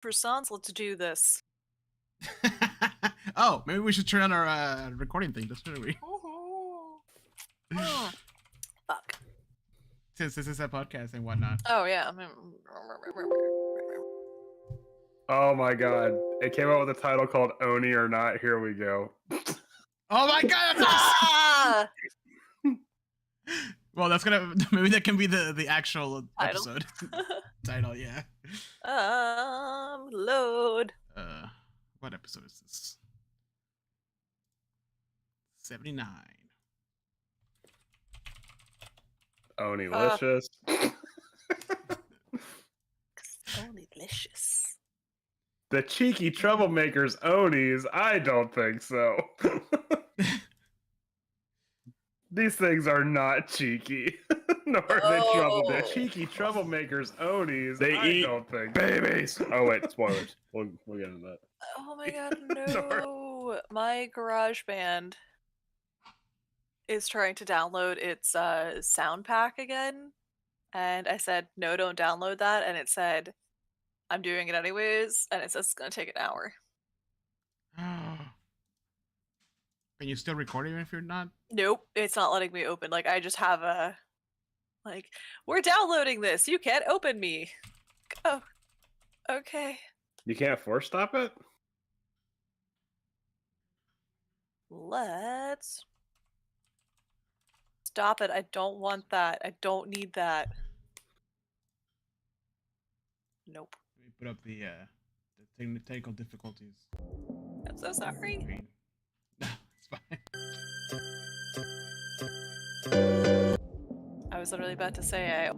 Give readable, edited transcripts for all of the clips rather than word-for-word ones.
Croissants, let's do this. Oh, maybe we should turn on our recording thing, shouldn't we? Fuck. Since this is a podcast and whatnot. Oh, yeah. Oh my god. It came out with a title called Oni or Not. Here we go. Oh my god, that's awesome! Well, that's gonna, maybe that can be the actual episode. Title, yeah. Load. What episode is this? 79. Onilicious. Onilicious. The cheeky troublemakers Onis? I don't think so. These things are not cheeky. Nor are they trouble. They're cheeky troublemakers Onis. I don't think. Babies! Oh wait, spoilers. We'll get into that. Oh my god, no. My GarageBand is trying to download its sound pack again. And I said, no, don't download that. And it said, I'm doing it anyways. And it says it's going to take an hour. Can you still record even if you're not? Nope, it's not letting me open. Like, I just have a... Like, we're downloading this. You can't open me. Oh, okay. You can't force stop it? Let's... Stop it. I don't want that. I don't need that. Nope. Let me put up the technical difficulties. I'm so sorry. No, it's fine. I was literally about to say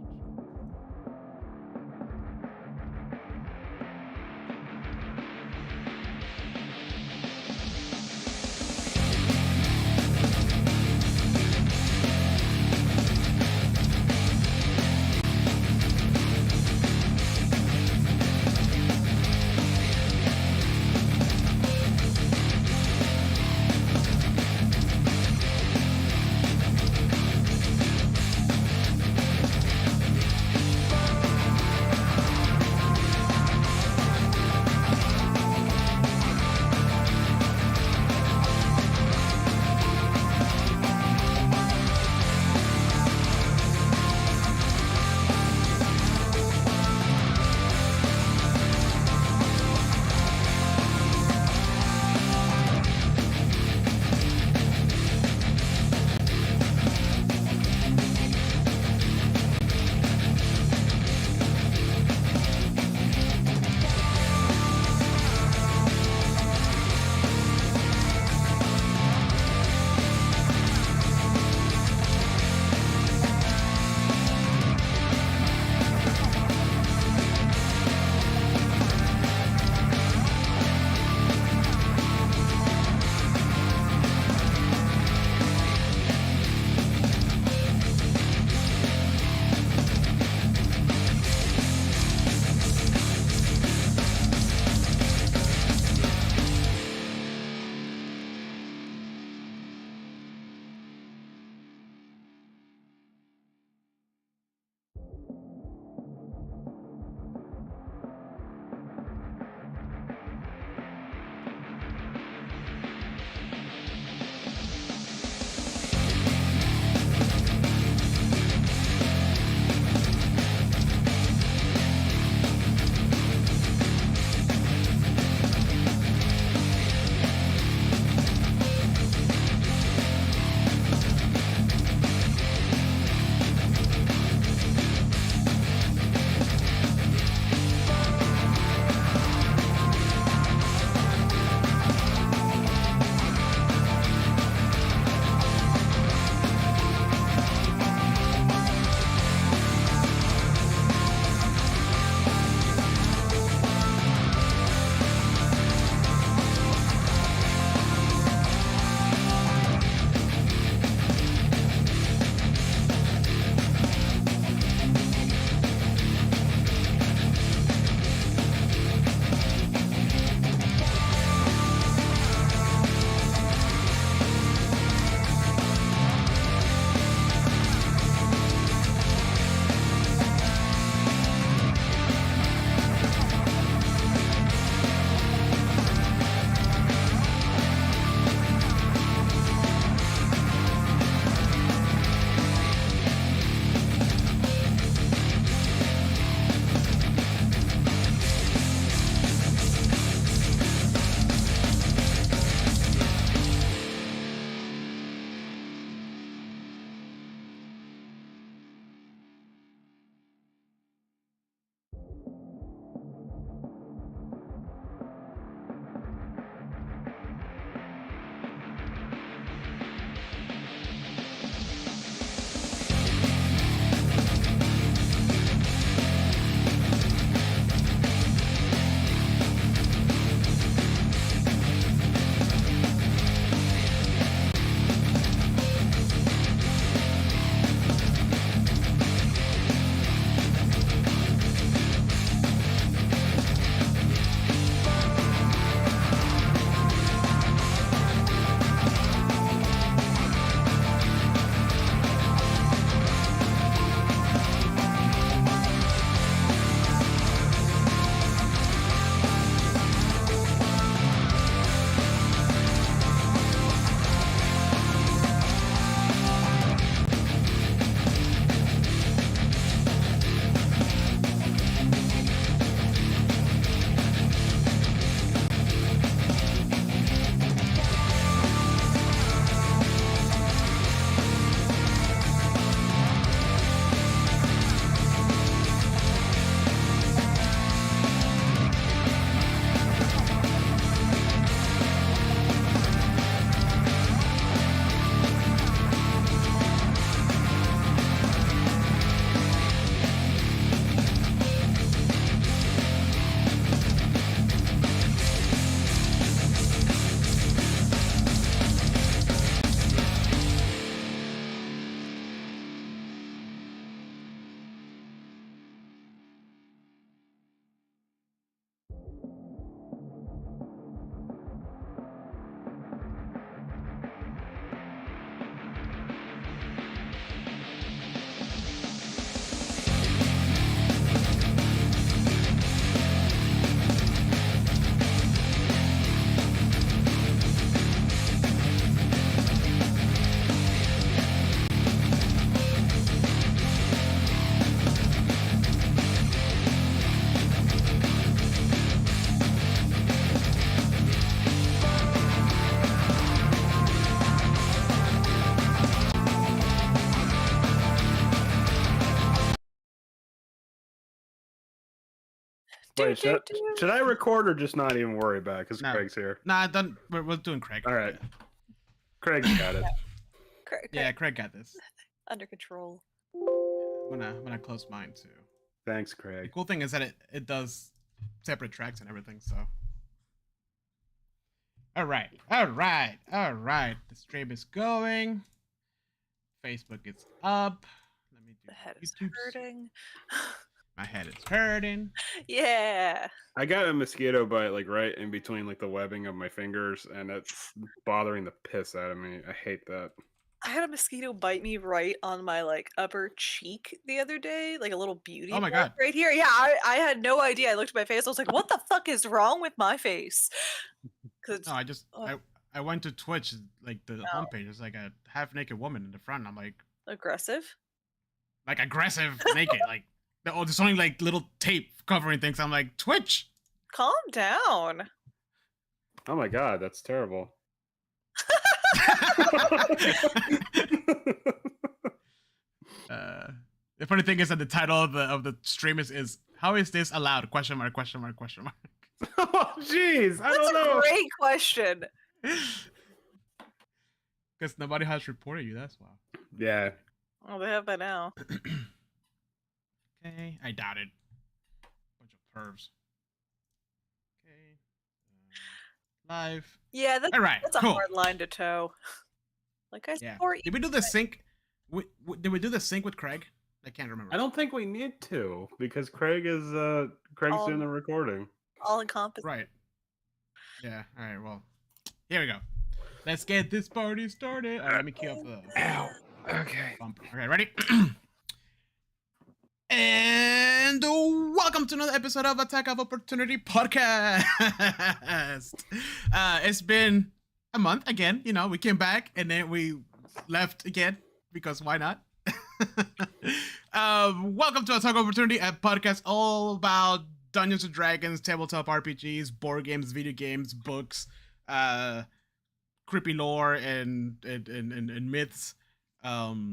Wait, should I record or just not even worry about it? Because No. Craig's here. Nah, done. We're doing Craig. All right. Yeah. Craig's got it. Yeah, Craig got this. Under control. I'm gonna close mine too. Thanks, The Craig. cool thing is that it does separate tracks and everything. So. All right. The stream is going. Facebook is up. Let me do The head is YouTube. hurting. My head is hurting. Yeah. I got a mosquito bite like right in between like the webbing of my fingers, and it's bothering the piss out of me. I hate that. I had a mosquito bite me right on my like upper cheek the other day, like a little beauty Oh my mark God. right here. Yeah, I had no idea. I looked at my face. I was like, "What the fuck is wrong with my face?" Because No, I went to Twitch, like the homepage. It's like a half naked woman in the front. I'm like aggressive. aggressive naked. Like there's only like little tape covering things. I'm like, Twitch. Calm down. Oh my God, that's terrible. The funny thing is that the title of the stream is "How is this allowed?" Question mark. Oh jeez, I don't know. That's a great question. Because nobody has reported you. That's why. Yeah. Oh, they have by now. Okay, I doubt it. Bunch of pervs. Okay. Live. Yeah, that's, All right. that's a Cool. hard line to toe. Like I Yeah. support you. Did we do the sync? Did we do the sync with Craig? I can't remember. I don't think we need to because Craig's doing the recording. All encompassing. Right. Yeah. All right. Well, here we go. Let's get this party started. All right, let me cue up the Ow. Okay. bumper. Okay, ready? And welcome to another episode of Attack of Opportunity Podcast. It's been a month again. You know, we came back and then we left again because why not? Welcome to Attack of Opportunity, a podcast all about Dungeons and Dragons, tabletop RPGs, board games, video games, books, creepy lore, and myths. Yeah,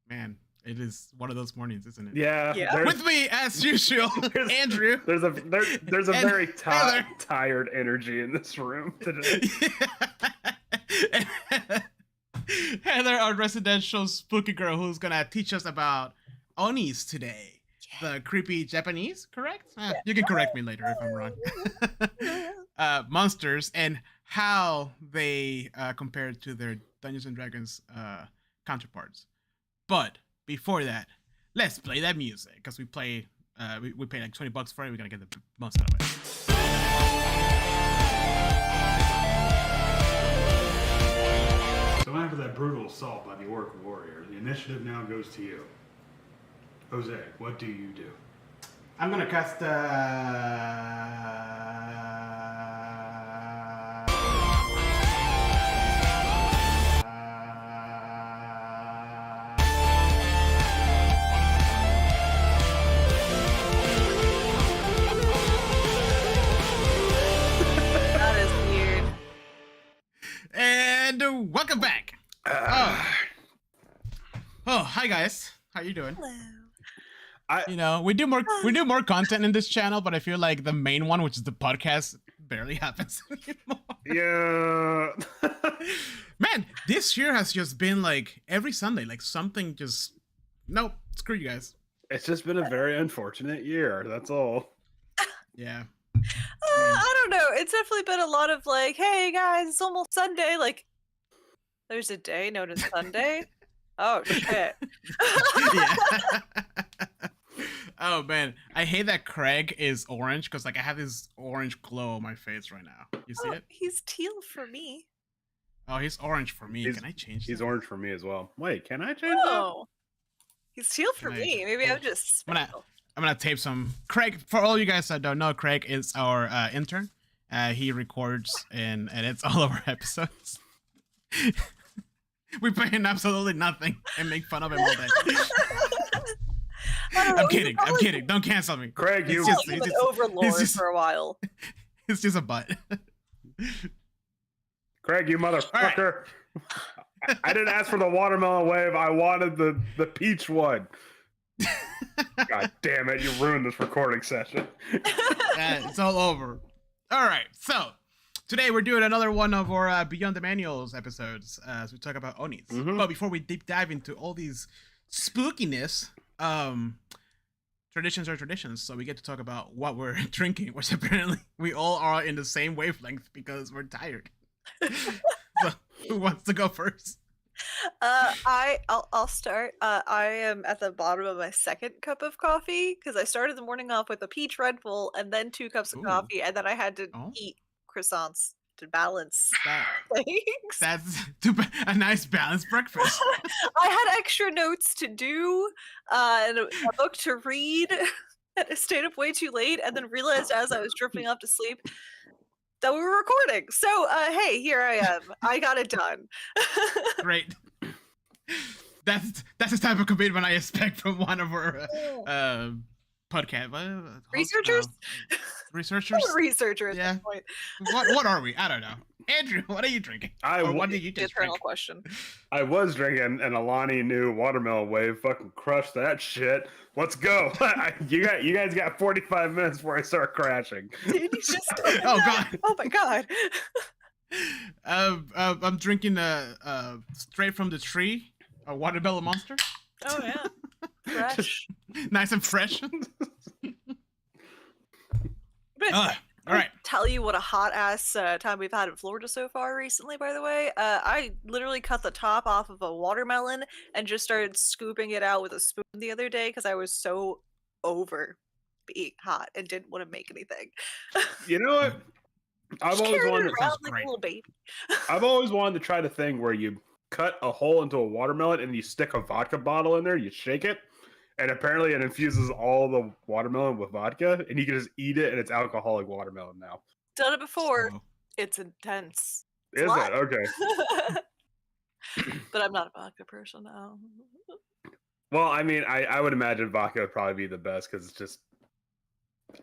man. It is one of those mornings, isn't it? Yeah. Yeah. With me, as usual, Andrew. There's a very Heather. tired energy in this room today. Heather, our residential spooky girl, who's gonna teach us about Onis today. The creepy Japanese, correct? You can correct me later if I'm wrong. Monsters and how they compare to their Dungeons and Dragons counterparts. But before that, let's play that music because we play we pay like $20 for it. We're gonna get the most out of it. So after that brutal assault by the orc warrior, the initiative now goes to you. Jose, what do you do? I'm gonna cast That is weird. and welcome back. Oh, hi guys. How you doing? Hello. You know, we do more content in this channel, but I feel like the main one, which is the podcast, barely happens anymore. Yeah. Man, this year has just been like every Sunday, like something just nope, screw you guys. It's just been a very unfortunate year. That's all. Yeah. I don't know. It's definitely been a lot of like, hey guys, it's almost Sunday. Like, there's a day known as Sunday. Oh shit. Yeah. Oh man, I hate that Craig is orange because like I have this orange glow on my face right now. You see Oh, it? he's teal for me. Oh, he's orange for me. He's- Can I change He's that? orange for me as well. Wait, can I change Oh. He's teal for Can I- me. Maybe oh, I'm just I'm gonna- special. I'm gonna tape some. Craig, for all you guys that don't know, Craig is our intern. He records and edits all of our episodes. We pay him absolutely nothing and make fun of him all day. I don't know, I'm he's kidding. I'm probably- kidding. Don't cancel me. that? Craig, It's you. just- He's an just- overlord just- for a while. It's just a butt. Craig, you motherfucker. I didn't ask for the watermelon wave. I wanted the peach one. God damn it! You ruined this recording session. It's all over. All right, so today we're doing another one of our Beyond the Manuals episodes as we talk about Onis. But before we deep dive into all these spookiness, traditions are traditions, so we get to talk about what we're drinking, which apparently we all are in the same wavelength because we're tired. So, who wants to go first? I'll start. I am at the bottom of my second cup of coffee because I started the morning off with a peach Red Bull and then 2 cups of Ooh. coffee, and then I had to Oh. eat croissants to balance That, things. that's a nice balanced breakfast. I had extra notes to do, and a book to read, and I stayed up way too late, and then realized as I was drifting off to sleep that we were recording. So, hey, here I am. I got it done. Great. That's the type of commitment I expect from one of our podcast Researchers? Researchers. I'm a researcher at Yeah. this point. What are we? I don't know. Andrew, what are you drinking? Or what did you The just eternal drink? question. I was drinking an Alani new watermelon wave. Fucking crush that shit. Let's go. You guys got 45 minutes before I start crashing. Did you just? Oh god. Oh my god. I'm drinking straight from the tree, a watermelon monster. Oh yeah. Fresh. Nice and fresh. But All right. tell you what a hot ass time we've had in Florida so far recently, by the way. I literally cut the top off of a watermelon and just started scooping it out with a spoon the other day because I was so over being hot and didn't want to make anything. You know what? I've Just always carried it wanted. around sounds like great. a little baby. I've always wanted to try the thing where you cut a hole into a watermelon and you stick a vodka bottle in there. You shake it, and apparently it infuses all the watermelon with vodka, and you can just eat it, and it's alcoholic watermelon now. Done it before. So, It's intense. Is lot. it okay? But I'm not a vodka person now. Well, I mean, I would imagine vodka would probably be the best because it's just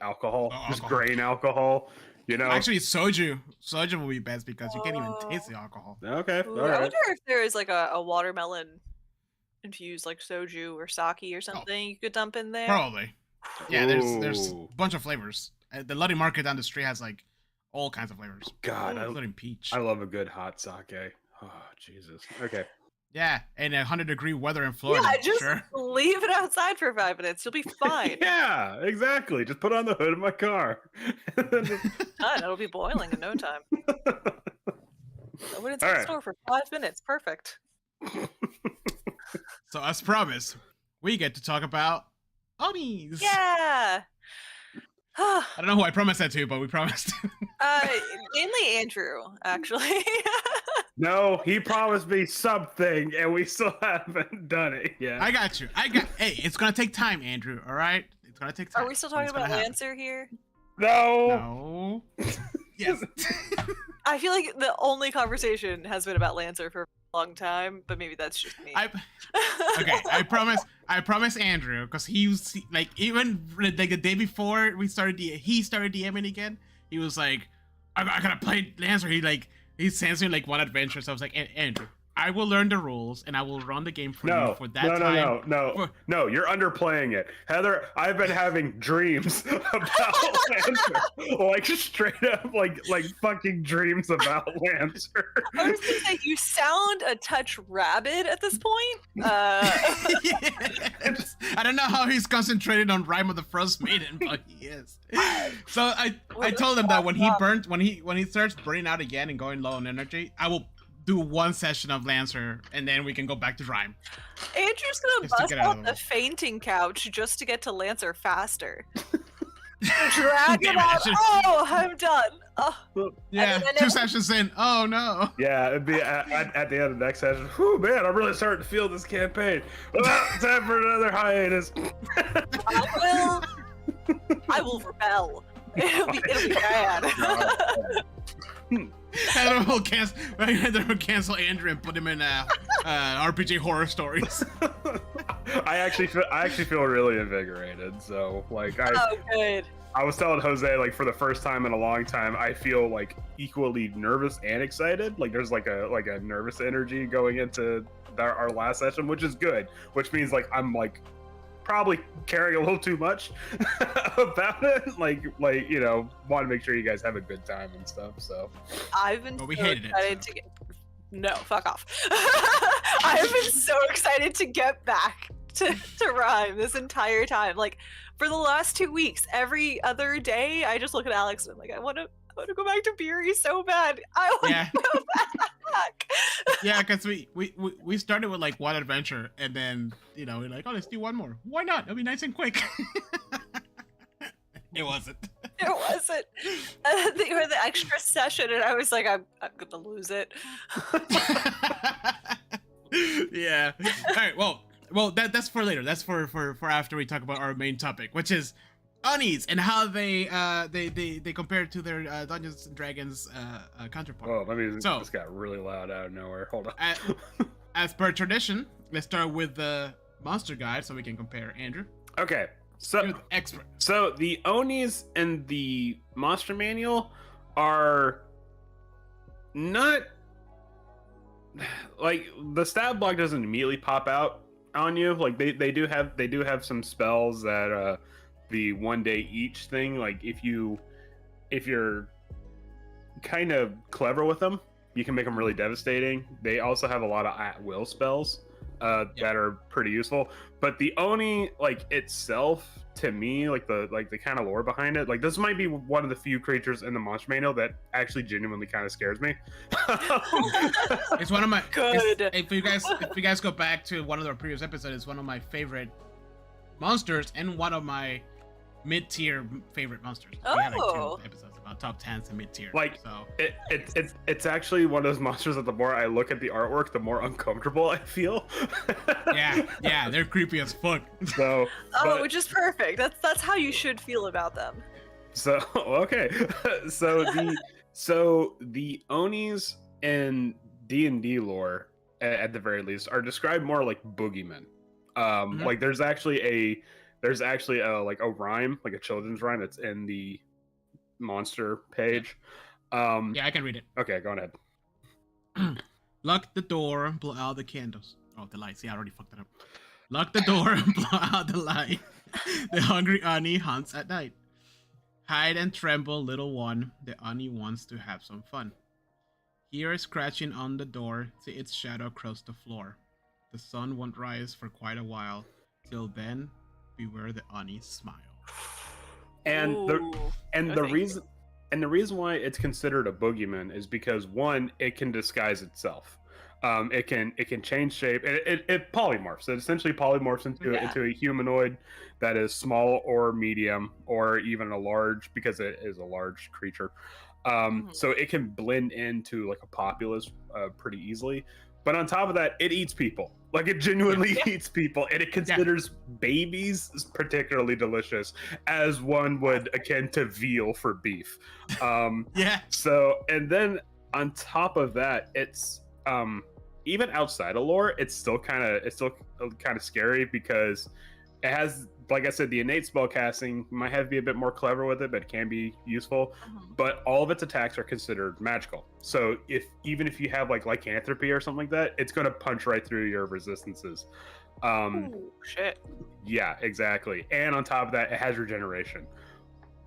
alcohol, Oh, just alcohol. grain alcohol. You know. actually, soju will be best because you can't even taste the alcohol. Okay. Ooh, All I right. wonder if there is like a watermelon infused like soju or sake or something you could dump in there. Probably. Yeah, there's Ooh. a bunch of flavors. The Luddy Market down the street has like all kinds of flavors, God, including peach. I love a good hot sake. Oh Jesus. Okay. Yeah, and 100-degree weather in Florida. Yeah, just Sure. leave it outside for 5 minutes. You'll be fine. Yeah, exactly. Just put it on the hood of my car. Done. It'll be boiling in no time. I went into All the right. store for 5 minutes. Perfect. So as promised, we get to talk about Onis. Yeah. I don't know who I promised that to, but we promised. Mainly Andrew, actually. No, he promised me something, and we still haven't done it yet. I got you. Hey, it's gonna take time, Andrew. All right, it's gonna take time. Are we still but talking it's gonna about happen. Lancer here? No. No. Yes. I feel like the only conversation has been about Lancer for a long time, but maybe that's just me. Okay, I promise Andrew, because he was like, even like the day before he started DMing again. He was like, I gotta play Lancer. He sends me like one adventure. So I was like, Andrew, I will learn the rules and I will run the game for you for that time. No, you're underplaying it. Heather, I've been having dreams about Lancer. Like straight up like fucking dreams about Lancer. I was gonna say you sound a touch rabid at this point. Yes. I don't know how he's concentrated on Rime of the Frost Maiden, but he is. So I told him that when he starts burning out again and going low on energy, I will do one session of Lancer and then we can go back to Rime. Andrew's gonna Just to bust get out of out the the way. fainting couch just to get to Lancer faster. Drag Damn him it, I out. should- Oh, I'm done. Oh, Yeah, And then 2 sessions in. Oh no. Yeah, it'd be at the end of the next session. Whew, man, I'm really starting to feel this campaign. Time for another hiatus. I will rebel. It'll be bad. Heather will cancel Andrew and put him in RPG horror stories. I actually feel really invigorated. So like Oh, good. I was telling Jose, like, for the first time in a long time, I feel like equally nervous and excited. Like there's like a nervous energy going into our last session, which is good. Which means like I'm like probably caring a little too much about it. Like want to make sure you guys have a good time and stuff. So I've been Well, we so hated it, excited so. to get. No, fuck off. I've been so excited to get back to Rhyme this entire time. Like for the last 2 weeks, every other day, I just look at Alex and I'm like, I want to go back to Beery so bad. I want Yeah. to go back. Yeah, because we started with like one adventure, and then we're like, oh, let's do one more. Why not? It'll be nice and quick. It wasn't. It wasn't. They were the extra session, and I was like, I'm gonna lose it. Yeah. All right. Well, that's for later. That's for after we talk about our main topic, which is Onis and how they compare to their Dungeons and Dragons counterpart. Whoa, let me. So- This got really loud out of nowhere. Hold on. As per tradition, let's start with the monster guide so we can compare. Andrew, Okay, you're so the expert. so the Onis and the monster manual are not like the stat block doesn't immediately pop out on you. Like they do have some spells that the 1 day each thing. Like if you're kind of clever with them, you can make them really devastating. They also have a lot of at will spells that are pretty useful. But the Oni like itself, to me, like the kind of lore behind it, like this might be one of the few creatures in the monster manual that actually genuinely kind of scares me. It's one of my Good. If you guys go back to one of our previous episodes, it's one of my favorite monsters and one of my mid-tier favorite monsters. We had like Oh. 2 episodes about top 10s and mid-tier. Like, so It's actually one of those monsters that the more I look at the artwork, the more uncomfortable I feel. yeah, they're creepy as fuck. So, Oh, but- which is perfect. That's how you should feel about them. so okay, so the Onis in D&D lore, at the very least, are described more like boogeymen. Mhm. Like there's actually a like a rhyme, like a children's rhyme that's in the monster page. Yeah, I can read it. Okay, go ahead. Lock the door, blow out the candles. Oh, the lights. Yeah, I already fucked it up. Lock the door and blow out the light. The hungry Ani hunts at night. Hide and tremble, little one. The Ani wants to have some fun. Hear a scratching on the door. See its shadow across the floor. The sun won't rise for quite a while. Till then, beware the Ani smile. And Ooh. the No, thank you. reason why it's considered a boogeyman is because one, it can disguise itself. It can change shape. It polymorphs. It essentially polymorphs Yeah. into a humanoid that is small or medium or even a large, because it is a large creature. Mhm. So it can blend into like a populace pretty easily. But on top of that, it eats people. Like it genuinely eats people, and it considers babies particularly delicious, as one would akin to veal for beef. Yeah. So, and then on top of that, it's even outside of lore, it's still kind of scary because it has, like I said, the innate spell casting. Might have to be a bit more clever with it, but it can be useful. Mhm. But all of its attacks are considered magical. So even if you have like lycanthropy or something like that, it's going to punch right through your resistances. Ooh, shit. Yeah, exactly. And on top of that, it has regeneration.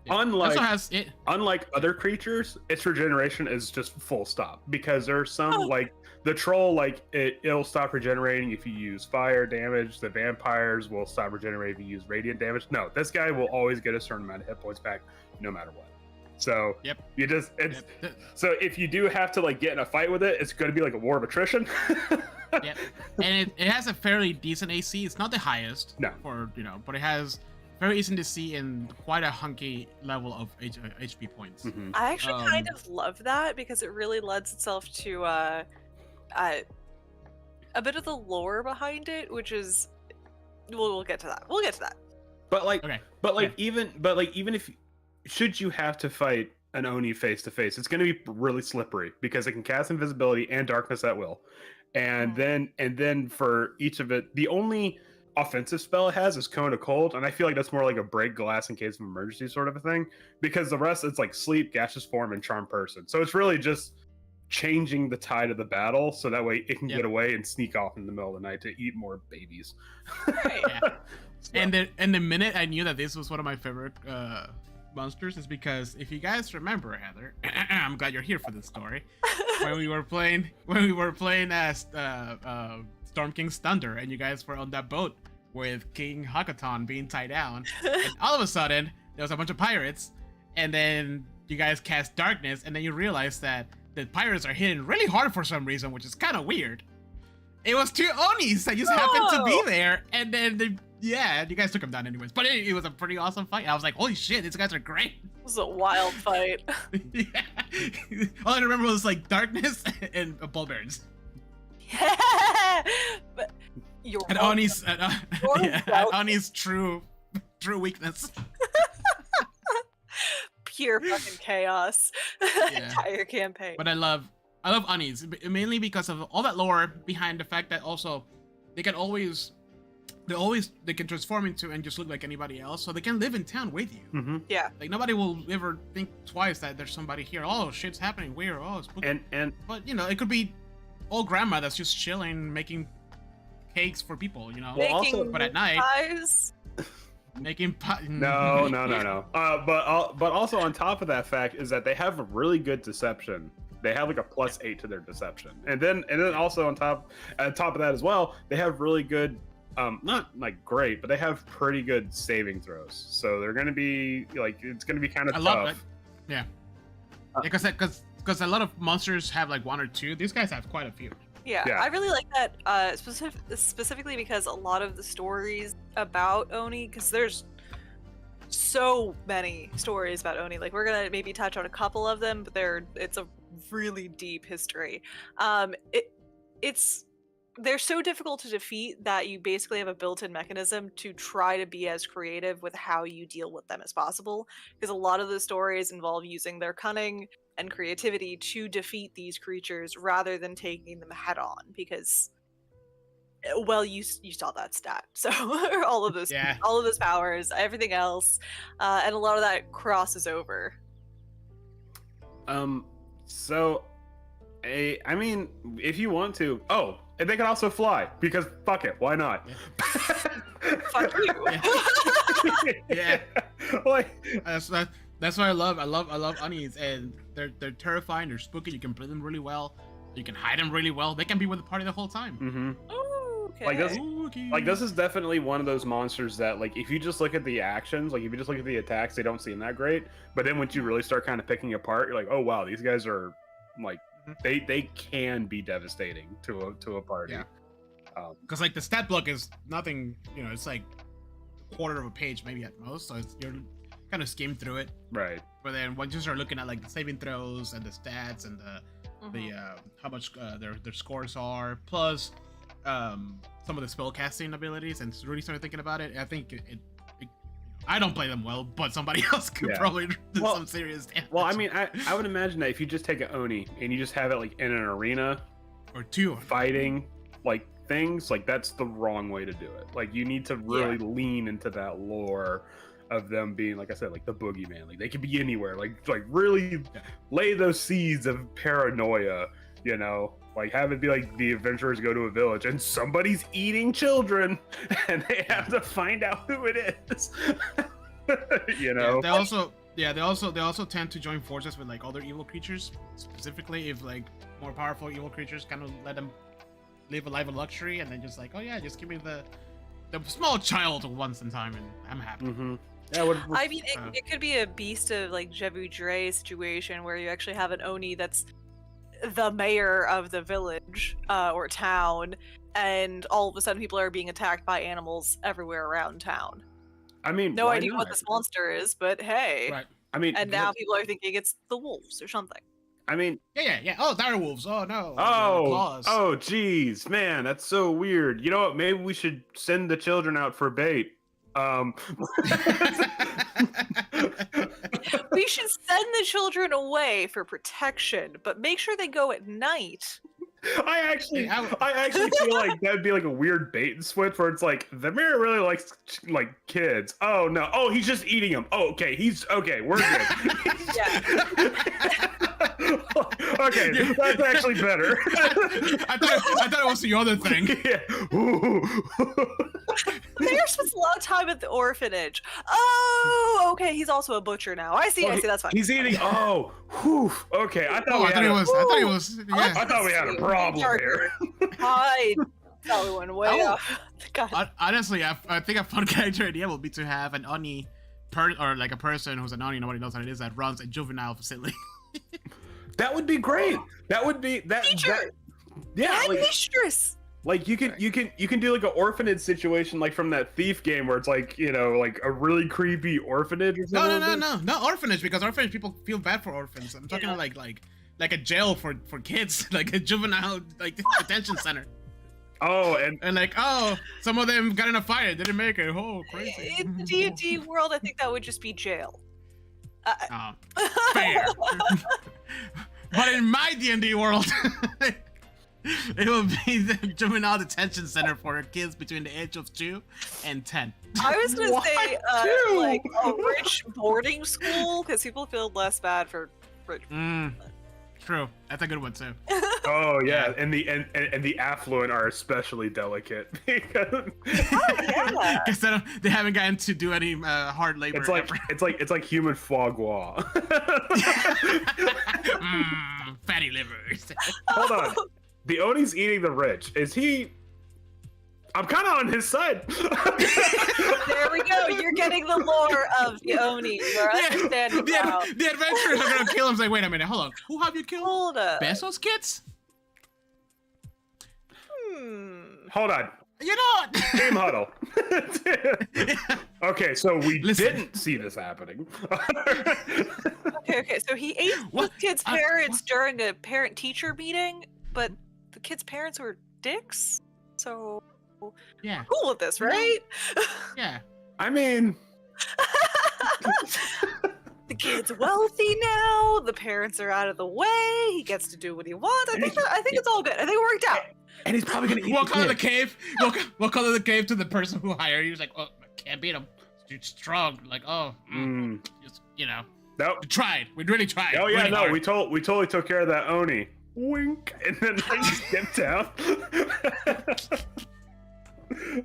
Yeah. Unlike Also has it. unlike other creatures, its regeneration is just full stop, because there are some Oh. like the troll, like it'll stop regenerating if you use fire damage. The vampires will stop regenerating if you use radiant damage. No, this guy will always get a certain amount of hit points back no matter what. So Yep. you just Yep. so if you do have to like get in a fight with it, it's going to be like a war of attrition. Yep. And it has a fairly decent AC. It's not the highest. No. But it has very decent AC and quite a hunky level of HP points. Mhm. I actually kind Um, of love that because it really lends itself to a bit of the lore behind it, which is we'll get to that. We'll get to that. But like, Okay. even if should you have to fight an Oni face to face, it's going to be really slippery because it can cast invisibility and darkness at will, and then for each of it, the only offensive spell it has is Cone of Cold, and I feel like that's more like a break glass in case of emergency sort of a thing, because the rest it's like sleep, gaseous form, and charm person. So it's really just changing the tide of the battle so that way it can Yep. get away and sneak off in the middle of the night to eat more babies. Right. Yeah. And the minute I knew that this was one of my favorite monsters is because if you guys remember, Heather, I'm glad you're here for this story. when we were playing as Storm King's Thunder, and you guys were on that boat with King Hakaton being tied down, and all of a sudden there was a bunch of pirates, and then you guys cast darkness, and then you realize that the pirates are hitting really hard for some reason, which is kind of weird. It was two Onis that just happened to be there, and then you guys took them down anyways. But it was a pretty awesome fight. I was like, holy shit, these guys are great. It was a wild fight. Yeah. All I remember was like darkness and ball bearings. Yeah. But you're And welcome. Onis, You're and welcome. Onis' true weakness. Pure fucking chaos. Yeah. Entire campaign. But I love Onis mainly because of all that lore behind the fact that also they can transform into and just look like anybody else, so they can live in town with you. Mm-hmm. Yeah. Like nobody will ever think twice that there's somebody here. Oh, shit's happening. Weird. Oh, it's spooky. And But you know, it could be old grandma that's just chilling, making cakes for people. You know, Well, Making also- but at night pies. making pie. no. But also on top of that fact is that they have a really good deception. They have like a +8 to their deception, and then also on top of that as well, they have really good, not like great, but they have pretty good saving throws. So they're gonna be like, it's gonna be kind of I tough. love it. Yeah, because a lot of monsters have like one or two. These guys have quite a few. Yeah, Yeah. I really like that specifically because a lot of the stories about Oni, because there's so many stories about Oni. Like we're gonna maybe touch on a couple of them, but it's a really deep history. They're so difficult to defeat that you basically have a built-in mechanism to try to be as creative with how you deal with them as possible. Because a lot of the stories involve using their cunning and creativity to defeat these creatures rather than taking them head on. Because, well, you saw that stat, so all of those powers, everything else, and a lot of that crosses over. So, I mean, if you want to, and they can also fly because fuck it, why not? Fuck you. Yeah. Like, That's why I love Onis, and they're terrifying. They're spooky. You can play them really well. You can hide them really well. They can be with the party the whole time. mm-hmm. Ooh, okay. Like this is definitely one of those monsters that, like, if you just look at the actions, like if you just look at the attacks, they don't seem that great. But then once you really start kind of picking apart, you're like, oh wow, these guys are like, they can be devastating to a party. Yeah. Because like the stat block is nothing, you know, it's like a quarter of a page maybe at most, so you're kind of skim through it. Right. But then once you start looking at like the saving throws and the stats and the how much their scores are, plus some of the spell casting abilities, and really started thinking about it, I think it I don't play them well, but somebody else could probably do some serious damage. Well, I mean, I would imagine that if you just take an Oni and you just have it like in an arena or two fighting like things, like that's the wrong way to do it. Like you need to really lean into that lore of them being, like I said, like the boogeyman. Like they could be anywhere. Like really lay those seeds of paranoia, you know? Like have it be like the adventurers go to a village and somebody's eating children and they have to find out who it is. You know? They also tend to join forces with like other evil creatures, specifically if like more powerful evil creatures kind of let them live a life of luxury, and then just like, oh yeah, just give me the small child once in time and I'm happy. Mm-hmm. Yeah, I mean, it could be a beast of like Jebu Dre situation where you actually have an Oni that's the mayor of the village or town, and all of a sudden people are being attacked by animals everywhere around town. I mean, No why idea not? what this monster is, but hey. Right. I mean, And now people are thinking it's the wolves or something. I mean, Yeah. Oh, dire wolves. Oh no. oh, Claws. geez, man, that's so weird. You know what? Maybe we should send the children out for bait. We should send the children away for protection, but make sure they go at night. I actually feel like that'd be like a weird bait and switch where it's like the mayor really likes like kids. Oh no! Oh, he's just eating them. Oh, okay. We're good. Yeah. Okay, that's actually better. I thought it was the other thing. Yeah. Ooh. The mayor spends a lot of time at the orphanage. Oh, okay. He's also a butcher now. I see. That's fine. He's eating. Oh, whew. Okay. I Oh, I thought he was. Yeah. I thought we had a problem here. I thought we went way off. God. Honestly, I think a fun character idea would be to have an Oni, or like a person who's an Oni, nobody knows what it is, that runs a juvenile facility. That would be great. That would be that. Teacher. Yeah, Mistress. like you can do like an orphanage situation, like from that Thief game, where it's like, you know, like a really creepy orphanage or something. No, not orphanage, because orphanage people feel bad for orphans. I'm talking like a jail for kids, like a juvenile like detention center. Oh, and like, oh, some of them got in a fire, didn't make it. Oh, crazy. In the D&D world, I think that would just be jail. Fair. But in my D&D world, it would be the juvenile detention center for kids between the age of 2 and 10. I was gonna What? say Two? like a rich boarding school, because people feel less bad for rich. True, that's a good one too. oh yeah, and the affluent are especially delicate because Yeah. Because they haven't gotten to do any hard labor. it's like human foie gras. Fatty livers. Hold on, the Oni's eating the rich. Is he? I'm kind of on his side. There we go. You're getting the lore of the Oni. You're understanding now. The adventurers are gonna kill him. It's like, wait a minute, hold on. Who have you killed? Hold up. Bezos kids? Hold on. You know what? Team huddle. Okay, so we Listen. didn't see this happening. Okay. So he ate What? the kid's parents during a parent-teacher meeting, but the kid's parents were dicks. So Yeah, cool with this, right? yeah. I mean, The kid's wealthy now. The parents are out of the way. He gets to do what he wants. I think it's all good. I think it worked out. and he's probably gonna eat We'll the call kid. the cave. We'll call it the cave to the person who hired you. He's like, oh, I can't beat him. Dude's strong. Like, oh, just, you know, Nope. we tried. We really tried. Oh yeah, really no, hard. we totally took care of that Oni. Wink, and then I skipped down.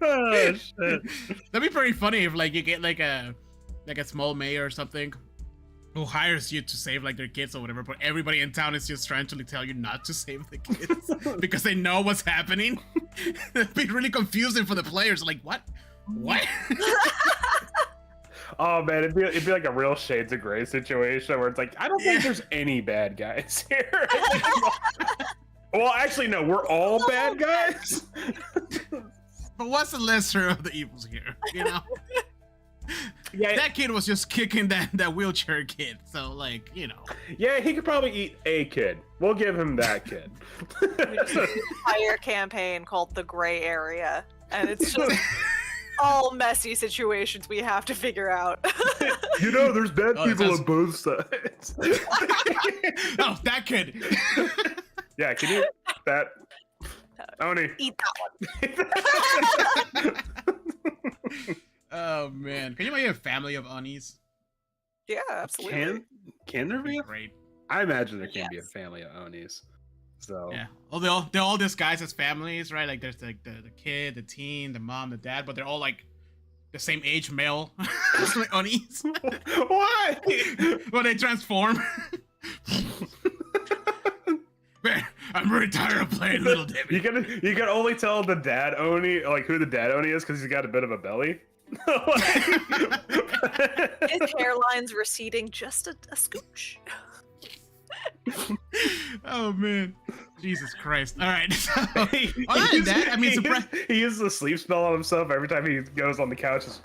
Oh shit! That'd be pretty funny if like you get like a small mayor or something who hires you to save like their kids or whatever, but everybody in town is just trying to like, tell you not to save the kids because they know what's happening. It'd be really confusing for the players. Like, what? Oh man, it'd be like a real Shades of Grey situation where it's like, I don't think there's any bad guys here. Well, actually, no, we're all bad guys. But what's the lesser of the evils here? You know, Yeah, that kid was just kicking that wheelchair kid. So like, you know, yeah, he could probably eat a kid. We'll give him that kid. Entire campaign called the Gray Area, and it's just all messy situations we have to figure out. You know, there's bad Oh, that people sounds- on both sides. oh, that kid. Yeah, can you that Oni? Eat that one. Oh man, can you imagine a family of Onis? Yeah, absolutely. Can there be? Great. I imagine there can be a Yes. family of Onis. So Yeah. Oh, they're all disguised as families, right? Like there's like the kid, the teen, the mom, the dad, but they're all like the same age male. Like Onis. Why? When they transform. Man, I'm really tired of playing Little Debbie. You can only tell the dad Oni, like who the dad Oni is, because he's got a bit of a belly. His hairline's receding just a scooch. Oh man, Jesus Christ! All right. So, He other than that, I mean, he uses a sleep spell on himself every time he goes on the couch. Just...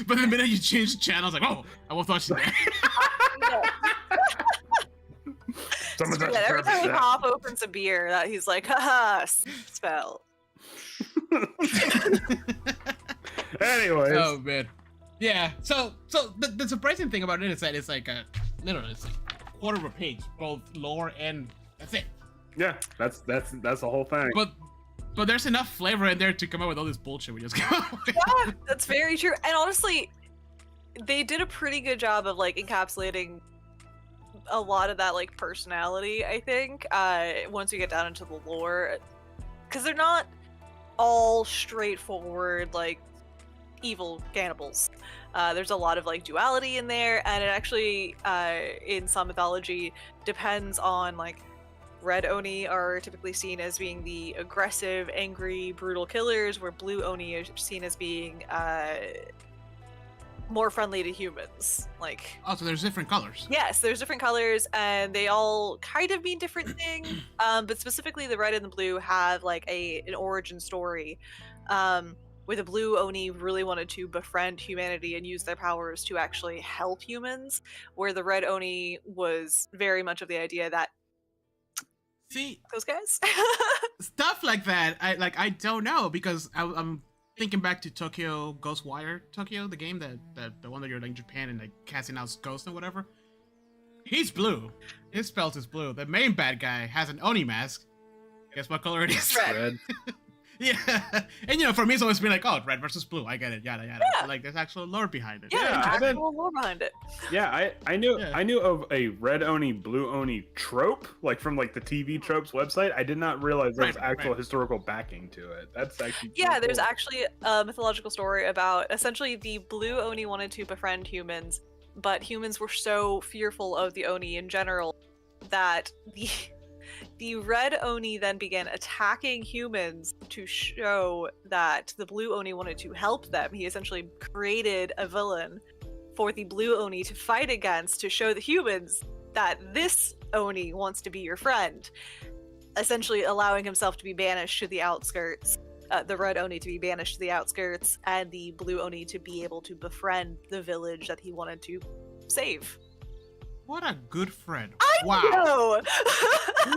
But the minute you change the channel, it's like, oh, I won't touch it there. Someone's Yeah, every time we pop opens a beer, that he's like, haha, spell. Anyways, Oh man, yeah. So the surprising thing about it is that it's like literally it's like a quarter of a page, both lore and that's it. yeah, that's the whole thing. But there's enough flavor in there to come up with all this bullshit we just came up with. Yeah, that's very true. And honestly, they did a pretty good job of like encapsulating a lot of that like personality, I think, once you get down into the lore, because they're not all straightforward like evil cannibals. There's a lot of like duality in there, and it actually in some mythology depends on like red Oni are typically seen as being the aggressive, angry, brutal killers, where blue Oni is seen as being more friendly to humans. Like, Oh, so there's different colors. yes, there's different colors, and they all kind of mean different things. But specifically, the red and the blue have like an origin story. Where the blue Oni really wanted to befriend humanity and use their powers to actually help humans, where the red Oni was very much of the idea that See, those guys. stuff like that, I don't know, because I'm thinking back to Tokyo Ghostwire Tokyo, the game the one that you're like in Japan and like casting out ghosts and whatever. He's blue. His spells is blue. The main bad guy has an Oni mask. Guess what color it is? Red. Red. Yeah, and you know, for me, it's always been like, oh, red versus blue. I get it, yada yada. Yeah. But, like, there's actual lore behind it. Yeah, Yeah, there's I've been- actual lore behind it. Yeah, I knew Yeah. I knew of a red Oni, blue Oni trope, like from like the TV tropes website. I did not realize there was Right, actual right. historical backing to it. That's actually Yeah, pretty there's cool. actually a mythological story about essentially the blue Oni wanted to befriend humans, but humans were so fearful of the Oni in general that the red Oni then began attacking humans to show that the blue Oni wanted to help them. He essentially created a villain for the blue Oni to fight against to show the humans that this Oni wants to be your friend, essentially allowing himself to be banished to the outskirts. The red Oni to be banished to the outskirts, and the blue Oni to be able to befriend the village that he wanted to save. What a good friend. I Wow. know!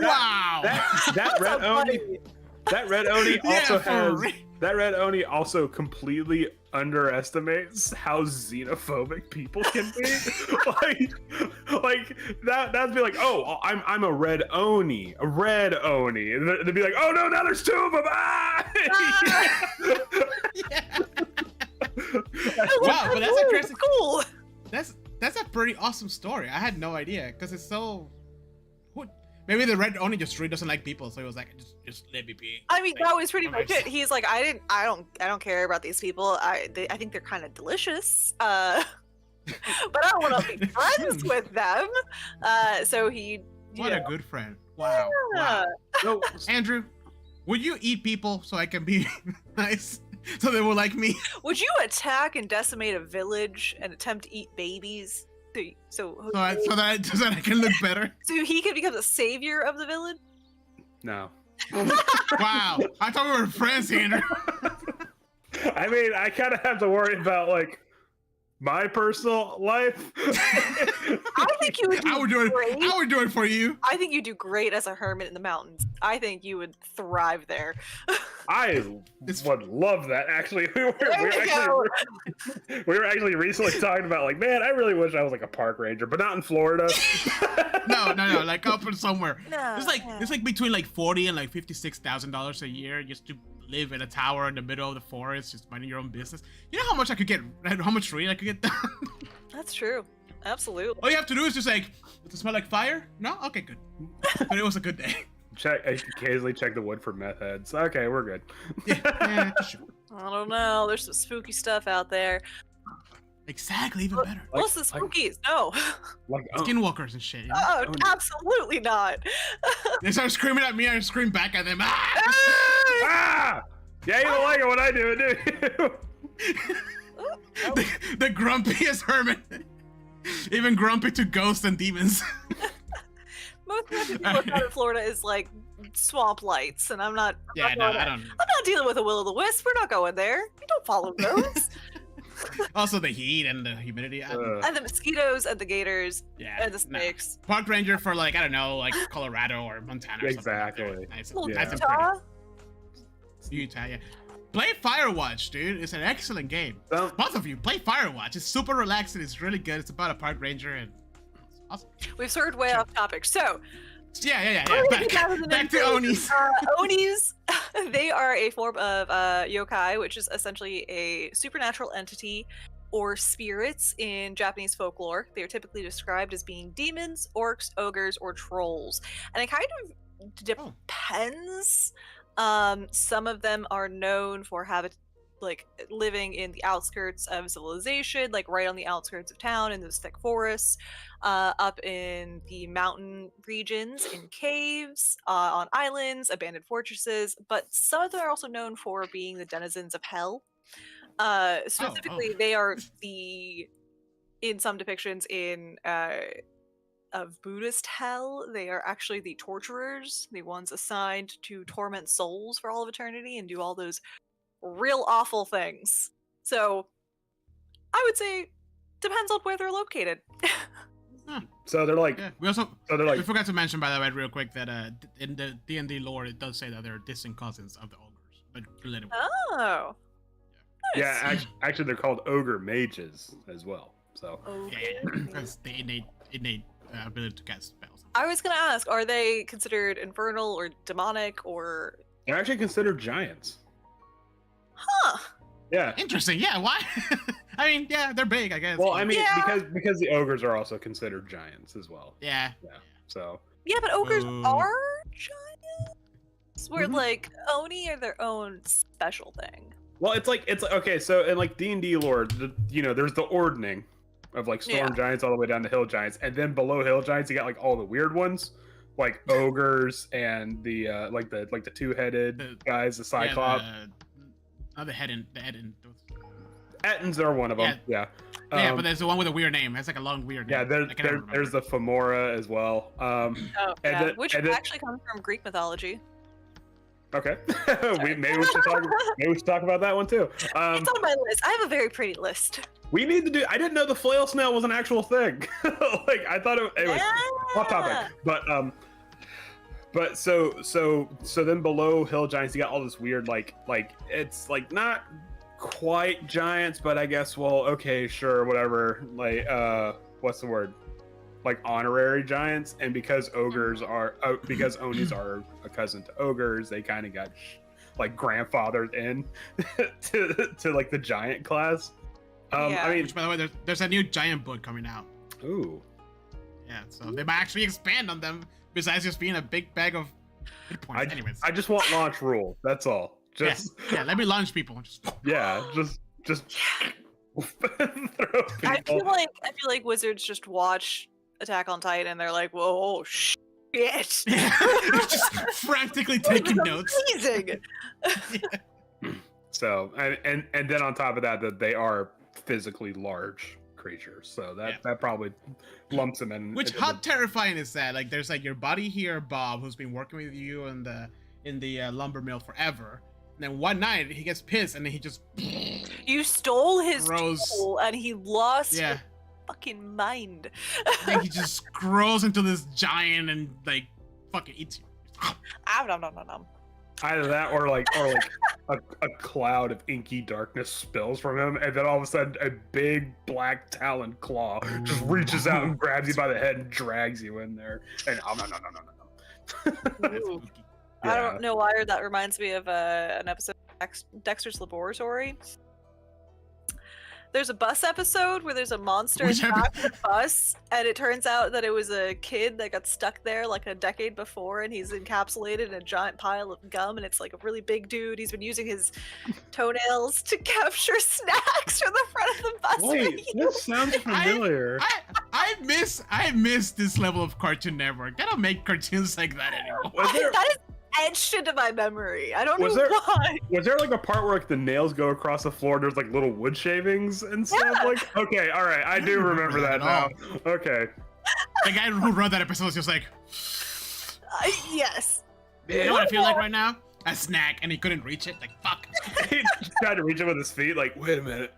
Wow. That red so Oni. funny. That red Oni Yeah, also for has. real. That red Oni also completely underestimates how xenophobic people can be. like that'd be like, oh, I'm a red Oni, and they'd be like, oh no, now there's two of them. Ah! Yeah. I love Wow, that but that's a move. crazy- Cool. That's a pretty awesome story. I had no idea, because it's so. Maybe the red Oni just really doesn't like people, so he was like, just let me be. I mean, Like, that was pretty I'm much it. nice. He's like, I don't care about these people. I think they're kind of delicious. But I don't want to be friends with them. So he. What a good friend. Wow. Yeah. Wow. No, Andrew, would you eat people so I can be nice? So they will like me? Would you attack and decimate a village and attempt to eat babies? So So that I can look better? so he can become the savior of the village? no. Wow. I thought we were friends, Andrew. I mean, I kind of have to worry about like my personal life. I think you would do I would do it. great. I would do it for you. I think you do great as a hermit in the mountains. I think you would thrive there. I It's- would love that. Actually, we were actually recently talking about like, man, I really wish I was like a park ranger, but not in Florida. No, like up in somewhere. No, It's like between like $40,000 and like $56,000 a year just to live in a tower in the middle of the forest, just minding your own business. You know how much I could get? How much rain I could get done? That's true. Absolutely. All you have to do is just like, does it smell like fire? No? Okay, good. But it was a good day. I occasionally check the wood for meth heads. Okay, we're good. Yeah, sure. I don't know. There's some spooky stuff out there. Exactly, even better. Like- What's the spookies? No. Like, Skinwalkers and shit. You know? Oh, no. absolutely not. They start screaming at me, I scream back at them. Ah! ah! Yeah, you don't like it when I do it, do you? the grumpiest hermit. Even grumpy to ghosts and demons. Most of the people out in Florida is like swamp lights, and I'm not. Yeah, no, I don't. I'm not dealing with a will-o'-the-wisp. We're not going there. We don't follow those. Also, the heat and the humidity. And the mosquitoes and the gators Yeah. and the no. snakes. Park ranger for like, I don't know, like Colorado or Montana or something like that. Exactly. Nice, Little nice and Utah. pretty. Utah, yeah. Play Firewatch, dude. It's an excellent game. So, Both of you, play Firewatch. It's super relaxing. It's really good. It's about a park ranger and it's awesome. We've sort way Sure. off topic. So, Yeah. we're gonna get down to the Back to nitty-gritty. Onis. Onis, they are a form of yokai, which is essentially a supernatural entity or spirits in Japanese folklore. They are typically described as being demons, orcs, ogres, or trolls. And it kind of Oh. depends. Some of them are known for living in the outskirts of civilization, like right on the outskirts of town in those thick forests, up in the mountain regions, in caves, on islands, abandoned fortresses. But some of them are also known for being the denizens of hell. Specifically, they are in some depictions of Buddhist hell, they are actually the torturers, the ones assigned to torment souls for all of eternity and do all those real awful things. So, I would say depends on where they're located. Huh. So they're like, Yeah. We forgot to mention, by the way, real quick, that in the D&D lore, it does say that they're distant cousins of the ogres, but related. Oh. Nice. yeah, actually they're called ogre mages as well. So Yeah, because the innate ability to cast spells. I was gonna ask, are they considered infernal or demonic or? they're actually considered giants. Huh. Yeah. Interesting. Yeah. Why? I mean, yeah, they're big, I guess. Well, I mean, Yeah. because the ogres are also considered giants as well. Yeah. Yeah. So Yeah, but ogres Ooh. are giants. Where Mhm. like Oni are their own special thing. well, it's okay. So in like D&D lore, there's the ordning of like storm Yeah. giants all the way down to hill giants, and then below hill giants you got like all the weird ones, like ogres and the the two-headed guys, the cyclops. Yeah, the head and Ettins are one of them. Yeah. Yeah, but there's the one with a weird name. It's like a long weird name. Yeah, there's the Femora as well. Oh, and yeah. then- Which and then- actually comes from Greek mythology. Okay, maybe we should talk about that one too. It's on my list. I have a very pretty list. We need to do. I didn't know the flail snail was an actual thing. Like I thought it. Anyways, off topic. But so then below hill giants, you got all this weird like it's like not quite giants, but I guess okay, sure, whatever. Like what's the word? Like honorary giants, and because ogres are because Onis are a cousin to ogres, they kind of got like grandfathered in to like the giant class. Yeah. I mean, Which, by the way, there's a new giant book coming out. ooh, Yeah, so they might actually expand on them besides just being a big bag of hit points. Anyways, I just want launch rules. That's all. Just yeah, let me launch people. Just just throw I people. feel like wizards just watch Attack on Titan and they're like, whoa, shit. just frantically taking notes. Amazing. So and then on top of that they are physically large creatures. So that probably lumps them in. Which how terrifying is that? Like, there's like your buddy here, Bob, who's been working with you in the lumber mill forever. And then one night he gets pissed and then he just You stole his grows. tool and he lost Yeah. his fucking mind. Then he just grows into this giant and like fucking eats you. Nom, nom, nom, nom. Either that or like a cloud of inky darkness spills from him, and then all of a sudden a big black taloned claw just reaches out and grabs you by the head and drags you in there. And no. Ooh. I don't know why that reminds me of an episode of Dexter's Laboratory. There's a bus episode where there's a monster Which attack the bus, and it turns out that it was a kid that got stuck there like a decade before, and he's encapsulated in a giant pile of gum, and it's like a really big dude. He's been using his toenails to capture snacks from the front of the bus. Wait, this sounds familiar. I miss this level of Cartoon Network. They don't make cartoons like that anymore. That is etched into my memory. I don't know why. Was there like a part where like the nails go across the floor? There's like little wood shavings and stuff. Yeah. Like, okay, all right, I do remember that now. Okay. The guy who wrote that episode was just like, Yes. you know what I feel like right now? A snack, and he couldn't reach it. Like, fuck. He tried to reach it with his feet. Like, wait a minute.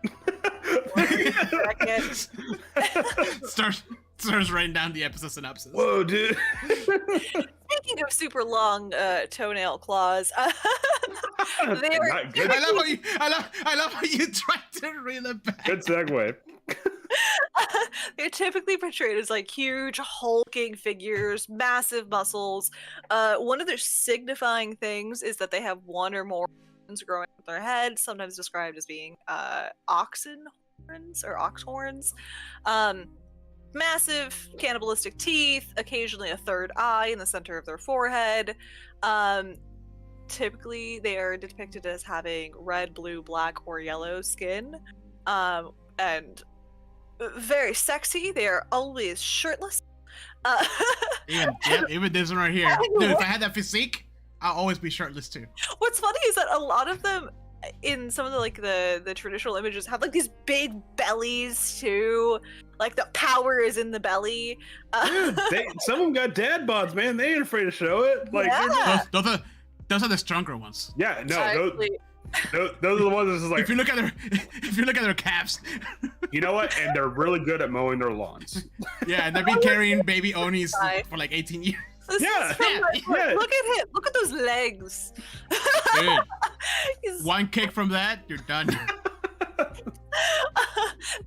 starts writing down the episode synopsis. Whoa, dude. Speaking of super long toenail claws, they were Not good. I love how you tried to reel it back. Good segue. they're typically portrayed as like huge hulking figures, massive muscles. One of their signifying things is that they have one or more horns growing out their head, sometimes described as being oxen horns or ox horns. Massive cannibalistic teeth, occasionally a third eye in the center of their forehead. Typically, they are depicted as having red, blue, black, or yellow skin, and very sexy. They are always shirtless. Uh, Even this one right here. Dude, if I had that physique, I'll always be shirtless too. What's funny is that a lot of them in some of the traditional images have like these big bellies too. Like the power is in the belly. Dude, some of them got dad bods, man. They ain't afraid to show it. Like, Yeah. Those are the stronger ones. yeah, no, Exactly. those are the ones that's just like, If you look at their calves, you know what? And they're really good at mowing their lawns. yeah, and they've been carrying baby Onis for like 18 years. This Yeah, is from yeah. Look at him. Look at those legs. Dude, He's- one kick from that, you're done.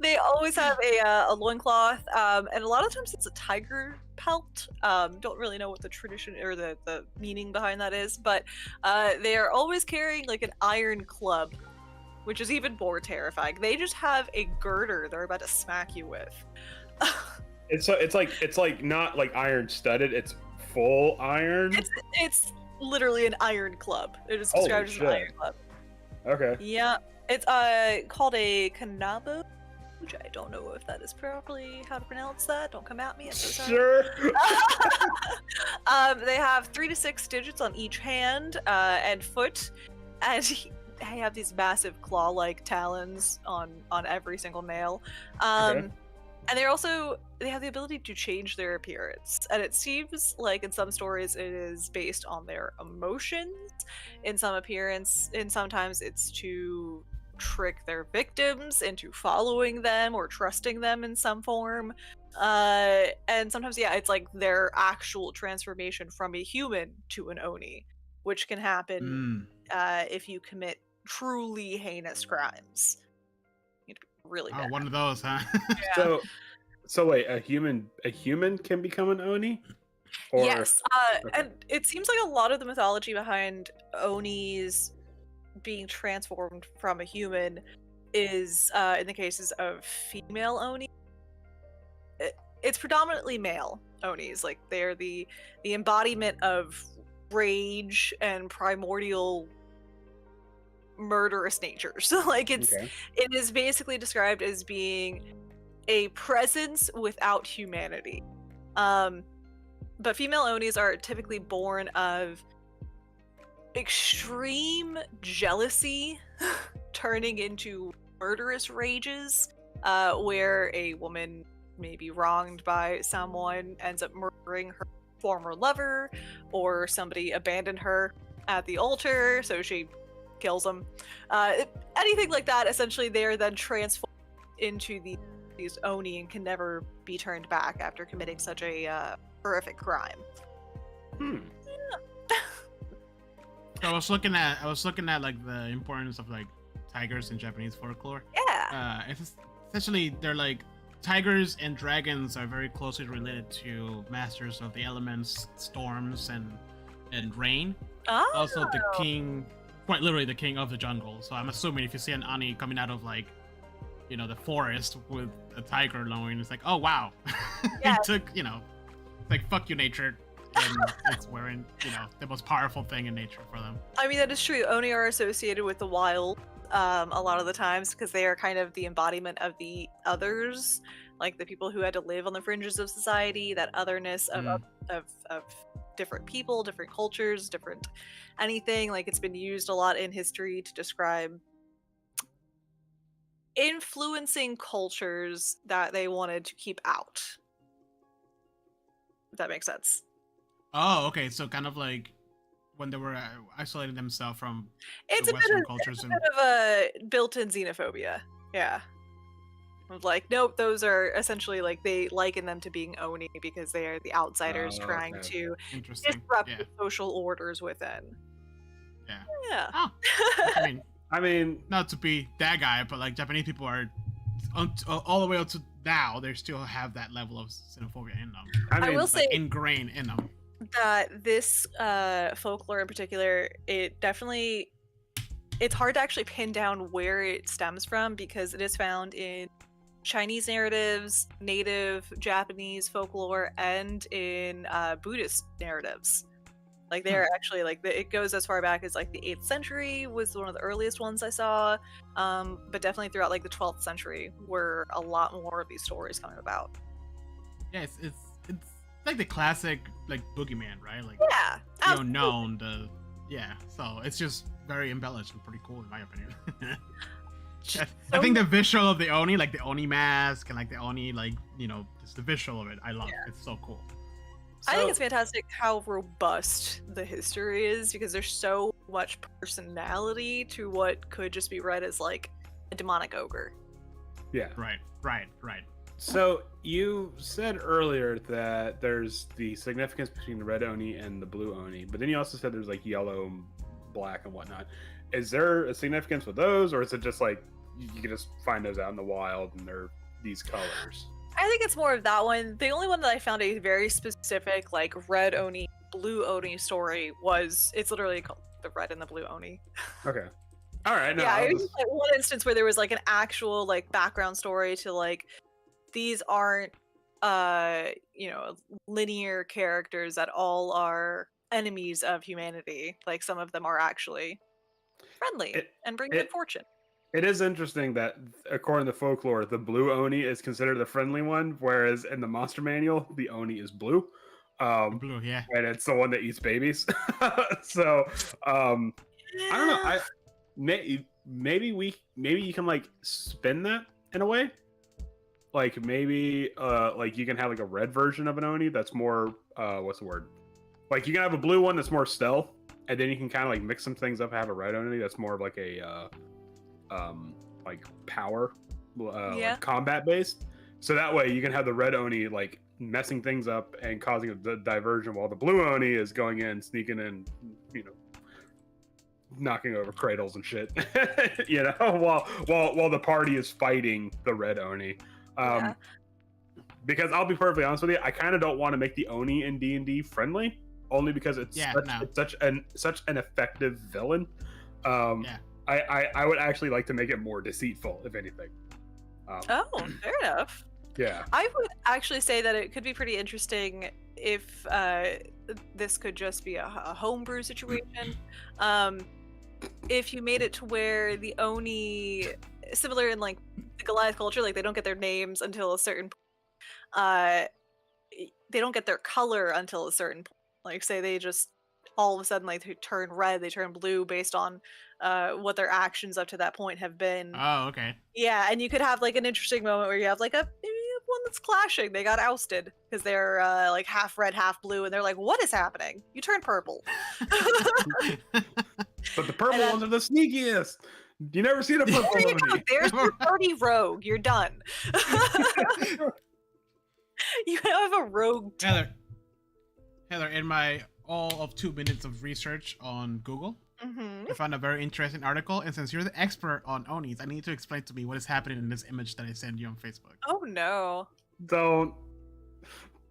They always have a loincloth, and a lot of times it's a tiger pelt. Don't really know what the tradition or the meaning behind that is, but they are always carrying like an iron club, which is even more terrifying. They just have a girder they're about to smack you with. It's like not like iron studded. It's full iron. It's literally an iron club. It is Holy described as an shit. iron club. Okay. Yeah, it's called a kanabo. Which I don't know if that is properly how to pronounce that. Don't come at me. I'm so sorry. Sure. They have 3 to 6 digits on each hand and foot, and they have these massive claw-like talons on every single nail. Okay. And they have the ability to change their appearance, and it seems like in some stories it is based on their emotions. In sometimes it's to trick their victims into following them or trusting them in some form. And sometimes, yeah, it's like their actual transformation from a human to an Oni, which can happen if you commit truly heinous crimes. You need to be really bad. One of those, huh? Yeah. So wait, a human can become an Oni? Or, Yes, okay. and it seems like a lot of the mythology behind Onis being transformed from a human is in the cases of female Oni. It's predominantly male Onis. Like they're the embodiment of rage and primordial murderous nature. So like it is basically described as being a presence without humanity. But female Onis are typically born of extreme jealousy turning into murderous rages, where a woman may be wronged by someone, ends up murdering her former lover, or somebody abandoned her at the altar, so she kills them. Anything like that, essentially they are then transformed into these Oni and can never be turned back after committing such a horrific crime. So I was looking at like the importance of like tigers in Japanese folklore. Yeah. It's essentially they're like tigers and dragons are very closely related to masters of the elements, storms and rain. Oh. Also the king, quite literally the king of the jungle. So I'm assuming if you see an Ani coming out of like, you know, the forest with a tiger lowing, it's like, oh wow. Yeah. He took, you know, like fuck you nature. And it's wearing, you know, the most powerful thing in nature for them. I mean, that is true. Oni are associated with the wild a lot of the times because they are kind of the embodiment of the others, like the people who had to live on the fringes of society, that otherness of different people, different cultures, different anything. Like it's been used a lot in history to describe influencing cultures that they wanted to keep out. If that makes sense. Oh, okay. So kind of like when they were isolating themselves from It's the a bit Western of, cultures it's a and bit of a built-in xenophobia. Yeah. Of like, nope, those are essentially like they liken them to being Oni because they are the outsiders Oh, trying okay. to interesting. disrupt Yeah. the social orders within. Yeah. Yeah. Oh, I mean, I not to be that guy, but like Japanese people are all the way up to now, they still have that level of xenophobia in them. I will Like, say ingrained in them. that this folklore in particular, it definitely it's hard to actually pin down where it stems from because it is found in Chinese narratives, native Japanese folklore, and in Buddhist narratives. Like they're actually like it goes as far back as like the 8th century was one of the earliest ones I saw, but definitely throughout like the 12th century were a lot more of these stories coming about. Yeah, it's like the classic like boogeyman, right? Like Yeah, the absolutely. unknown, yeah. So it's just very embellished and pretty cool in my opinion. I think the visual of the Oni, like the Oni mask and like the Oni, like, you know, just the visual of it, I love. It's so cool. I think it's fantastic how robust the history is because there's so much personality to what could just be read as like a demonic ogre. Yeah. Right. So you said earlier that there's the significance between the red Oni and the blue Oni, but then you also said there's like yellow, black, and whatnot. Is there a significance with those, or is it just like you can just find those out in the wild and they're these colors? I think it's more of that one. The only one that I found a very specific like red Oni, blue Oni story was it's literally called the red and the blue Oni. Okay. All right. No, Yeah, it was just like one instance where there was like an actual like background story to like these aren't you know, linear characters that all are enemies of humanity. Like some of them are actually friendly and bring good fortune. It is interesting that, according to folklore, the blue Oni is considered the friendly one, whereas in the monster manual, the Oni is blue. Blue, yeah. And it's the one that eats babies. So, I don't know. Maybe you can like spin that in a way. Like maybe like you can have like a red version of an Oni that's more what's the word? Like you can have a blue one that's more stealth, and then you can kind of like mix some things up and have a red Oni that's more of like a like power like combat based. So that way you can have the red Oni like messing things up and causing a diversion, while the blue Oni is going in, sneaking in, you know, knocking over cradles and shit. You know, while the party is fighting the red Oni. Because I'll be perfectly honest with you, I kind of don't want to make the Oni in D&D friendly, only because it's such an effective villain. I would actually like to make it more deceitful, if anything. Oh, fair enough. Yeah. I would actually say that it could be pretty interesting if this could just be a homebrew situation. If you made it to where the Oni, similar in like the Goliath culture, like they don't get their names until a certain point. They don't get their color until a certain point. Like say they just all of a sudden like they turn red, they turn blue based on what their actions up to that point have been. Oh, okay. Yeah, and you could have like an interesting moment where you have like maybe one that's clashing. They got ousted because they're like half red, half blue, and they're like, "What is happening? You turned purple." But the purple ones are the sneakiest. You never seen a purple Oni. There's your dirty rogue. You're done. You have a rogue. Heather, in my all of 2 minutes of research on Google, I found a very interesting article, and since you're the expert on Onis, I need to explain to me what is happening in this image that I send you on Facebook. Oh no. Don't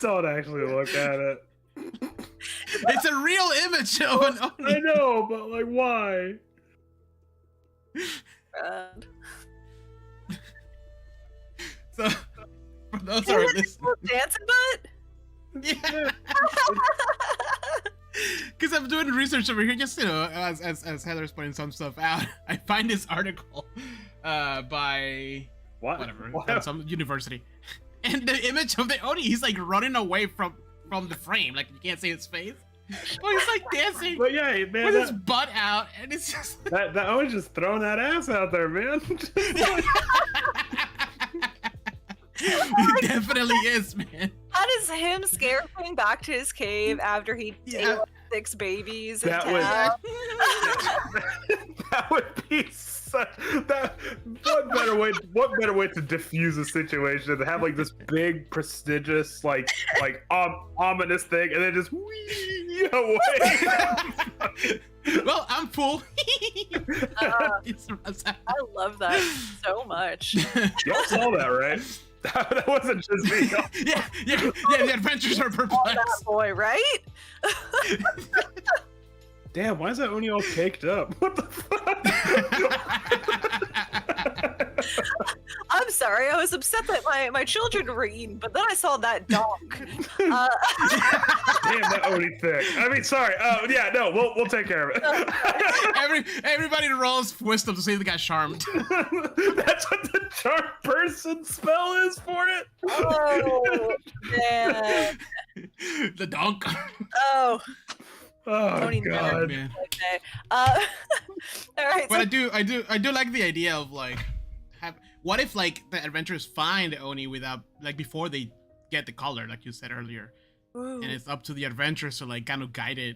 actually look at it. It's a real image of an Oni. I know, but like why? So for those who are listening, dancing butt? Yeah. Because I'm doing research over here, just, you know, as Heather's pointing some stuff out. I find this article by some university, and the image of the Oni, he's like running away from the frame, like you can't see his face. But he's like dancing, but yeah, man, with his butt out, and it's just that Oni's just throwing that ass out there, man. He definitely is, man. That is him scaring back to his cave after he ate 6 babies. That would be such what better way to diffuse a situation than have like this big prestigious like ominous thing and then just wee away. Well, I'm full. I love that so much. Y'all saw that, right? That wasn't just me. Yeah. The adventures are perplexed. That boy, right? Damn, why is that Oni all caked up? What the fuck? I'm sorry, I was upset that my children were eaten, but then I saw that donk. Damn, that Oni thick. I mean, sorry. Yeah, no, we'll take care of it. Everybody rolls wisdom to see if they got charmed. That's what the charm person spell is for it. Oh man. The donk. Oh. Oh Tony god. Man. Okay. All right. But So, I do like the idea of like, what if like the adventurers find Oni without like before they get the color, like you said earlier, and it's up to the adventurers to like kind of guide it,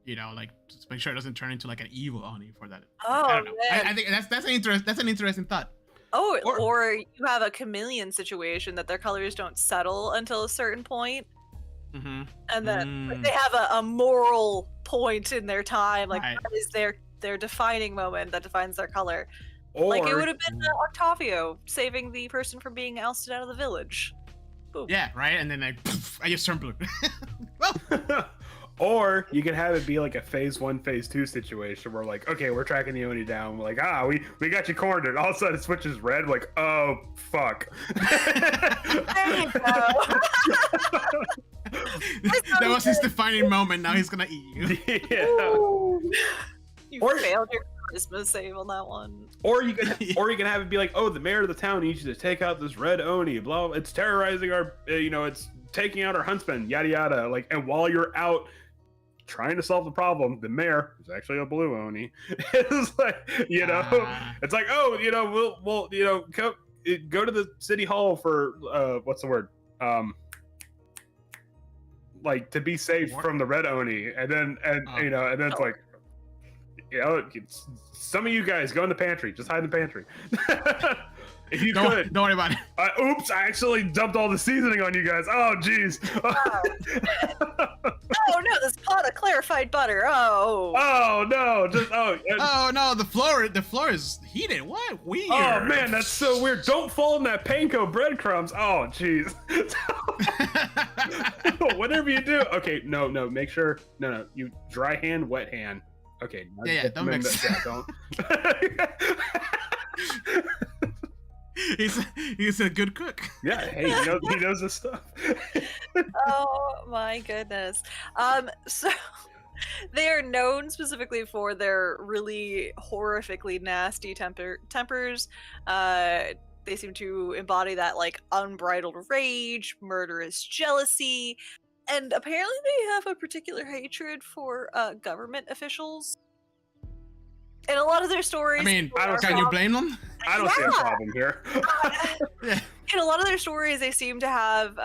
you know, like just make sure it doesn't turn into like an evil Oni for that. I don't know. man. I think that's an interesting thought. Oh, Or- or you have a chameleon situation that their colors don't settle until a certain point, Mm-hmm. and then like, they have a moral point in their time, like Right. that is their defining moment that defines their color. Or Like it would have been Octavio saving the person from being ousted out of the village. Boom. Yeah, right. And then I just turned blue. Well, or you can have it be like a phase 1, phase 2 situation where like, okay, we're tracking the Oni down. We're like, we got you cornered. And all of a sudden it switches red. Like, oh fuck. There you go. that was his defining moment. Now he's gonna eat you. Yeah. Ooh. You Or- failed your Christmas save on that one. Or you can have it be like, oh, the mayor of the town needs you to take out this red Oni. Blah, blah. It's terrorizing our, it's taking out our huntsmen. Yada yada. Like, and while you're out trying to solve the problem, the mayor is actually a blue Oni. It's like, it's like, oh, we'll go to the city hall for what's the word? Like to be safe from the red Oni, and then it's like, some of you guys go in the pantry. Just hide in the pantry. If you could. Don't worry about it. Oops! I accidentally dumped all the seasoning on you guys. Oh, jeez. Oh no, this pot of clarified butter. Oh. Oh no! Oh no, the floor is heated. What? Weird. Oh man, that's so weird. Don't fall in that panko breadcrumbs. Oh jeez. Whatever you do. Okay, no. Make sure. No. You dry hand, wet hand. Okay. Yeah. Don't mix. Don't. He's a good cook. Yeah. Hey, he knows his stuff. Oh my goodness. So they are known specifically for their really horrifically nasty tempers. They seem to embody that like unbridled rage, murderous jealousy, and apparently they have a particular hatred for government officials. In a lot of their stories, I mean, I don't can you blame them? I don't see a problem here. Yeah. In a lot of their stories, they seem to have,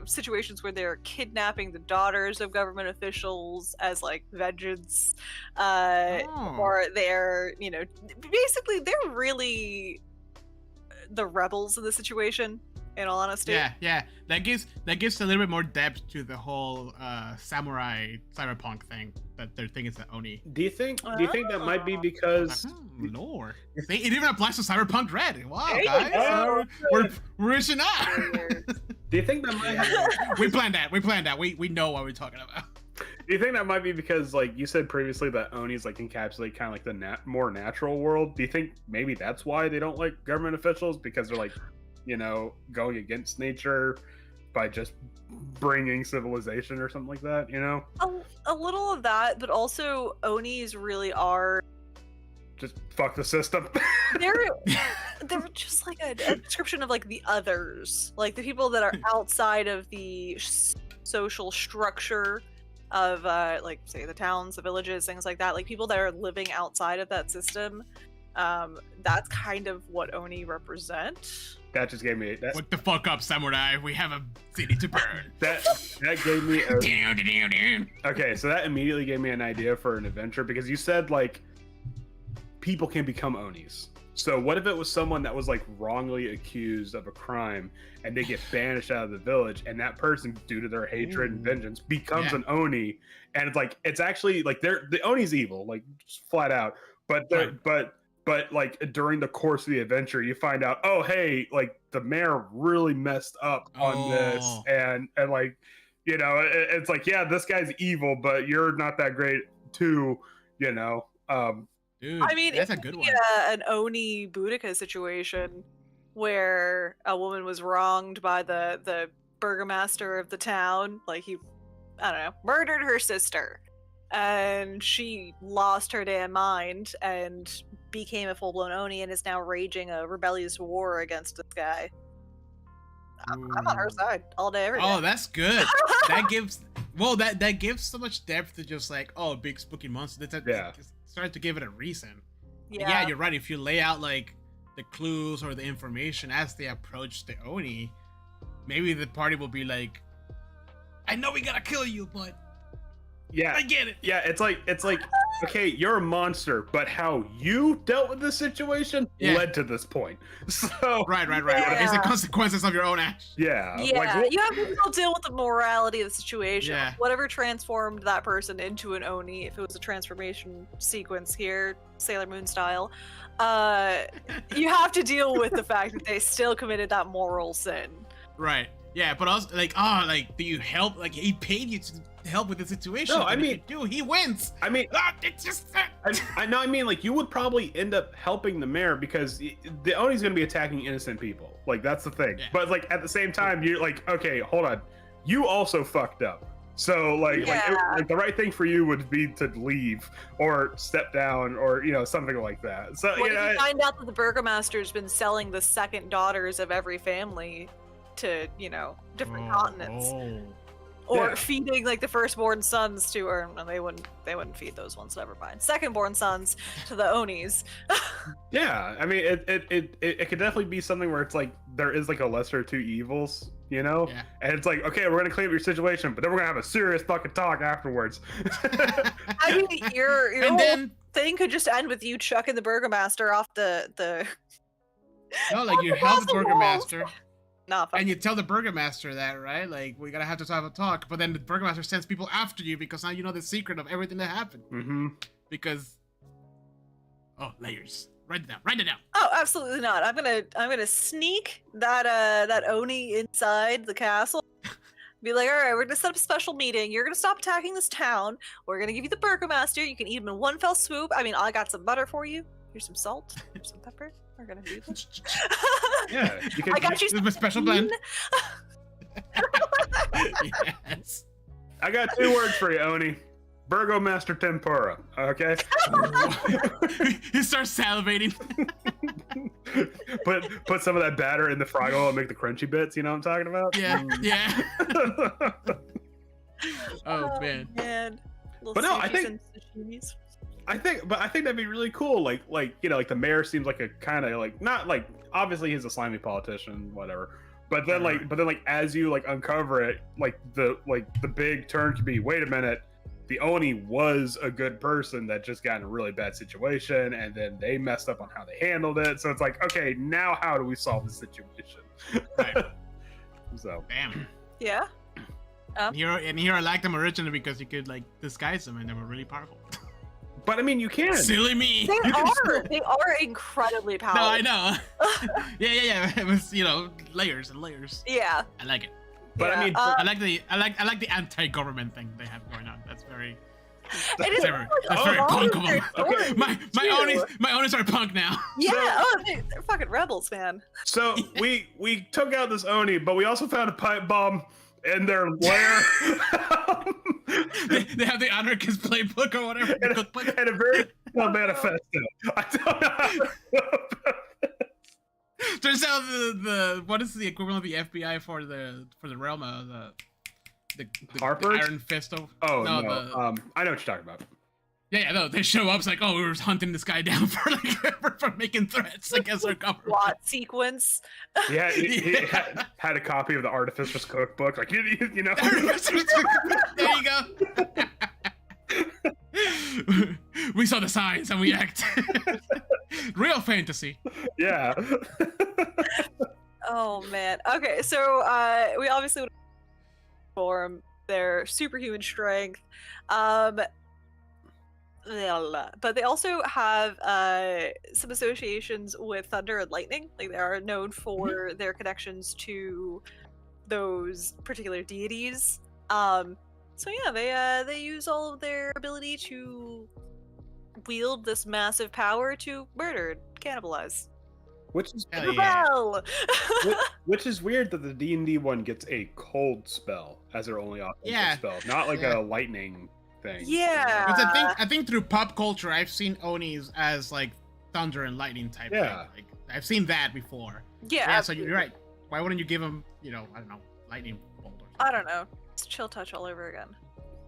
situations where they're kidnapping the daughters of government officials as like vengeance, or they're, basically they're really the rebels in the situation. In all honesty, Yeah. That gives a little bit more depth to the whole samurai cyberpunk thing. That their thing is the Oni. Do you think that might be because Lord, it even applies to Cyberpunk Red. Wow, There you guys, go. we're reaching out. Do you think that might We planned that. We know what we're talking about. Do you think that might be because, like you said previously, that Onis like encapsulate kind of like the more natural world? Do you think maybe that's why they don't like government officials, because they're like, going against nature by just bringing civilization or something like that? a little of that, but also Onis really are. Just fuck the system. They're just like a description of like the others, like the people that are outside of the social structure of like say the towns, the villages, things like that, like people that are living outside of that system. That's kind of what Oni represent. That just gave me that. What the fuck up, samurai? We have a city to burn. That gave me. Down. Okay, so that immediately gave me an idea for an adventure, because you said like people can become Onis. So what if it was someone that was like wrongly accused of a crime and they get banished out of the village, and that person, due to their hatred and vengeance, becomes an Oni, and it's actually like the Oni's evil, like just flat out, but but like during the course of the adventure you find out, oh hey, like the mayor really messed up on this, and like You know, it's like, yeah, this guy's evil, but you're not that great too. You know, Dude, I mean, that's it a could good be one. an Oni Boudica situation where a woman was wronged by the burgomaster of the town. Like he, I don't know, murdered her sister, and she lost her damn mind and became a full blown Oni and is now raging a rebellious war against this guy. I'm on her Ooh. side all day, every day. Oh, that's good. That gives that gives so much depth to just like, oh, big spooky monster. Yeah. Start to give it a reason. And yeah. yeah, you're right. If you lay out like the clues or the information as they approach the Oni, maybe the party will be like, I know we gotta kill you, but yeah, I get it. yeah. It's like, okay, you're a monster, but how you dealt with this situation Yeah. led to this point. So Right. Yeah. It's the consequences of your own actions. yeah, Yeah, like, you have to still deal with the morality of the situation. Yeah. Whatever transformed that person into an Oni, if it was a transformation sequence here, Sailor Moon style, you have to deal with the fact that they still committed that moral sin. Right. Yeah, but also like, oh, like, do you help? Like, he paid you to help with the situation. No, I but if mean- you do, he wins. I mean, It's just. I know. I mean, like, you would probably end up helping the mayor because the Oni's going to be attacking innocent people. Like, that's the thing. Yeah. But like at the same time, you're like, okay, hold on, you also fucked up. So like, Yeah. like the right thing for you would be to leave or step down or something like that. So What if you find out that the burgomaster's been selling the second daughters of every family to, different continents? Oh. Or Yeah. feeding like the firstborn sons to, or no, they wouldn't feed those ones, never mind. Secondborn sons to the Onis. yeah, I mean, it could definitely be something where it's like there is like a lesser of two evils, Yeah. and it's like, okay, we're gonna clean up your situation, but then we're gonna have a serious fucking talk afterwards. I mean, your And whole then, thing could just end with you chucking the burgomaster off the no, like, you off the help the castle walls. burgomaster, Nah, fuck. and you tell the burgomaster that, right? Like, we gotta have to have a talk. But then the burgomaster sends people after you because now you know the secret of everything that happened. Mm-hmm. Because, oh, layers. Write it down. Oh, absolutely not. I'm gonna sneak that Oni inside the castle. Be like, all right, we're gonna set up a special meeting. You're gonna stop attacking this town. We're gonna give you the burgomaster. You can eat him in one fell swoop. I mean, I got some butter for you. Here's some salt. Here's some pepper. We're gonna do this. Yeah, you can, I got you This is some a special blend. bean. Yes. I got 2 words for you, Oni. Burgomaster tempura. Okay. He starts salivating. put some of that batter in the froggle and make the crunchy bits. You know what I'm talking about? Yeah, yeah. Mm. Oh man. Man. Little But no, I sashis think- and sashimis. I think that'd be really cool. Like like the mayor seems like a kind of like not like obviously he's a slimy politician, whatever. But then like as you like uncover it, like the big turn could be, wait a minute, the Oni was a good person that just got in a really bad situation, and then they messed up on how they handled it. So it's like, okay, now how do we solve the situation? Right. So Bam. Yeah. Here I liked them originally because you could like disguise them and they were really powerful. but I mean, you can. Silly me. They You can still- they are incredibly powerful. No, I know. yeah. It was layers and layers. Yeah. I like it. But I yeah, mean, I like the anti-government thing they have going on. That's very. it is Very- like that's very all punk of of their them. Okay, stories, My too. Onis are punk now. Yeah, So- they're fucking rebels, man. So we took out this Oni, but we also found a pipe bomb in their lair. they have the anarchist playbook or whatever. the cookbook. and a very detailed manifesto. I don't know how to go about it. Turns out the what is the equivalent of the FBI for the realm the Harpers? Iron Fist of Oh no, the, I know what you're talking about. no, they show up. It's like, oh, we were hunting this guy down for for making threats against our government. Plot sequence. Yeah, he Yeah. had a copy of the Artificer's Cookbook. Like you know. There you go. We saw the signs and we acted. Real fantasy. Yeah. Oh man. Okay, so we obviously would form their superhuman strength. But they also have some associations with thunder and lightning. Like they are known for their connections to those particular deities. So yeah, they use all of their ability to wield this massive power to murder, cannibalize, Which is Hell yeah. rebel. which is weird that the D&D one gets a cold spell as their only offensive Yeah. spell, not like Yeah. a lightning thing. Yeah. Because I think through pop culture, I've seen Onis as like thunder and lightning type Yeah. thing. Like I've seen that before. Yeah, Yeah, so absolutely. you're right. Why wouldn't you give him, I don't know, lightning bolt or something? I don't know. It's chill touch all over again.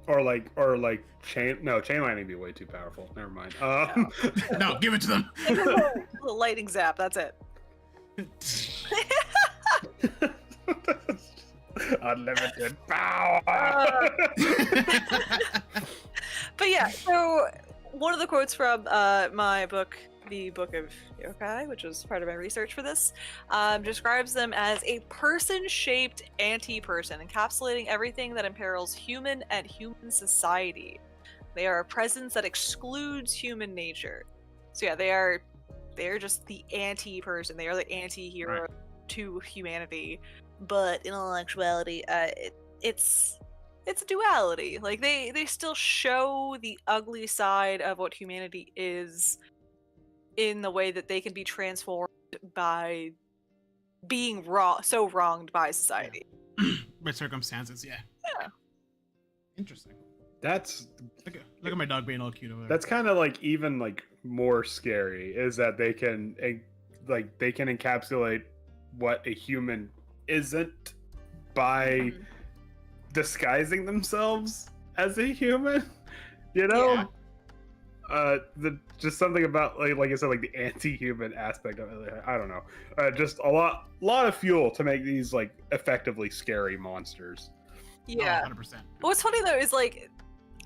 Or like chain lightning would be way too powerful. Never mind. No, give it to them. Like a little lightning zap. That's it. Unlimited power. But yeah, so one of the quotes from my book, the Book of Yokai, which was part of my research for this, describes them as a person-shaped anti-person, encapsulating everything that imperils human and human society. They are a presence that excludes human nature. So yeah, they are just the anti-person. They are the anti-hero Right. to humanity. But in all actuality, it's a duality. Like they still show the ugly side of what humanity is in the way that they can be transformed by being so wronged by society. By circumstances, yeah. Yeah. Interesting. That's Look at my dog being all cute over there. that's kind of like even like more scary is that they can encapsulate what a human isn't by Mhm. disguising themselves as a human. You know, just something about like I said, like the anti-human aspect of it. I don't know. Just a lot of fuel to make these like effectively scary monsters. Yeah. 100%. But what's funny though is like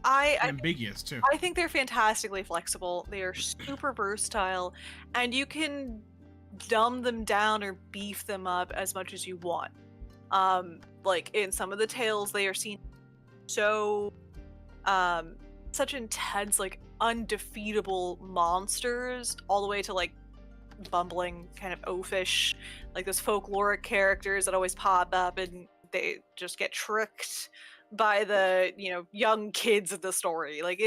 I Ambiguous too. I think they're fantastically flexible. They are super versatile, and you can dumb them down or beef them up as much as you want. Like in some of the tales, they are seen so such intense, like undefeatable monsters, all the way to like bumbling, kind of oafish, like those folkloric characters that always pop up and they just get tricked by the young kids of the story. Like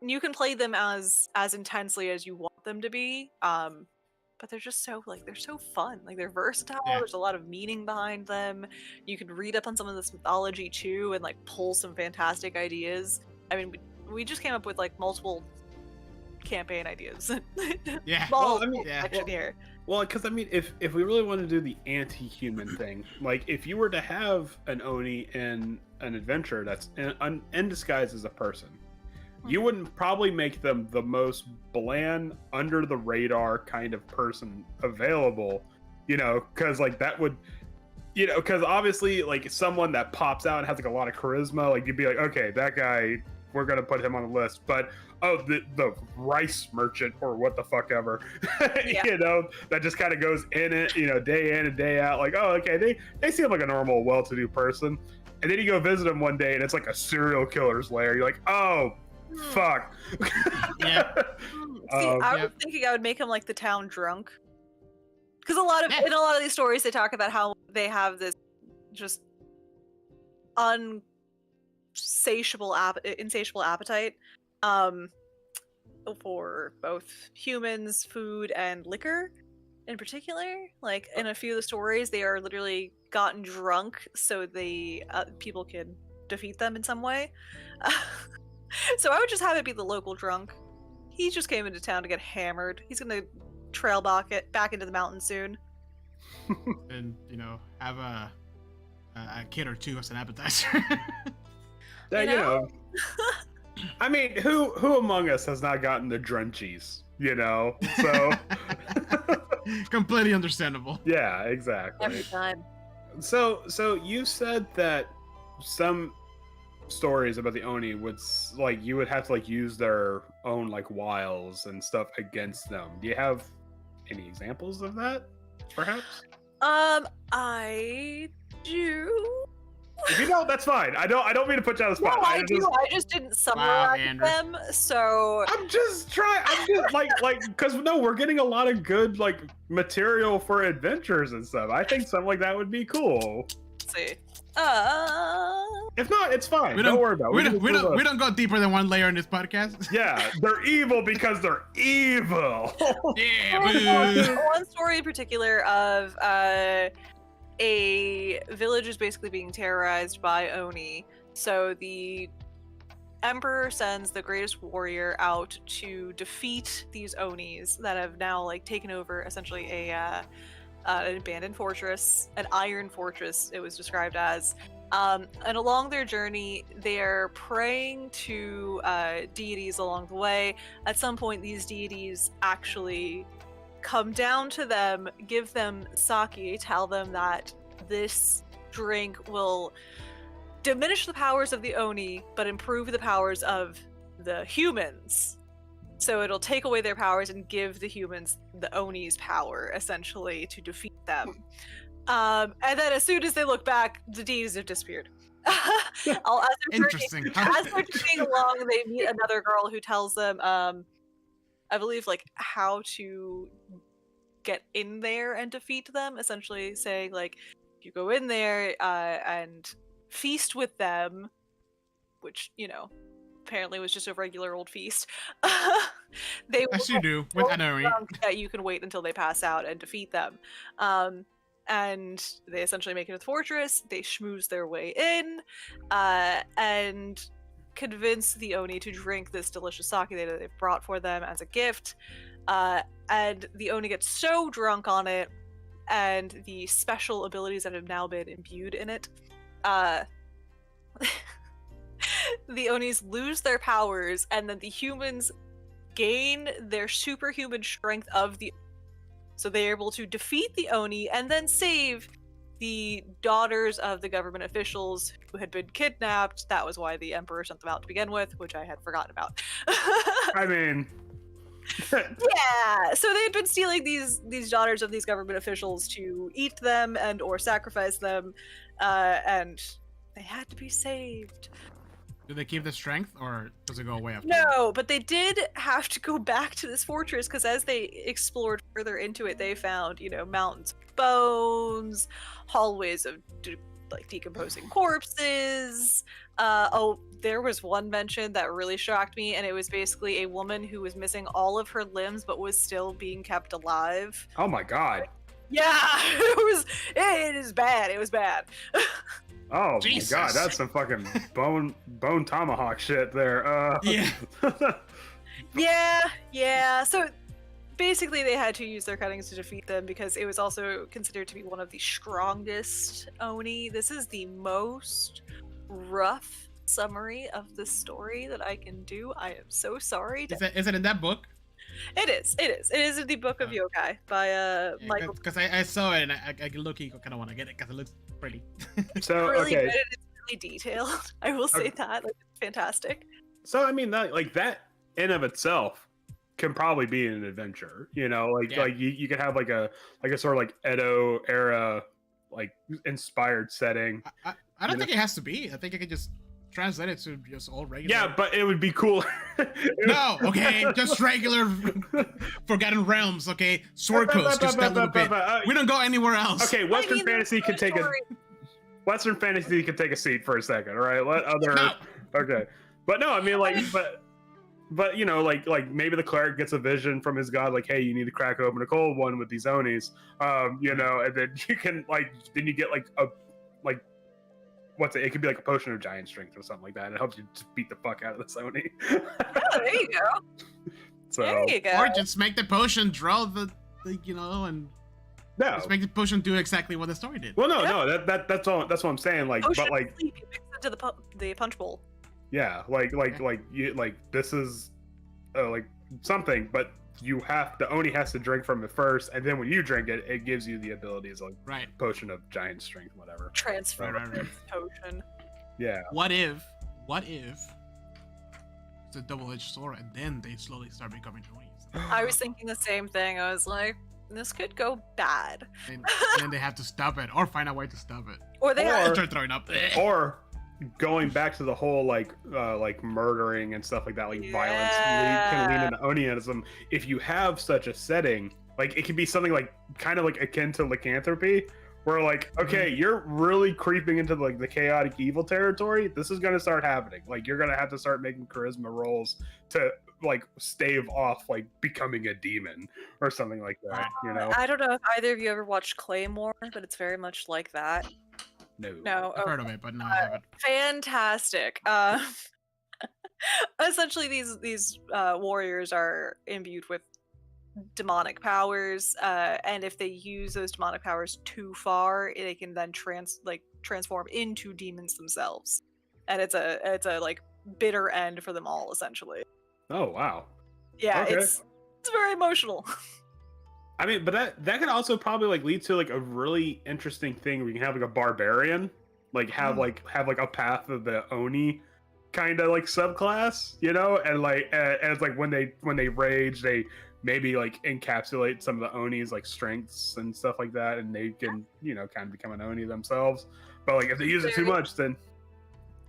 you can play them as intensely as you want them to be, but they're just so they're so fun. Like they're versatile. Yeah. There's a lot of meaning behind them. You can read up on some of this mythology too and like pull some fantastic ideas. I mean, we just came up with like multiple campaign ideas. Yeah. Well, I mean, action here. Well, because I mean, if we really want to do the anti-human thing, like if you were to have an Oni in an adventure that's in disguise as a person, you wouldn't probably make them the most bland, under the radar kind of person available, because like that would, because obviously like someone that pops out and has like a lot of charisma, like you'd be like, okay, that guy, we're gonna put him on the list, but the rice merchant or what the fuck ever, Yeah. that just kind of goes in it, day in and day out, like, oh, okay, they seem like a normal, well-to-do person, and then you go visit them one day and it's like a serial killer's lair. You're like, oh, fuck. Yeah. See, I was Yep. thinking I would make him like the town drunk, because in a lot of these stories they talk about how they have this just insatiable appetite for both humans, food, and liquor in particular. Like in a few of the stories, they are literally gotten drunk so the people can defeat them in some way. So I would just have it be the local drunk. He just came into town to get hammered. He's gonna trail back into the mountains soon. And have a kid or two as an appetizer. That, You know? I mean, who among us has not gotten the drunchies, So, Completely understandable. yeah, exactly. Every time. So you said that some stories about the Oni would you would have to like use their own like wiles and stuff against them. Do you have any examples of that, perhaps? I do. If you don't, that's fine. I don't mean to put you on the No, spot. I do. I just didn't summarize Andrew. them, so I'm just trying. I'm just like because no, we're getting a lot of good like material for adventures and stuff. I think something like that would be cool. Let's see. If not, it's fine. We Don't worry about it. we don't go deeper than one layer in this podcast. Yeah, they're evil because they're evil. Yeah, boo. One story in particular of a village is basically being terrorized by Oni. So the Emperor sends the greatest warrior out to defeat these Onis that have now like taken over essentially an abandoned fortress, an iron fortress it was described as. And along their journey, they're praying to deities along the way. At some point, these deities actually come down to them, give them sake, tell them that this drink will diminish the powers of the Oni, but improve the powers of the humans. So it'll take away their powers and give the humans the Oni's power, essentially, to defeat them. And then as soon as they look back, the deities have disappeared. Interesting. As they're journeying along, they meet another girl who tells them, I believe, like, how to get in there and defeat them, essentially saying, like, you go in there and feast with them, which, you know, apparently was just a regular old feast. They As you do with Anori. that you can wait until they pass out and defeat them. And they essentially make it to the fortress, they schmooze their way in, and convince the Oni to drink this delicious sake that they've brought for them as a gift. And the Oni gets so drunk on it, and the special abilities that have now been imbued in it, the Onis lose their powers, and then the humans gain their superhuman strength of the. So they're able to defeat the Oni and then save the daughters of the government officials who had been kidnapped. That was why the Emperor sent them out to begin with, which I had forgotten about. I mean, yeah. So they had been stealing these daughters of these government officials to eat them and or sacrifice them, and they had to be saved. Do they keep the strength, or does it go away after? No, but they did have to go back to this fortress because as they explored further into it, they found, you know, mountains of bones, hallways of decomposing corpses. There was one mention that really shocked me, and it was basically a woman who was missing all of her limbs but was still being kept alive. oh my god. Yeah, it is bad. It was bad. Oh Jesus. my god, that's some fucking bone tomahawk shit there. Yeah. Yeah. So basically, they had to use their cuttings to defeat them because it was also considered to be one of the strongest Oni. This is the most rough summary of the story that I can do. I am so sorry. Is it in that book? It is. It is in the Book of Yokai by Michael. Because I saw it and I look-y kind of want to get it because it looks pretty. So Really okay. good. It's really detailed. I will say that. Like, it's fantastic. So I mean that that in of itself can probably be an adventure. You know, Yeah. like you could have like a sort of like Edo era like inspired setting. I don't think it has to be. I think I could just translate it to just all regular. Yeah, but it would be cool. No, okay, just regular Forgotten Realms, okay? Sword Coast, just that little bit. We don't go anywhere else. Okay, Western I mean, fantasy can take story. Western fantasy can take a seat for a second, all right? Let other No. okay, but no, I mean like, but you know, like maybe the cleric gets a vision from his god, like, hey, you need to crack open a cold one with these Onis, you know, and then you can then you get like a it could be like a potion of giant strength or something like that. It helps you just beat the fuck out of this Oni. Oh, there you go. So There you go. Or just make the potion draw the you know, and no, just make the potion do exactly what the story did. well, no, that's what I'm saying. Like, Potion but like, of sleep, you mix it into the punch bowl. yeah, like this is like something, but the Oni has to drink from it first, and then when you drink it, it gives you the abilities like Right. potion of giant strength, whatever. Transfer Right. potion. Yeah. What if it's a double-edged sword and then they slowly start becoming Onis? I was thinking the same thing. I was like, this could go bad. And then they have to stop it or find a way to stop it. Or they have Or- Start throwing up. Or going back to the whole like murdering and stuff like that, like violence can lean into Onianism. If you have such a setting, like it can be something like kind of like akin to lycanthropy, We're like, okay, you're really creeping into like the chaotic evil territory. This is gonna start happening. Like, you're gonna have to start making charisma rolls to like stave off like becoming a demon or something like that. You know? I don't know if either of you ever watched Claymore, but it's very much like that. No. No, I've heard of it, but no, I haven't. fantastic. Essentially, these warriors are imbued with demonic powers, and if they use those demonic powers too far, they can then transform into demons themselves, and it's a like bitter end for them all, essentially. Oh wow. Yeah, Okay. it's very emotional. I mean, but that could also probably like lead to like a really interesting thing where you can have like a barbarian, like have like a path of the Oni kind of like subclass, you know, and like as like when they rage, they maybe like encapsulate some of the Oni's like strengths and stuff like that, and they can, you know, kind of become an Oni themselves. But like if they use it too much, then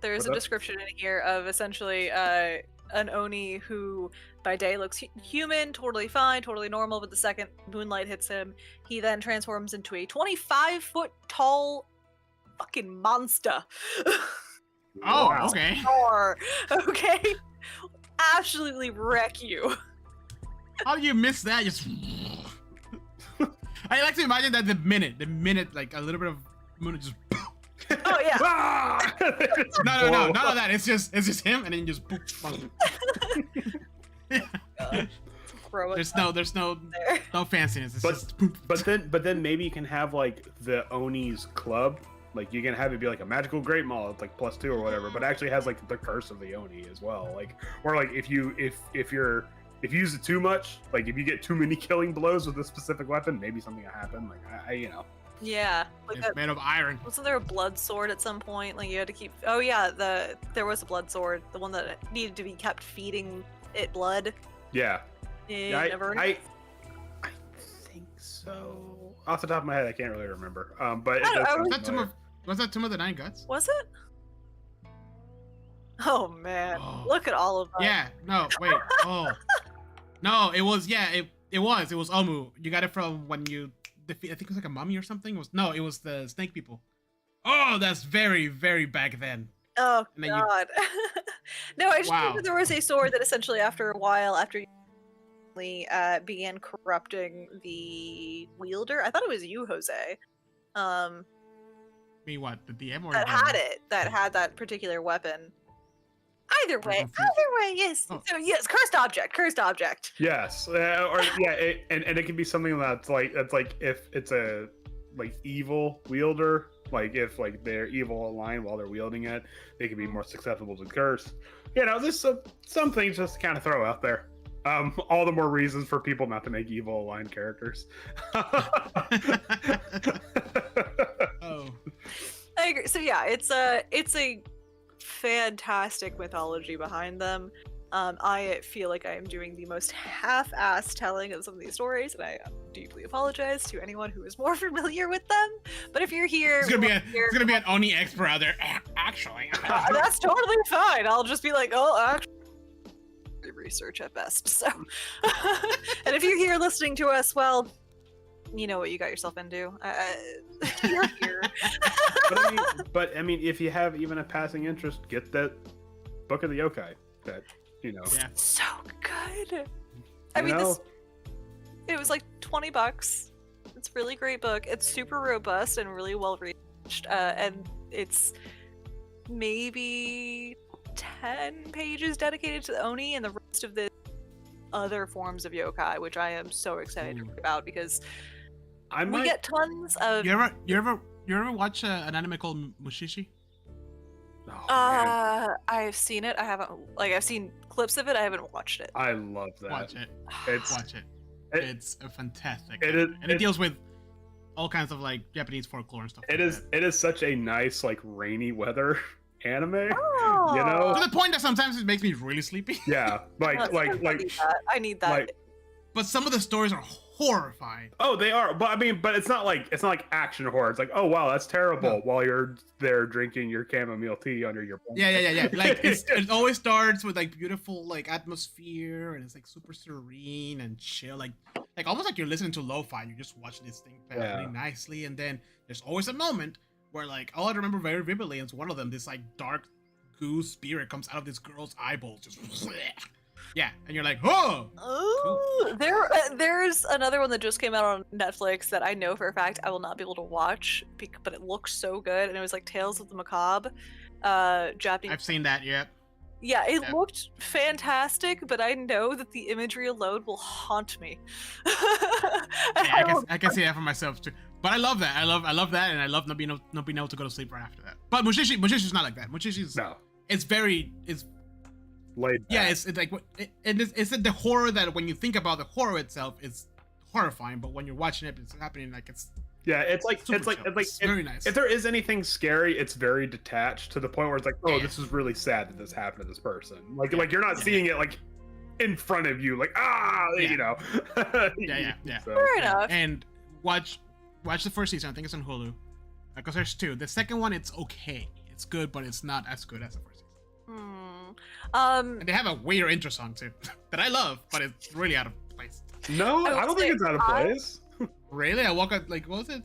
There's a description in here of essentially an Oni who by day looks human, totally fine, totally normal, but the second moonlight hits him, he then transforms into a 25-foot tall fucking monster. Oh, Wow. okay. Or, okay? Absolutely wreck you. How do you miss that? Just. I like to imagine that the minute, like a little bit of moon just. Oh yeah. Ah! No, none of that. It's just him, and then just. Throw it There's no there. fanciness. It's But- just. But then maybe you can have like the Oni's club. Like you can have it be like a magical great maul, it's like +2 or whatever, but it actually has like the curse of the Oni as well. Like, or like if you use it too much, like if you get too many killing blows with a specific weapon, maybe something will happen. Like I you know. Yeah. Like It's made of iron. wasn't there a blood sword at some point? Like you had to keep. Oh yeah, there was a blood sword, the one that needed to be kept feeding it blood. Yeah. Yeah, Never. I think so. Off the top of my head, I can't really remember. But it I does don't- sound Was that familiar. was that Tomb of the Nine Guts? Was it? Oh man, Oh. look at all of them. Yeah. No. Wait. Oh. No. It was. Yeah. It was. It was Omu. You got it from when you defeat. I think it was like a mummy or something. It was the snake people. Oh, that's very back then. Oh And then you- god. No, I just Wow. remember there was a sword that essentially, after a while, after you began corrupting the wielder. I thought it was you, Jose. Me what? The DM or That the- had it. That had that particular weapon. Either way, yes. Oh. So yes, cursed object. Yes, or yeah, and it can be something that's like if it's a like evil wielder, like if like they're evil aligned while they're wielding it, they can be more susceptible to curse. You know, there's some things just to kind of throw out there. All the more reasons for people not to make evil aligned characters. Oh. I agree. So yeah, it's a fantastic mythology behind them. I feel like I am doing the most half-assed telling of some of these stories, and I deeply apologize to anyone who is more familiar with them. But if you're here, It's gonna be an Oni expert out there. Actually. that's totally fine. I'll just be like, oh, actually, research at best. So, and if you're here listening to us, well, you know what you got yourself into. You're here. but I mean, if you have even a passing interest, get that Book of the Yokai. That you know. Yeah. So good. I You mean, know? it was like $20. It's a really great book. It's super robust and really well researched, and it's maybe 10 pages dedicated to the Oni, and the rest of the other forms of yokai, which I am so excited to Ooh. read about because I we might. get tons of. You ever watch an anime called Mushishi? Oh, man, I've seen it. I haven't I've seen clips of it. I haven't watched it. I love that. Watch it. It's Watch it. it- It's a fantastic. it anime. is- and it it- deals with all kinds of like Japanese folklore and stuff. it like is that. it is such a nice like rainy weather anime. Oh, You know? To the point that sometimes it makes me really sleepy. Yeah, like I need that. like But some of the stories are horrifying. oh they are, but I mean, but it's not like action horror. It's like, oh wow, that's terrible, No. while you're there drinking your chamomile tea under your Yeah. Like it always starts with like beautiful like atmosphere and it's like super serene and chill. Like like almost like you're listening to lo-fi. You just watch this thing really nicely, and then there's always a moment where like all I remember very vividly is one of them. This like dark goo spirit comes out of this girl's eyeballs, just yeah, and you're like, oh. Oh, there's another one that just came out on Netflix that I know for a fact I will not be able to watch, but it looks so good, and it was like Tales of the Macabre, Japanese. I've seen that. Yep. Yeah, it looked fantastic, but I know that the imagery alone will haunt me. I can see that for myself too. But I love that. I love that, and I love not being able to go to sleep right after that. But Mushishi's not like that. Mushishi's it's laid back. Yeah, it's like it's the horror that when you think about the horror itself, it's horrifying. But when you're watching it, it's happening like it's. Yeah, it's very nice. If there is anything scary, it's very detached to the point where it's like, oh, this is really sad that this happened to this person. Like you're not seeing it like in front of you, like you know. Yeah. So, Fair enough. And watch the first season. I think it's on Hulu. Because there's 2. The second one, it's okay. It's good, but it's not as good as the first season. And they have a weird intro song too that I love, but it's really out of place. No, I don't think it's out of place. Really? I walk out like, what was it?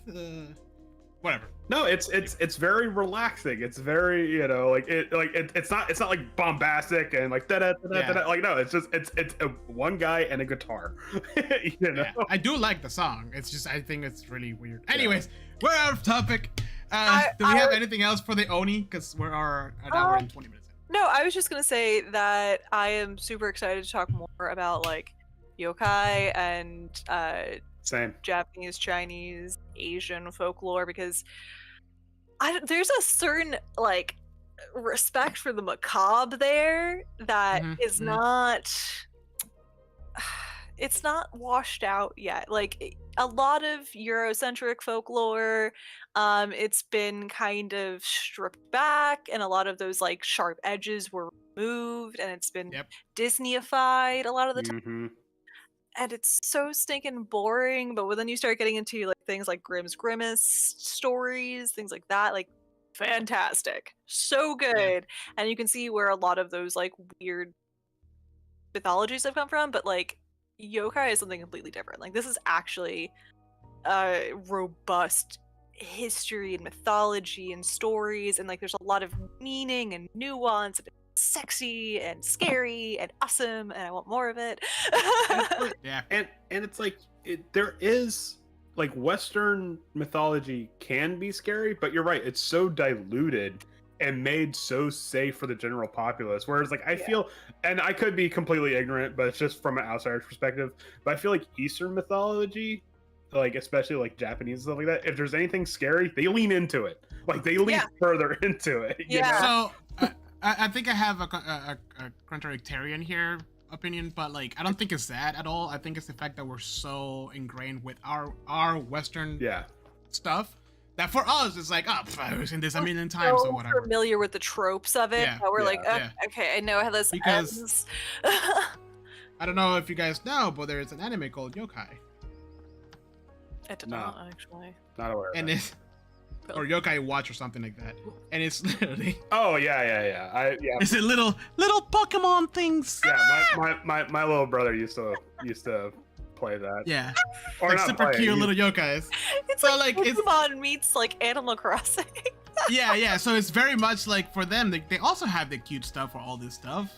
Whatever. No, it's very relaxing. It's very, you know, it's not like bombastic and like da da da da. Like no, it's a one guy and a guitar. You know. Yeah, I do like the song. It's just I think it's really weird. Anyways, we're out of topic. Do we have anything else for the Oni? Because we're an hour and 20 minutes in. No, I was just gonna say that I am super excited to talk more about like yokai and Same. Japanese, Chinese, Asian folklore, because there's a certain like respect for the macabre there that is not, it's not washed out yet. Like a lot of Eurocentric folklore, it's been kind of stripped back, and a lot of those like sharp edges were removed, and it's been Disneyified a lot of the time. And it's so stinking boring, but when then you start getting into like things like Grimm's Grimace stories, things like that, like fantastic, so good. And you can see where a lot of those like weird mythologies have come from, but like yokai is something completely different. Like this is actually a robust history and mythology and stories, and like there's a lot of meaning and nuance, and sexy and scary and awesome, and I want more of it. And it's like there is like Western mythology can be scary, but you're right, it's so diluted and made so safe for the general populace. Whereas like I feel, and I could be completely ignorant, but it's just from an outsider's perspective, but I feel like Eastern mythology, like especially like Japanese stuff like that, if there's anything scary, they lean into it. Like they lean further into it. You know? So I think I have a contradictarian here opinion, but like I don't think it's that at all. I think it's the fact that we're so ingrained with our Western stuff that for us it's like, oh, I've seen this a million times or whatever. Familiar with the tropes of it. That we're like, okay, I know how this ends. I don't know if you guys know, but there's an anime called Yokai. I did not actually. Not aware. And it's or Yokai Watch or something like that, and it's literally It's a little Pokemon things. Yeah, my little brother used to play that. Yeah, or like not super play, cute little yokais. It's so like Pokemon meets like Animal Crossing. yeah. So it's very much like for them, they also have the cute stuff for all this stuff.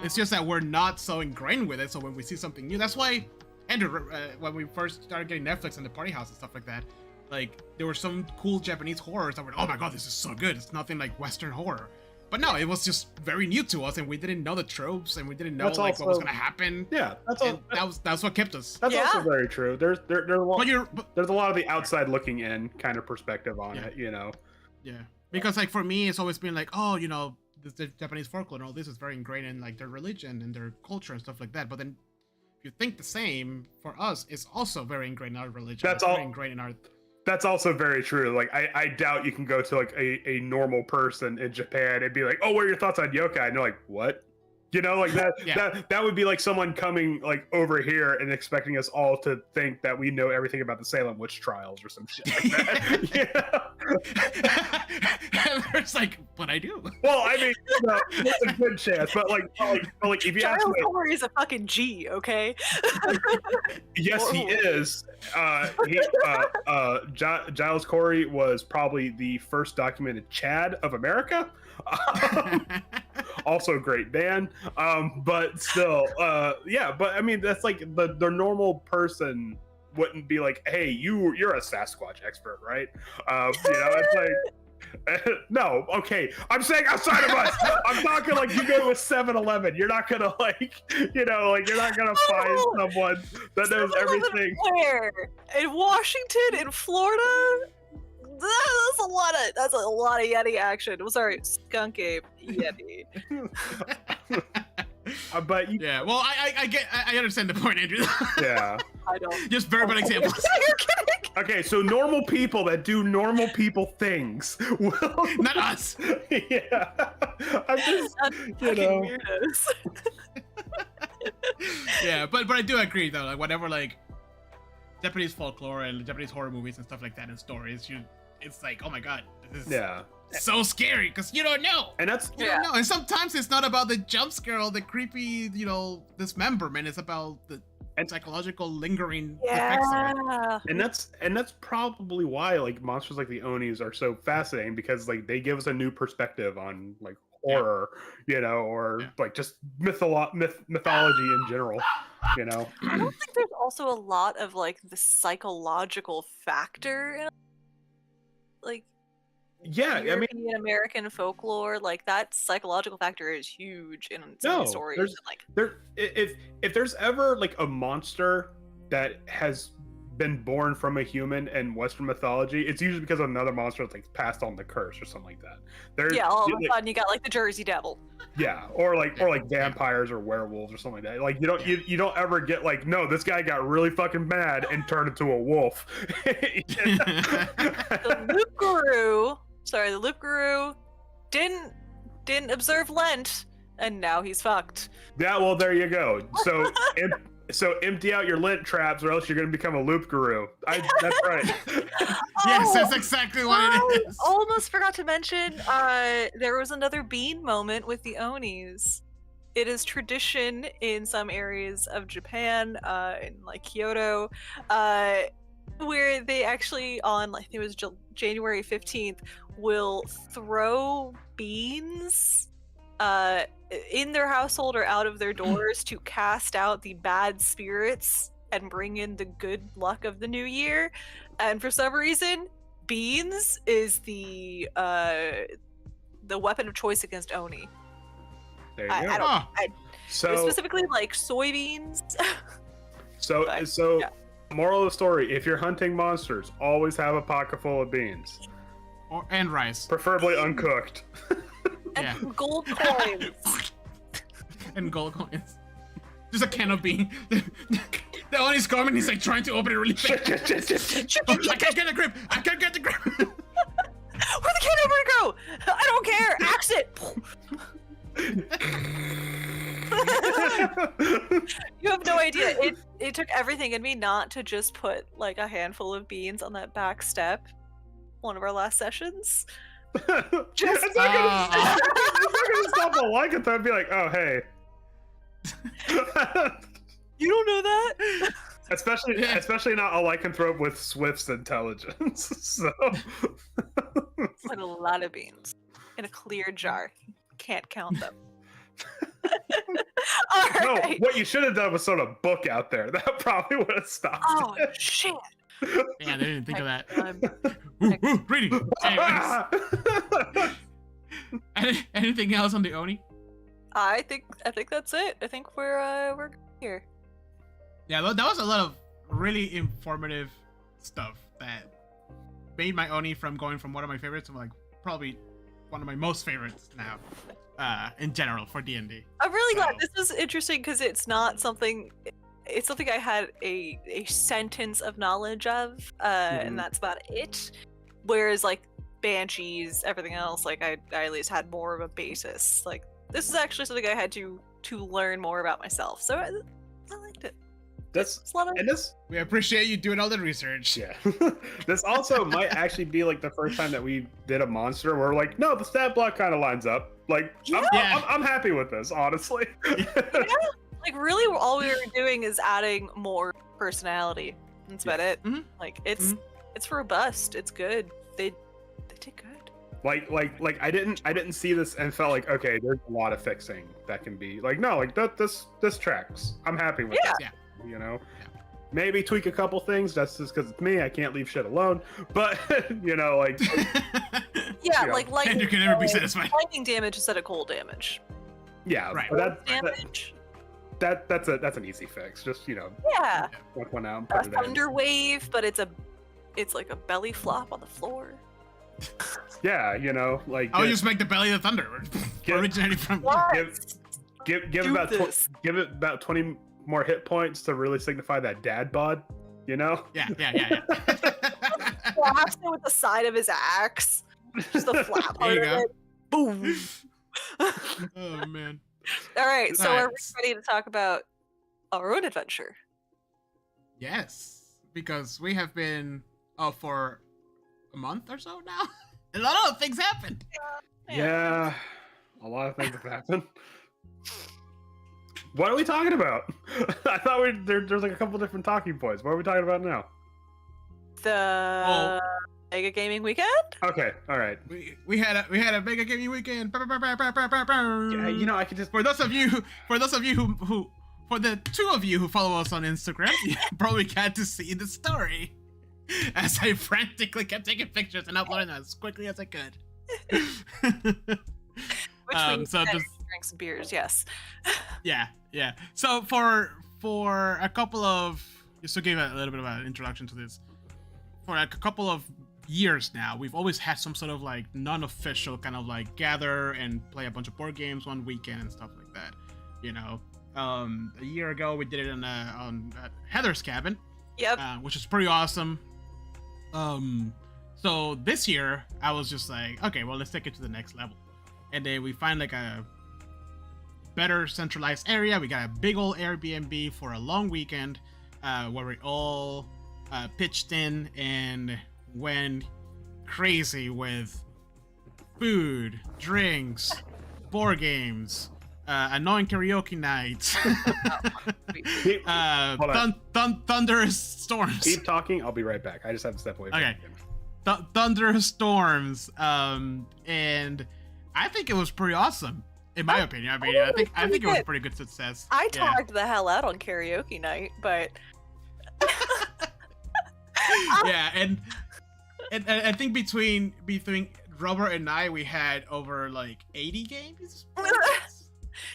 It's just that we're not so ingrained with it. So when we see something new, that's why Andrew, when we first started getting Netflix and the Party House and stuff like that. Like there were some cool Japanese horrors that were, oh my god, this is so good. It's nothing like Western horror. But no, it was just very new to us, and we didn't know the tropes, and we didn't know like what was gonna happen. Yeah, that's what kept us. That's also very true. There's a lot of the outside looking in kind of perspective on it, you know. Yeah, because like for me, it's always been like, oh, you know, the Japanese folklore and all this is very ingrained in like their religion and their culture and stuff like that. But then, if you think the same, for us, it's also very ingrained in our religion. Very ingrained in our. That's also very true. Like, I doubt you can go to like a normal person in Japan and be like, oh, what are your thoughts on yokai? And they're like, what? You know, like that would be like someone coming like over here and expecting us all to think that we know everything about the Salem witch trials or some shit like that. And it's like, but I do. Well, I mean, no, there's a good chance. But like if you ask Giles me, Corey is a fucking G, okay? yes, he is. Giles Corey was probably the first documented Chad of America. Also a great band. But still, yeah. But I mean, that's like the normal person wouldn't be like, hey, you're a Sasquatch expert, right? It's like, no, okay. I'm saying outside of us. I'm talking like you go to a 7-Eleven. You're not gonna you're not gonna find someone that knows everything. Where? In Washington, in Florida? That's a lot of Yeti action. I'm sorry, skunk ape Yeti. But yeah, well, I understand the point, Andrew. Yeah. I don't. Just verbal examples. You're kidding. Okay, so normal people that do normal people things will Not us. Yeah. I'm just, Not fucking weirdos. Yeah, but I do agree though. Like whatever, like Japanese folklore and Japanese horror movies and stuff like that and stories, it's like, oh my god, this is so scary because you don't know. And that's you don't know. And sometimes it's not about the jump scare or the creepy, dismemberment. It's about the psychological lingering effects of it. And that's probably why like monsters like the Onis are so fascinating, because like they give us a new perspective on like horror, or like just mythology in general, I don't think there's also a lot of like the psychological factor in like European American folklore. Like that psychological factor is huge in some of these stories. If there's ever like a monster that has been born from a human in Western mythology, it's usually because of another monster that's like passed on the curse or something like that. All of a sudden you got like the Jersey Devil. Yeah, or like vampires or werewolves or something like that. Like you don't ever get like, no, this guy got really fucking mad and turned into a wolf. The Loop Guru didn't observe Lent, and now he's fucked. Yeah, well, there you go. So empty out your Lent traps, or else you're gonna become a Loop Guru. That's right. Yes, that's exactly what it is. Almost forgot to mention, there was another bean moment with the Onis. It is tradition in some areas of Japan, in like Kyoto, where they actually on like it was January 15th will throw beans in their household or out of their doors to cast out the bad spirits and bring in the good luck of the new year. And for some reason, beans is the weapon of choice against Oni. There you go. So specifically like soybeans. Moral of the story: if you're hunting monsters, always have a pocket full of beans. And rice. Preferably uncooked. And gold coins. And gold coins. Just a can of beans. The Oni's coming, he's like trying to open it really fast. I can't get the grip! I can't get the grip! Where'd the can opener go? I don't care! Axe it! You have no idea. It took everything in me not to just put like a handful of beans on that back step one of our last sessions. It's not gonna stop a lycanthrope and be like, oh hey. You don't know that? Especially not a lycanthrope with Swift's intelligence. So it's like a lot of beans in a clear jar. Can't count them. All right. No, what you should have done was sort of book out there. That probably would have stopped. Oh shit. Yeah, they didn't think of that. Reading. Anyways. Anything else on the Oni? I think that's it. I think we're good here. Yeah, that was a lot of really informative stuff that made my Oni from going from one of my favorites to like probably one of my most favorites now. In general for D&D. I'm really glad this was interesting because it's not something. It's something I had a sentence of knowledge of, and that's about it. Whereas like Banshees, everything else, like I at least had more of a basis. Like this is actually something I had to learn more about myself. So I liked it. This Just let 'em- and this We appreciate you doing all the research. yeah. This also might actually be like the first time that we did a monster where we're like, no, the stat block kind of lines up. Like, Yeah. I'm happy with this, honestly. Like really, all we were doing is adding more personality. That's about it. Mhm. Like it's robust. It's good. They did good. like I didn't see this and felt like, okay, there's a lot of fixing that can be like, no, like this tracks. I'm happy with Yeah. this. You know, maybe tweak a couple things. That's just because it's me. I can't leave shit alone. But you know, like Yeah, Yeah. like And lightning. you can never be satisfied. Lightning damage instead of cold damage. yeah, Right. but Damage. that's an easy fix. Just Yeah. work one out and A put it in. thunder wave, but it's like a belly flop on the floor. Yeah, like I'll just make the belly of the thunder. Get- Originating from. What? give Do about this. give it about 20 more hit points to really signify that dad bod. Yeah. Slaps it with the side of his axe. Just the flat part There of you it. Boom. Oh man. All right, so are we Nice. ready to talk about our own adventure? Yes, because we have been for a month or so now. A lot of things happened. Yeah, a lot of things have happened. What are we talking about? I thought there's like a couple different talking points. What are we talking about now? The Mega Gaming Weekend? Okay, all right. We had a mega gaming weekend. Yeah, I could just For those of you who for the two of you who follow us on Instagram, you probably got to see the story as I frantically kept taking pictures and uploading them as quickly as I could. Which means so that just you drank some beers, yes. yeah. So for a couple of, just to give a little bit of an introduction to this, for like a couple of years now, we've always had some sort of like non-official kind of like gather and play a bunch of board games one weekend and stuff like that. A year ago we did it on Heather's cabin, Yep. which is pretty awesome. So this year I was just like, okay, well, let's take it to the next level, and then we find like a better centralized area. We got a big old Airbnb for a long weekend, where we all pitched in and went crazy with food, drinks, board games, annoying karaoke nights, Hold on. thunderous storms. Keep talking. I'll be right back. I just have to step away. Okay. Thunderous storms, and I think it was pretty awesome, in my opinion. I mean, I think it was a pretty good success. I Yeah. talked the hell out on karaoke night, but Yeah, and I think between Robert and I, we had over like 80 games.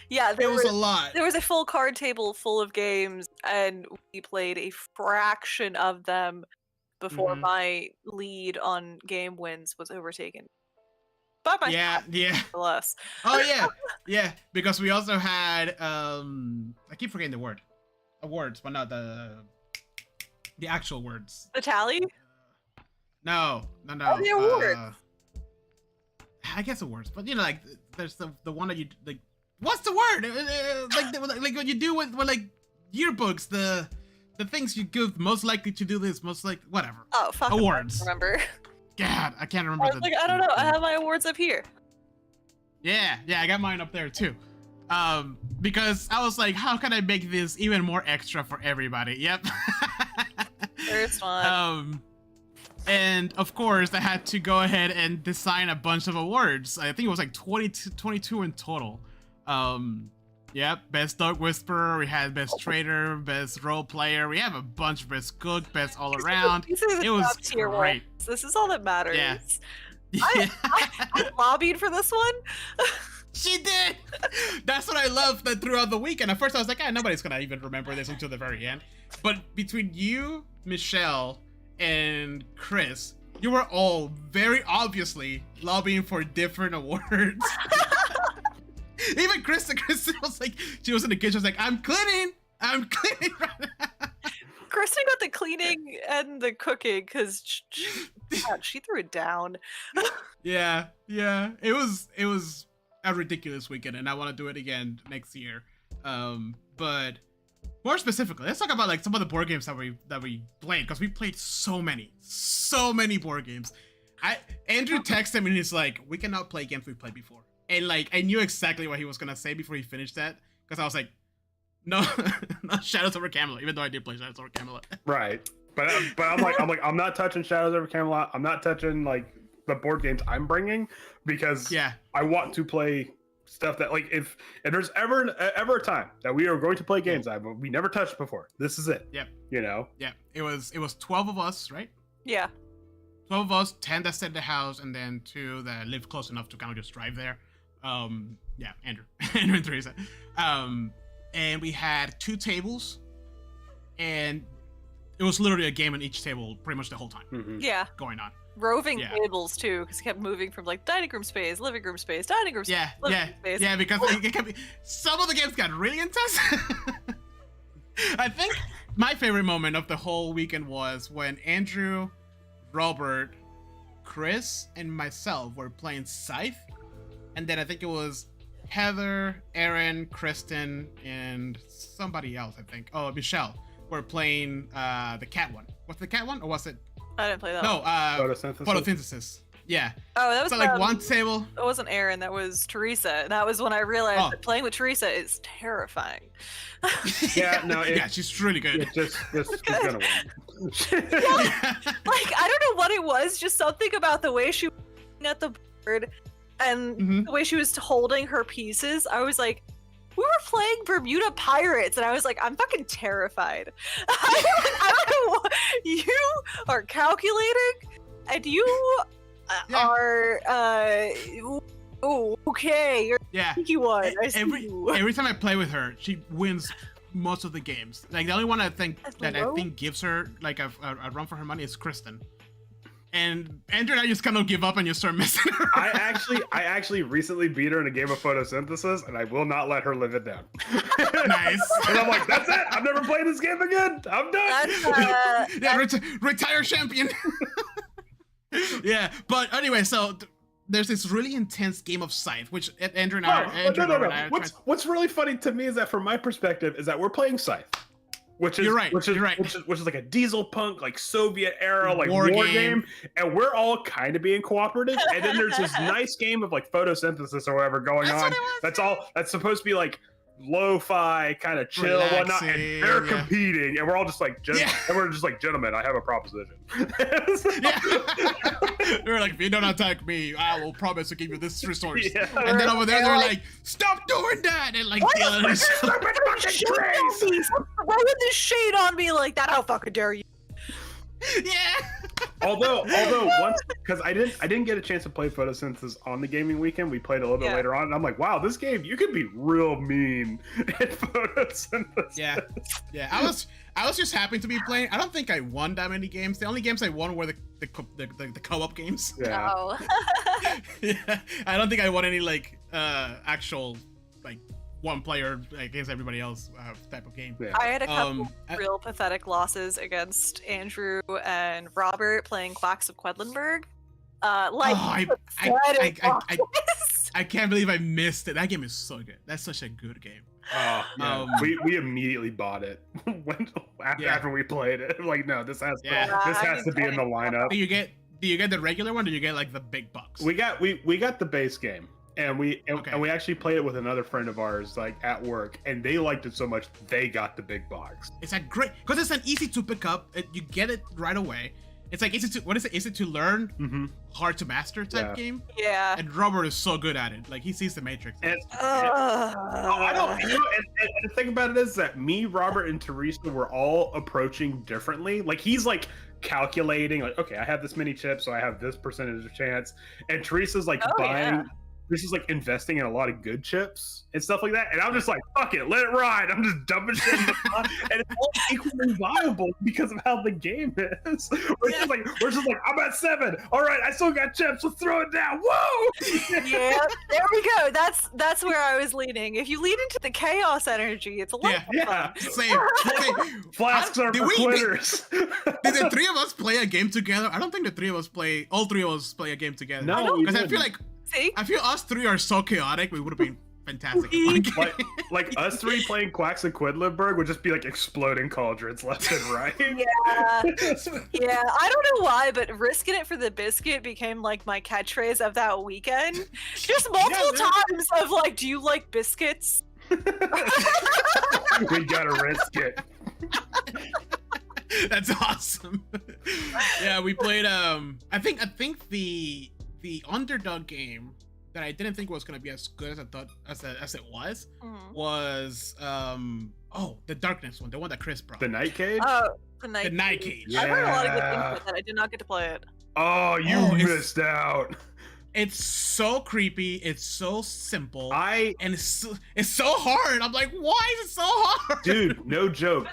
yeah, It was a lot. there was a full card table full of games, and we played a fraction of them before Mhm. my lead on game wins was overtaken. But my Yeah. less. Oh yeah, because we also had I keep forgetting the word, awards, but not the actual words. The tally? No. Oh, the awards. I guess awards, but like there's the one that you like. What's the word? Like what you do with like yearbooks, the things you give most likely to do this, most like whatever. Oh, fuck. Awards. Remember? God, I can't remember. I was like, I don't know. I have my awards up here. Yeah, I got mine up there too. Because I was like, how can I make this even more extra for everybody? Yep. First one. And of course, I had to go ahead and design a bunch of awards. I think it was like 22 in total. Yep, best dog whisperer. We had best trader, best role player. We have a bunch of best cook, best all around. These are the It was top tier great. ones. This is all that matters. Yeah. I lobbied for this one. She did. That's what I loved that throughout the weekend. At first, I was like, nobody's gonna even remember this until the very end. But between you, Michelle, and Chris, you were all very obviously lobbying for different awards. Even Chris was like, she was in the kitchen, she was like, I'm cleaning right now. Kristen got the cleaning and the cooking because she threw it down. Yeah. It was a ridiculous weekend, and I want to do it again next year. But more specifically, let's talk about like some of the board games that we played, because we played so many board games. Andrew texted me and he's like, we cannot play games we played before, and like I knew exactly what he was gonna say before he finished that, because I was like, no, not Shadows over Camelot, even though I did play Shadows over Camelot. Right. But I'm not touching Shadows over Camelot. I'm not touching like the board games I'm bringing, because I want to play stuff that, like, if there's ever a time that we are going to play games that we never touched before, this is it. Yep. You know. Yeah. It was 12 of us, right? Yeah. 12 of us, 10 that stayed at the house, and then 2 that lived close enough to kind of just drive there. Yeah, Andrew and Teresa. And we had 2 tables, and it was literally a game on each table pretty much the whole time. Mm-hmm. Yeah. Going on. Roving tables too, because it kept moving from like dining room space, living room space, dining room space. Yeah, because it can be, some of the games got really intense. I think my favorite moment of the whole weekend was when Andrew, Robert, Chris, and myself were playing Scythe, and then I think it was Heather, Aaron, Kristen, and somebody else, I think. Oh, Michelle were playing the cat one. What's the cat one, or was it? I didn't play that. No, Photosynthesis. Photosynthesis. Yeah. Oh, that was so like one table. That wasn't Aaron. That was Teresa. And that was when I realized that playing with Teresa is terrifying. Yeah. No. Yeah, she's really good. It's just gonna win. Yeah. Like, I don't know what it was. Just something about the way she was at the board and the way she was holding her pieces. I was like, we were playing Bermuda Pirates, and I was like, I'm fucking terrified. I don't know what, you are calculating, and you are, oh, okay, you're a sneaky one. I see you. Every time I play with her, she wins most of the games. Like, the only one I think gives her like a run for her money is Kristen. And Andrew and I just kind of give up and just start messing her. I actually recently beat her in a game of Photosynthesis, and I will not let her live it down. Nice. And I'm like, that's it. I'm never playing this game again. I'm done. Retire champion. Yeah, but anyway, so there's this really intense game of Scythe, which Andrew and I. No. What's really funny to me is that, from my perspective, is that we're playing Scythe. Which is which is like a diesel punk, like Soviet era, like war game, and we're all kind of being cooperative. And then there's this nice game of like photosynthesis or whatever going on. That's supposed to be like lo-fi, kind of chill, whatnot. And they're competing, and we're all just like, and we're just like, gentlemen, I have a proposition. They're like, if you don't attack me, I will promise to give you this resource. Yeah. And then over there, they're like, stop doing that, and like, why would this shade on me like that? How fucking dare you? Yeah. although once, because I didn't get a chance to play Photosynthesis on the gaming weekend. We played a little bit later on, and I'm like, wow, this game, you could be real mean at Photosynthesis. Yeah. I was just happy to be playing. I don't think I won that many games. The only games I won were the co-op games. Yeah. Oh. Yeah. I don't think I won any like actual like one player against everybody else type of game. Yeah. I had a couple real pathetic losses against Andrew and Robert playing Quacks of Quedlinburg. I can't believe I missed it. That game is so good. That's such a good game. We immediately bought it after we played it. Like, no, this has to be in the lineup. Do you get the regular one? Or do you get like the big bucks? We got the base game. And we actually played it with another friend of ours, like at work, and they liked it so much they got the big box. It's a great, because it's an easy to pick up. You get it right away. It's like easy to learn, hard to master type game. Yeah. And Robert is so good at it. Like, he sees the Matrix. And the thing about it is that me, Robert, and Teresa were all approaching differently. Like, he's like calculating, like, okay, I have this many chips, so I have this percentage of chance. And Teresa's like buying. Yeah. This is like investing in a lot of good chips and stuff like that. And I'm just like, fuck it, let it ride. I'm just dumping shit in the pot. And it's all equally viable because of how the game is. We're just like, I'm at 7. All right, I still got chips. Let's throw it down. Whoa! Yeah, there we go. That's where I was leaning. If you lean into the chaos energy, it's a lot of fun. Same. Flasks are for quitters. Did the 3 of us play a game together? I don't think all 3 of us play a game together. No, because I feel like, I feel us 3 are so chaotic. We would have been fantastic. At one Like us three playing Quacks and Quedlinburg would just be like exploding cauldrons left and right. Yeah. Yeah, I don't know why, but risking it for the biscuit became like my catchphrase of that weekend. Just multiple times of like, do you like biscuits? We gotta risk it. That's awesome. Yeah, we played I think the underdog game that I didn't think was gonna be as good as I thought as it was the darkness one, the one that Chris brought. The Night Cage? Oh, the Night Cage. Yeah. I've heard a lot of good things about that. I did not get to play it. Oh, you missed out. It's so creepy. It's so simple. I and it's so hard. I'm like, why is it so hard? Dude, no joke.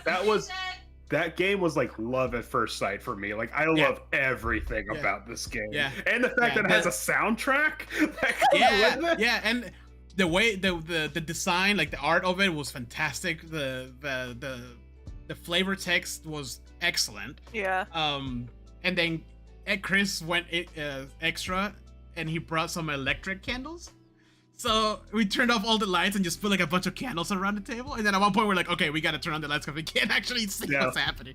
That game was like love at first sight for me. Like I love everything about this game. Yeah. And the fact that it has a soundtrack. Yeah, and the way the design, like the art of it was fantastic. The flavor text was excellent. Yeah. And then Chris went extra and he brought some electric candles. So we turned off all the lights and just put like a bunch of candles around the table. And then at one point we're like, okay, we gotta turn on the lights because we can't actually see what's happening.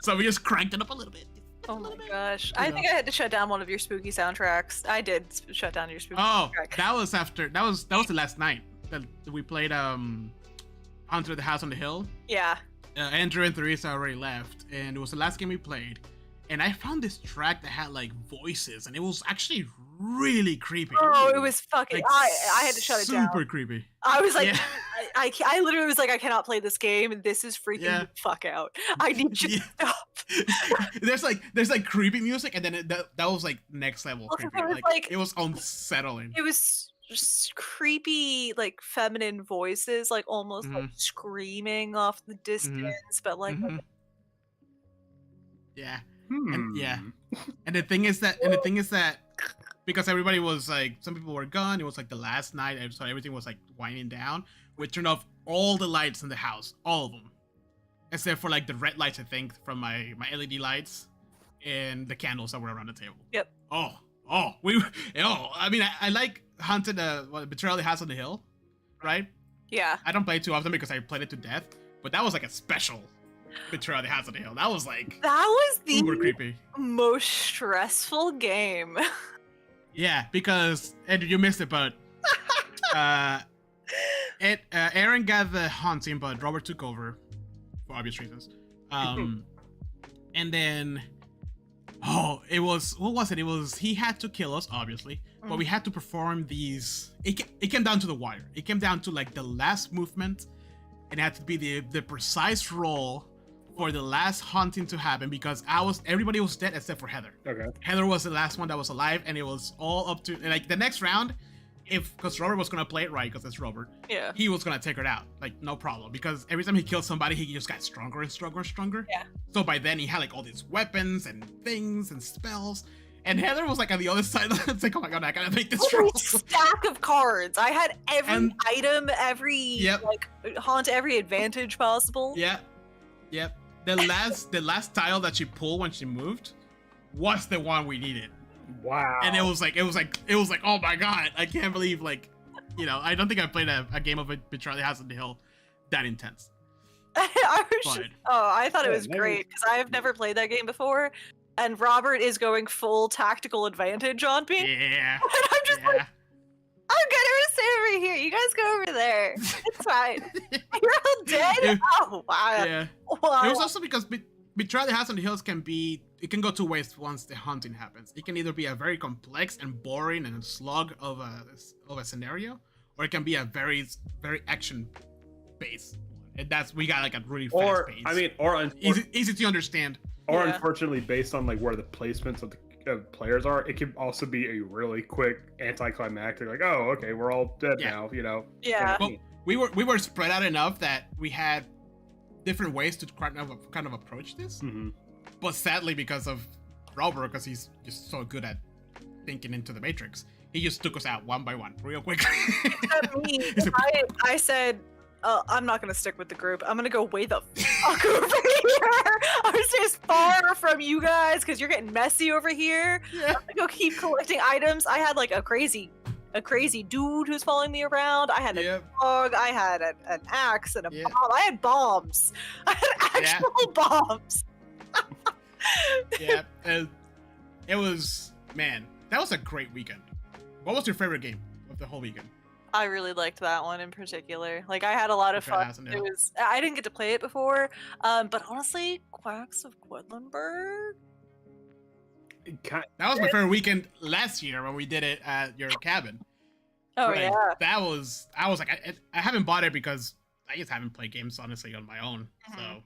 So we just cranked it up a little bit. Oh my gosh. I think I had to shut down one of your spooky soundtracks. I did shut down your spooky soundtrack. That was after that was the last night that we played Haunted the House on the Hill. Yeah. Andrew and Theresa already left, and it was the last game we played. And I found this track that had like voices, and it was actually really creepy. Oh, it was fucking. Like, I had to shut it down. Super creepy. I was like, I literally was like, I cannot play this game, and this is freaking the fuck out. I need you to stop. there's like creepy music, and then that was like next level creepy. It was unsettling. It was just creepy, like feminine voices, like almost like screaming off the distance, but like. Yeah. And the thing is that because everybody was like, some people were gone, it was like the last night, and so everything was like winding down. We turned off all the lights in the house, all of them, except for like the red lights, I think, from my LED lights and the candles that were around the table. Yep. I mean, I like Haunted Betrayal the House on the Hill, right? Yeah. I don't play it too often because I played it to death, but that was like a special Betrayal the House on the Hill. That was the super creepy, most stressful game. Yeah, because Andrew, you missed it, but Aaron got the haunting, but Robert took over for obvious reasons. And then it was, what was it? It was, he had to kill us, obviously, but we had to perform these. It came down to the wire. It came down to like the last movement, and it had to be the precise roll for the last haunting to happen, because everybody was dead except for Heather. Okay. Heather was the last one that was alive, and it was all up to like the next round. Because Robert was gonna play it right, because it's Robert. Yeah. He was gonna take her out, like no problem. Because every time he killed somebody, he just got stronger and stronger and stronger. Yeah. So by then he had like all these weapons and things and spells. And Heather was like on the other side. It's like, oh my god, I gotta make this roll. Stack of cards. I had every item, every like haunt, every advantage possible. Yep. The last tile that she pulled when she moved was the one we needed. Wow. And it was like, oh my god, I can't believe, like, I don't think I've played a game of Betrayal the House on the Hill that intense. I thought it was great because I have never played that game before, and Robert is going full tactical advantage on me. Yeah. And I'm just like, I'm gonna stay over here. You guys go over there. It's fine. You're all dead? Oh, wow. Yeah. Wow. It was also because Betrayal the House on the Hills can go two ways once the haunting happens. It can either be a very complex and boring and slug of a scenario, or it can be a very, very action-based one. And we got like a really fast pace. I mean, easy to understand. Or unfortunately, based on like where the placements of the players are, it can also be a really quick anticlimactic, like, oh, okay, we're all dead now, Yeah. But we were spread out enough that we had different ways to kind of approach this. Mm-hmm. But sadly, because of Robert, because he's just so good at thinking into the matrix, he just took us out one by one real quick. Except me. I said, I'm not gonna stick with the group. I'm gonna go way the fuck over here. I'm gonna stay as far from you guys because you're getting messy over here. Yeah. I'm gonna go keep collecting items. I had like a crazy a crazy dude who's following me around. I had a Yep. dog. I had an axe and a Yeah. bomb. I had bombs. I had Yeah. actual bombs. Yeah. It was, man, that was a great weekend. What was your favorite game of the whole weekend? I really liked that one in particular. Like, I had a lot of Okay, fun. awesome, yeah. It was. I didn't get to play it before, but honestly, Quacks of Quedlinburg. That was my favorite weekend last year when we did it at your cabin. Oh Like, yeah. I was like, I haven't bought it because I just haven't played games honestly on my own. Mhm. So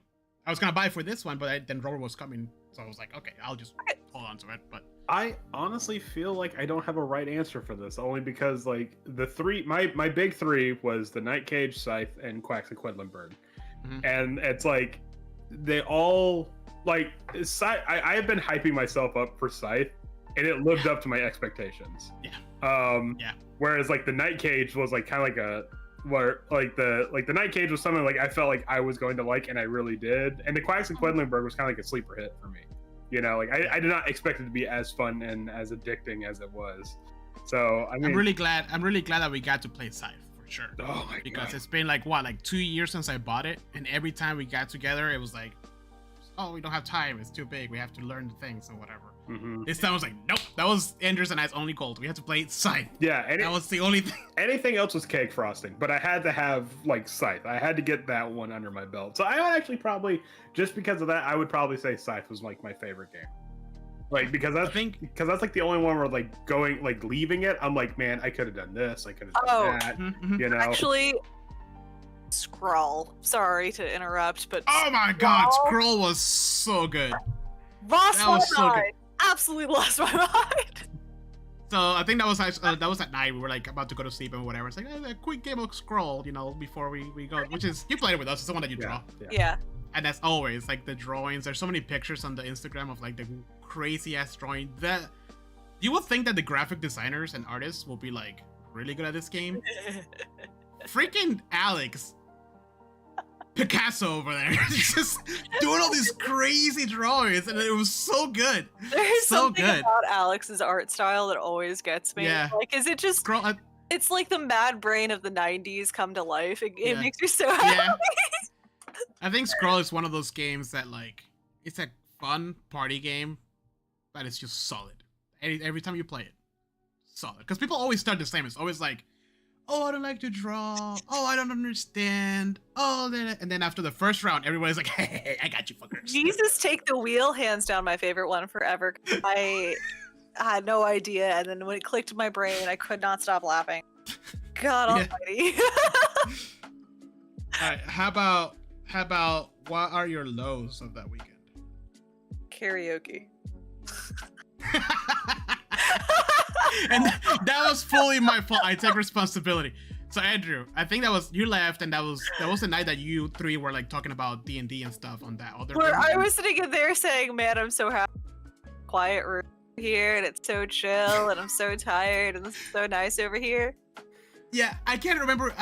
I was gonna buy it for this one, but then Robert was coming, so I was like, okay, I'll just hold on to it. But I honestly feel like I don't have a right answer for this, only because like the three, my big three was the Night Cage, Scythe, and Quacks of Quedlinburg, Mhm. and it's like they all like Scythe. I have been hyping myself up for Scythe, and it lived up to my expectations. Yeah. Yeah. Whereas like the Night Cage was like kind of like the Night Cage was something like I felt like I was going to like, and I really did. And the Quacks of Quedlinburg was kind of like a sleeper hit for me. You know, like I did not expect it to be as fun and as addicting as it was. So I mean, I'm really glad that we got to play Scythe for sure. oh my Because god, it's been like 2 years since I bought it, and every time we got together, it was like, oh, we don't have time. It's too big. We have to learn the things or whatever. hmm This time I was like, nope. That was Anders and I's only goal. We had to play Scythe. yeah. That was the only thing. Anything else was cake frosting, but I had to have like Scythe. I had to get that one under my belt. So I would actually probably, just because of that, I would probably say Scythe was like my favorite game. Like because I think that's like the only one where like leaving it, I'm like, man, I could have done this, I could have done that. Mhm. You know, Actually, Scroll. Sorry to interrupt, but Oh my god, Scroll Scroll was so good. lost that my was so good. mind. Absolutely lost my mind. So I think that was at night. We were like about to go to sleep and whatever. It's like a quick game of Scroll, before we go. Which is, you played it with us. It's the one that you draw. Yeah. And that's always like the drawings. There's so many pictures on the Instagram of like the crazy ass drawing. That you would think that the graphic designers and artists will be like really good at this game. Freaking Alex Picasso over there, just doing all these crazy drawings, and it was so good. There's So something good. about Alex's art style that always gets me. Yeah. Like, is it just? Scroll. It's like the mad brain of the '90s come to life. It Yeah. makes me so happy. Yeah. I think Scroll is one of those games that like it's a fun party game, but it's just solid. Every time you play it, solid. Because people always start the same. It's always like, oh, I don't like to draw. Oh, I don't understand. Oh, and then after the first round, everybody's like, hey, I got you fuckers. Jesus Take the Wheel, hands down my favorite one forever. I had no idea, and then when it clicked in my brain, I could not stop laughing. God Yeah. almighty. All right, how about what are your lows of that weekend? Karaoke. And that was fully my fault. I take responsibility. So Andrew, I think you left, and that was the night that you three were like talking about D&D and stuff on that other. Where room. I was sitting in there saying, man, I'm so happy. Quiet room here, and it's so chill, and I'm so tired, and this is so nice over here. Yeah, I can't remember.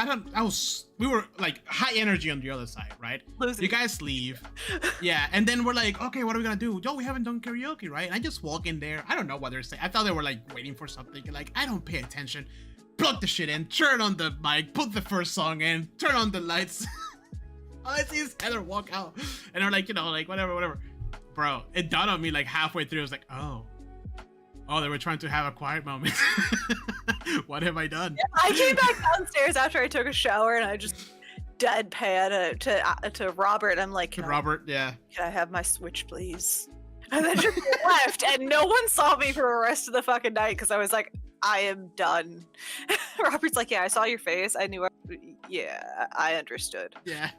We were like high energy on the other side, right? Losing. You guys leave. Yeah, and then we're like, okay, what are we gonna do? Yo, we haven't done karaoke, right? And I just walk in there. I don't know what they're saying. I thought they were like waiting for something. Like, I don't pay attention. Plug the shit in, turn on the mic, put the first song in, turn on the lights. All I see is Heather walk out. And they're like, like whatever. Bro, it dawned on me like halfway through. I was like, oh, they were trying to have a quiet moment. What have I done? I came back downstairs after I took a shower, and I just deadpan to Robert. I'm like, Robert, yeah. Can I have my Switch, please? And then just left, and no one saw me for the rest of the fucking night because I was like, I am done. Robert's like, yeah, I saw your face. I knew. Yeah, I understood. Yeah.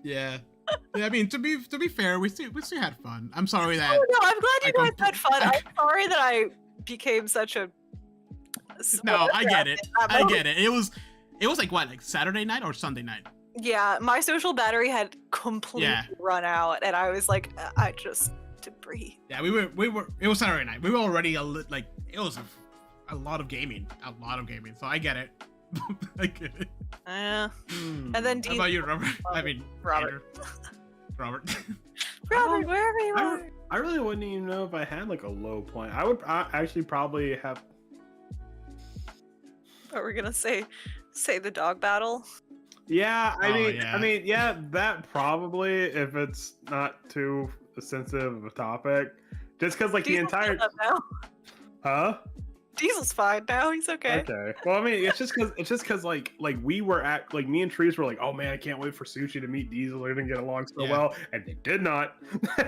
Yeah. Yeah, I mean, to be fair, we still had fun. I'm sorry that. Oh no, I'm glad you I guys had fun. I'm sorry that I became such a. No, I get it. at that I moment. get it. It was like what, like Saturday night or Sunday night? Yeah, my social battery had completely Yeah. run out, and I was like, I just to breathe. Yeah, we were. It was Saturday night. We were already like it was a lot of gaming, So I get it. I get it. And then How Dean, about you, Robert? I mean, Robert. Andrew. Robert. Robert, wherever you are. I really wouldn't even know if I had like a low point. I would actually probably have. Are we gonna say the dog battle? Yeah, I Oh, mean, yeah. yeah, that probably if it's not too sensitive of a topic, just because like the Diesel's entire, healed up now. huh? Diesel's fine now. He's okay. Okay. Well, I mean, it's just because like we were at like me and Trees were like, oh man, I can't wait for Sushi to meet Diesel. They're gonna get along so Yeah. well, and they did not.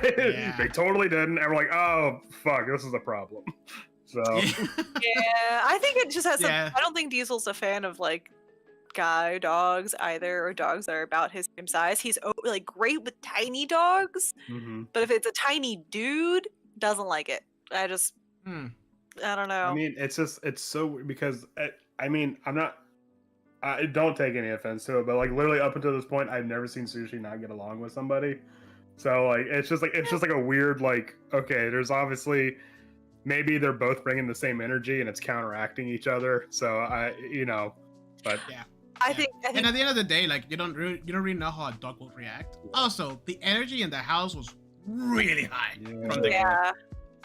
Yeah. They totally didn't, and we're like, oh fuck, this is a problem. So Yeah, I think it just has. Yeah. I don't think Diesel's a fan of like guy dogs either, or dogs that are about his same size. He's like great with tiny dogs, mhm. but if it's a tiny dude, doesn't like it. I don't know. I mean, it's so weird because I mean, I don't take any offense to it, but like literally up until this point, I've never seen Sushi not get along with somebody. So like it's just like a weird like, okay, there's obviously maybe they're both bringing the same energy and it's counteracting each other. So but Yeah. I think And at the end of the day, like you don't really know how a dog will react. Also, the energy in the house was really high from the yeah.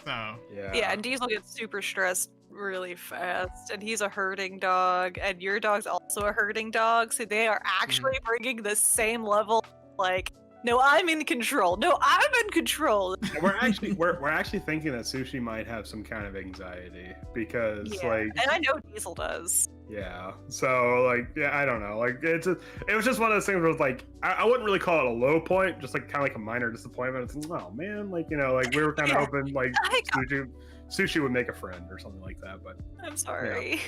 so Yeah, and Diesel gets super stressed really fast, and he's a herding dog, and your dog's also a herding dog, so they are actually bringing the same level, like, no, I'm in control. No, I'm in control. we're actually thinking that Sushi might have some kind of anxiety because Yeah, like and I know Diesel does. yeah, so like yeah, I don't know, like it was just one of those things where it's like I wouldn't really call it a low point, just like kind of like a minor disappointment. It's oh man, like like we were kind of Yeah. hoping like Sushi would make a friend or something like that, but I'm sorry.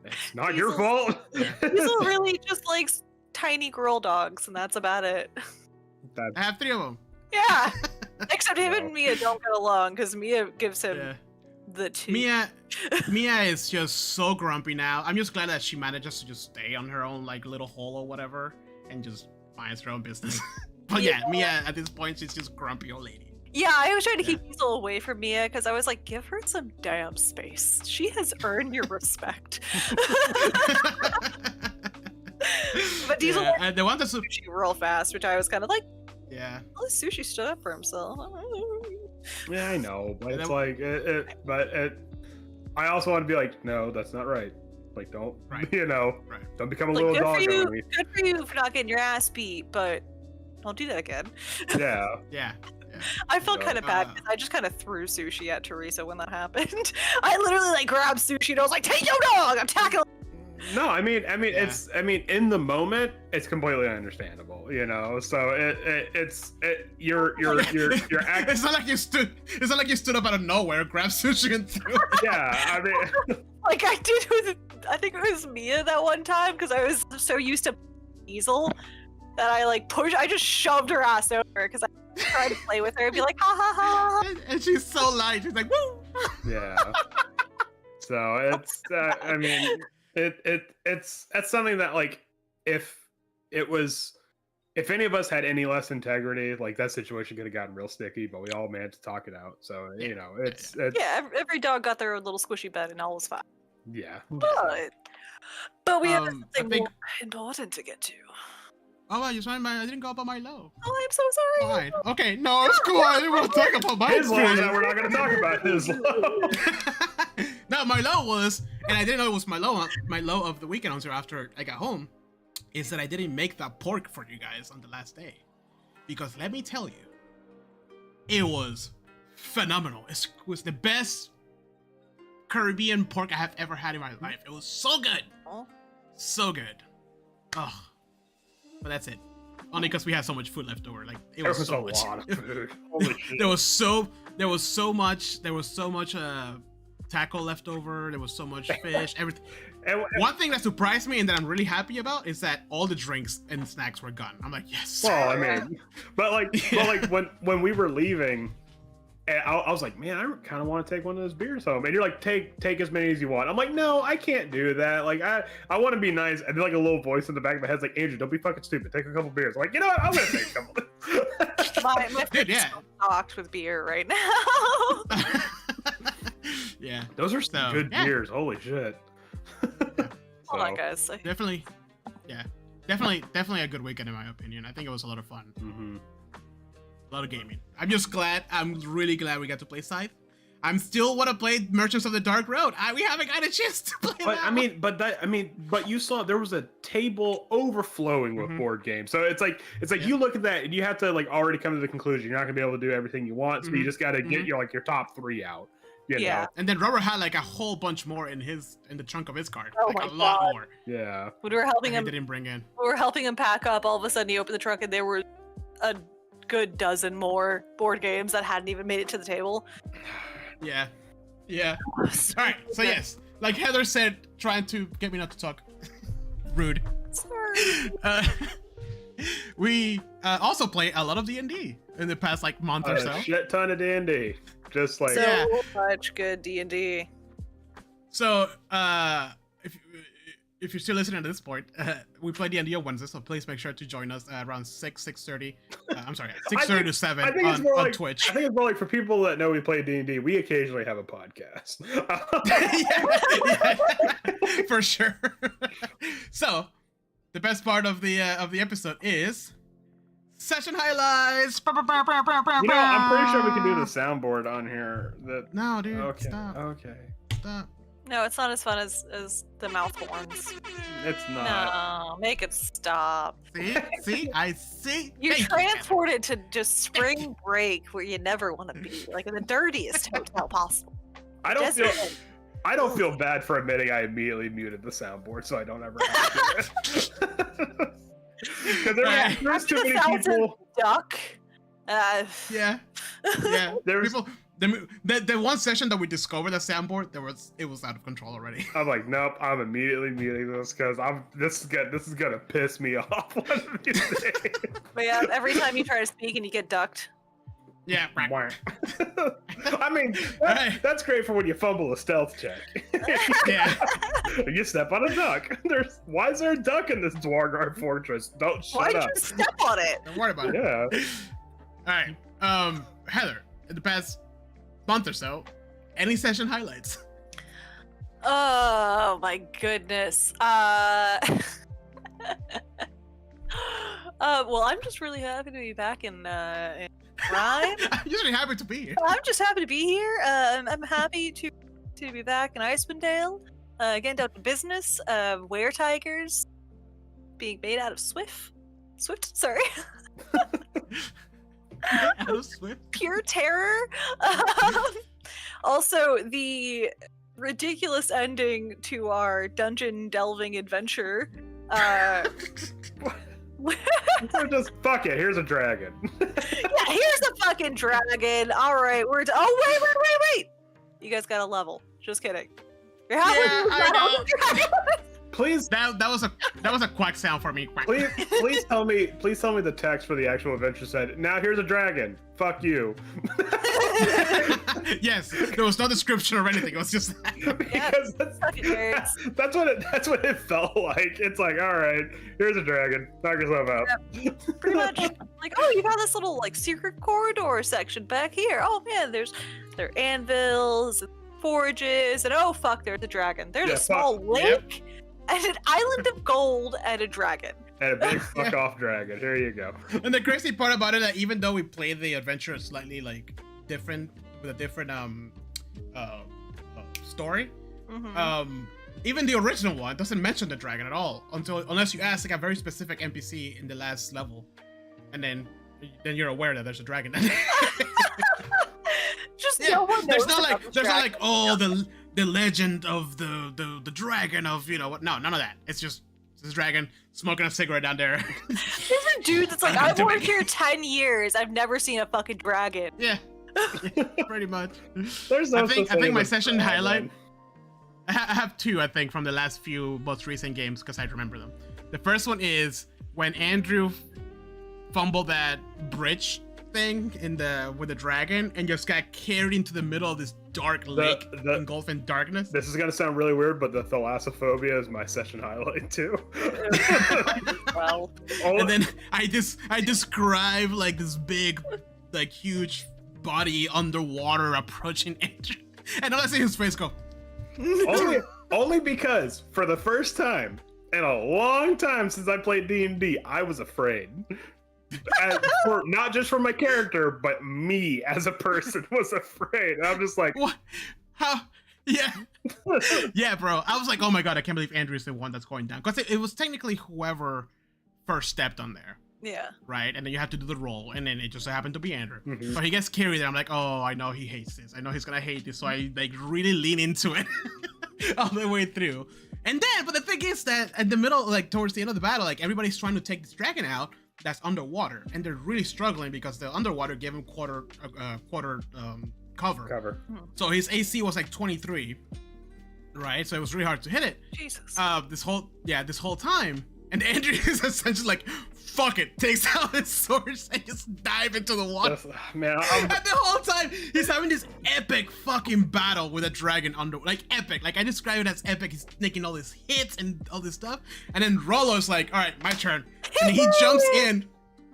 it's not your Diesel's- fault. Diesel really just likes tiny girl dogs, and that's about it. I have 3 of them. Yeah, except him No. and Mia don't get along, because Mia gives him Yeah. the two. Mia is just so grumpy now. I'm just glad that she manages to just stay on her own like little hole or whatever and just finds her own business. But yeah, Mia at this point she's just grumpy old lady. Yeah, I was trying to keep Diesel away from Mia because I was like, give her some damn space. She has earned your respect. But Diesel Yeah, likes and the one that's Sushi real fast, which I was kind of like, yeah. at least Sushi stood up for himself. Yeah, I know, but And it's then- like I also want to be like, no, that's not right. Like, don't Right. Right. don't become a Like, little good dog for you, on me. good for you for not getting your ass beat, but don't do that again. Yeah, Yeah. I felt So, kind of bad uh, because I just kind of threw Sushi at Teresa when that happened. I literally like grabbed Sushi and I was like, take your dog, I'm tackling. no, I mean, Yeah. it's in the moment, it's completely understandable, So you're acting. It's not like you stood up out of nowhere, grabbed Sushi and threw it. Yeah, I mean, Like I did with, I think it was Mia that one time because I was so used to Diesel that I just shoved her ass over because I tried to play with her and be like, ha ha ha. And she's so light. She's like, woo! yeah. So it's, I mean, it's that's something that like if any of us had any less integrity, like that situation could have gotten real sticky, but we all managed to talk it out. So it's Yeah, every dog got their own little squishy bed and all was fine. yeah. But we have I something think- more important to get to. Oh, well, you signed I didn't go about my low. Oh, I'm so sorry. Fine. Okay, no, it's cool. I didn't want to talk about my His low experience. that we're not going to talk about his low. No, my low was, and I didn't know it was my low of the weekend until after I got home, is that I didn't make that pork for you guys on the last day. Because let me tell you, it was phenomenal. It was the best Caribbean pork I have ever had in my life. It was so good. Oh. So good. Oh. But that's it. Only because we had so much food left over. Like it There was was so a much. lot of food. Holy shit. There was so much taco left over. There was so much fish. Everything. And One thing that surprised me and that I'm really happy about is that all the drinks and snacks were gone. I'm like, yes. well, I mean, but like when we were leaving, and I was like, man, I kind of want to take one of those beers home. And you're like, take as many as you want. I'm like, no, I can't do that. Like, I want to be nice. And then like a little voice in the back of my head's like, Andrew, don't be fucking stupid. Take a couple beers. I'm like, you know what? I'm gonna take a couple. My Dude, fridge is yeah. so stocked with beer right now. Yeah, Those are some So, good yeah. beers. Holy shit. Hold on, guys. definitely a good weekend in my opinion. I think it was a lot of fun. Mm-hmm. A lot of gaming. I'm really glad we got to play Scythe. I'm still want to play Merchants of the Dark Road. We haven't got a chance to play But that. but you saw there was a table overflowing with board games. So it's like you look at that and you have to like already come to the conclusion you're not gonna be able to do everything you want. So you just got to get your top 3 out. You know? And then Robert had like a whole bunch more in the trunk of his card. Oh like my a lot God. more. Yeah. When we were helping He him, didn't bring in. we were helping him pack up. All of a sudden, he opened the trunk, and there were a good dozen more board games that hadn't even made it to the table. Yeah. Yeah. All right. So yes, like Heather said, trying to get me not to talk. Rude. Sorry. We also play a lot of D&D in the past like month or so. A shit ton of D&D. Just like So much good D&D. So if you're still listening to this point, we play D&D on Wednesday, so please make sure to join us around 6:30. I'm sorry, 6:30 to 7 on Twitch. I think it's more like for people that know we play D&D, we occasionally have a podcast. yeah, for sure. So, the best part of the episode is session highlights. You know, I'm pretty sure we can do the soundboard on here. No, dude, Okay. stop. Okay. Stop. No, it's not as fun as the mouth horns. It's not. No, make it stop. See, I see. You're Hey, transported to just spring break where you never want to be, like in the dirtiest hotel possible. I don't Desert. feel bad for admitting I immediately muted the soundboard, so I don't ever have to do it. Because there's too many people. Duck. Yeah. There's People. The one session that we discovered the soundboard, it was out of control already. I'm like, nope, I'm immediately muting this because this is gonna piss me off one of these days. But yeah, every time you try to speak and you get ducked. Yeah, right. I mean, that's great for when you fumble a stealth check. Yeah. You step on a duck. Why is there a duck in this Dwargar fortress? Don't Why'd shut up. you step on it? Don't worry about it. Yeah. All right. Heather, in the past month or so, any session highlights? Oh my goodness. Well, I'm just really happy to be back in Prime. I'm usually happy to be here. I'm just happy to be here. I'm happy to be back in Icewind Dale. Getting down to business. Were tigers being made out of Swift, sorry. Out of Swift. Pure terror. Also, the ridiculous ending to our dungeon delving adventure. Just fuck it. Here's a dragon. Yeah, here's a fucking dragon. All right, wait. You guys got a level. Just kidding. You're I know. Please, That was a quack sound for me. Quack. please tell me the text for the actual adventure said. Now here's a dragon. Fuck you. Yes, there was no description or anything. It was just Because that's what it felt like. It's like, all right, here's a dragon. Knock yourself out. Yep. Pretty much. Like, oh, you got this little like secret corridor section back here. Oh man, there are anvils, and forages, and oh fuck, there's a dragon. There's a small lake. And an island of gold and a dragon. And a big fuck off dragon. Here you go. And the crazy part about it, that even though we played the adventure slightly like different with a different story, even the original one doesn't mention the dragon at all unless you ask like a very specific NPC in the last level, and then you're aware that there's a dragon. Just no one knows. There's not like the legend of the dragon of what. No, none of that. It's just this dragon smoking a cigarette down there. There's a dude that's like, I've worked here 10 years. I've never seen a fucking dragon. Yeah, pretty much. There's no I think my session dragon. highlight. I have two, I think, from the last few most recent games because I remember them. The first one is when Andrew fumbled that bridge thing with the dragon and just got carried into the middle of this dark lake engulfed in darkness. This is gonna sound really weird, but the thalassophobia is my session highlight too. Well, And then I describe like this big, like huge body underwater approaching Andrew, and all I see his face go. only because for the first time in a long time since I played D&D, I was afraid. for not just for my character, but me as a person was afraid. And I'm just like, What? How? Yeah. Yeah, bro. I was like, oh my god, I can't believe Andrew is the one that's going down. Because it was technically whoever first stepped on there, Yeah. right? And then you have to do the roll, and then it just happened to be Andrew. Mhm. So he gets carried there. I'm like, oh, I know he hates this. I know he's gonna hate this. So I like really lean into it all the way through. And then, but the thing is that at the middle, like towards the end of the battle, like everybody's trying to take this dragon out that's underwater, and they're really struggling because the underwater gave him quarter cover. So his AC was like 23, right? So it was really hard to hit it. Jesus. This whole time, and Andrew is essentially like, fuck it, takes out his swords and just dive into the water. Man, And the whole time he's having this epic fucking battle with a dragon epic. Like I describe it as epic. He's making all these hits and all this stuff, and then Rollo's like, all right, my turn, and he jumps in.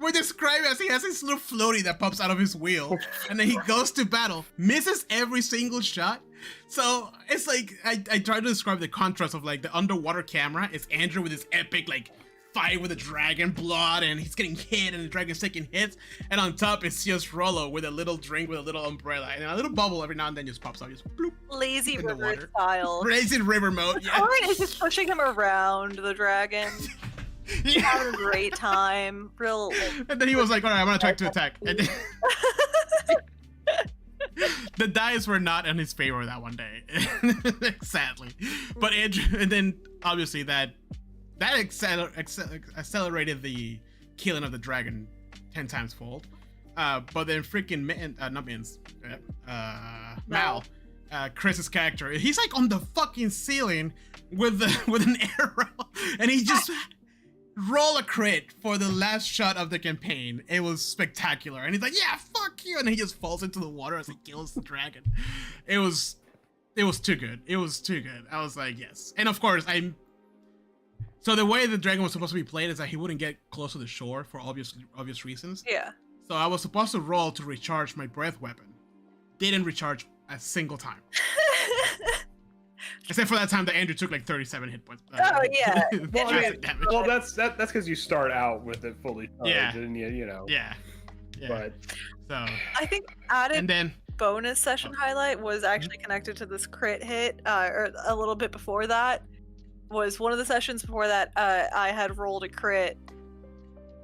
We describe it as he has this little floaty that pops out of his wheel, and then he goes to battle, misses every single shot. So it's like I try to describe the contrast of like the underwater camera is Andrew with his epic like fight with the dragon blood, and he's getting hit, and the dragon's taking hits, and on top it's just Rollo with a little drink with a little umbrella, and a little bubble every now and then just pops out, just bloop, Lazy in the river water. style. Lazy river mode. Yeah. Alright, is just pushing him around the dragon. Yeah. Having a great time. Real. Like, And then he was like, all right, I'm gonna try to attack. And then the dice were not in his favor that one day, sadly. But Andrew, and then obviously that accelerated the killing of the dragon 10 times fold. But then freaking Mal, Chris's character, he's like on the fucking ceiling with an arrow, and he just roll a crit for the last shot of the campaign. It was spectacular, and he's like, yeah, fuck you, and he just falls into the water as he kills the dragon. It was too good. It was too good. I was like, yes. And of course, so the way the dragon was supposed to be played is that he wouldn't get close to the shore for obvious reasons. yeah. So I was supposed to roll to recharge my breath weapon. Didn't recharge a single time. Except for that time that Andrew took like 37 hit points. Oh, yeah. Acid damage. well, that's because you start out with it fully charged, Yeah. and you know. Yeah. But So, I think added and then, bonus session highlight was actually connected to this crit hit, or a little bit before that. Was one of the sessions before that, I had rolled a crit,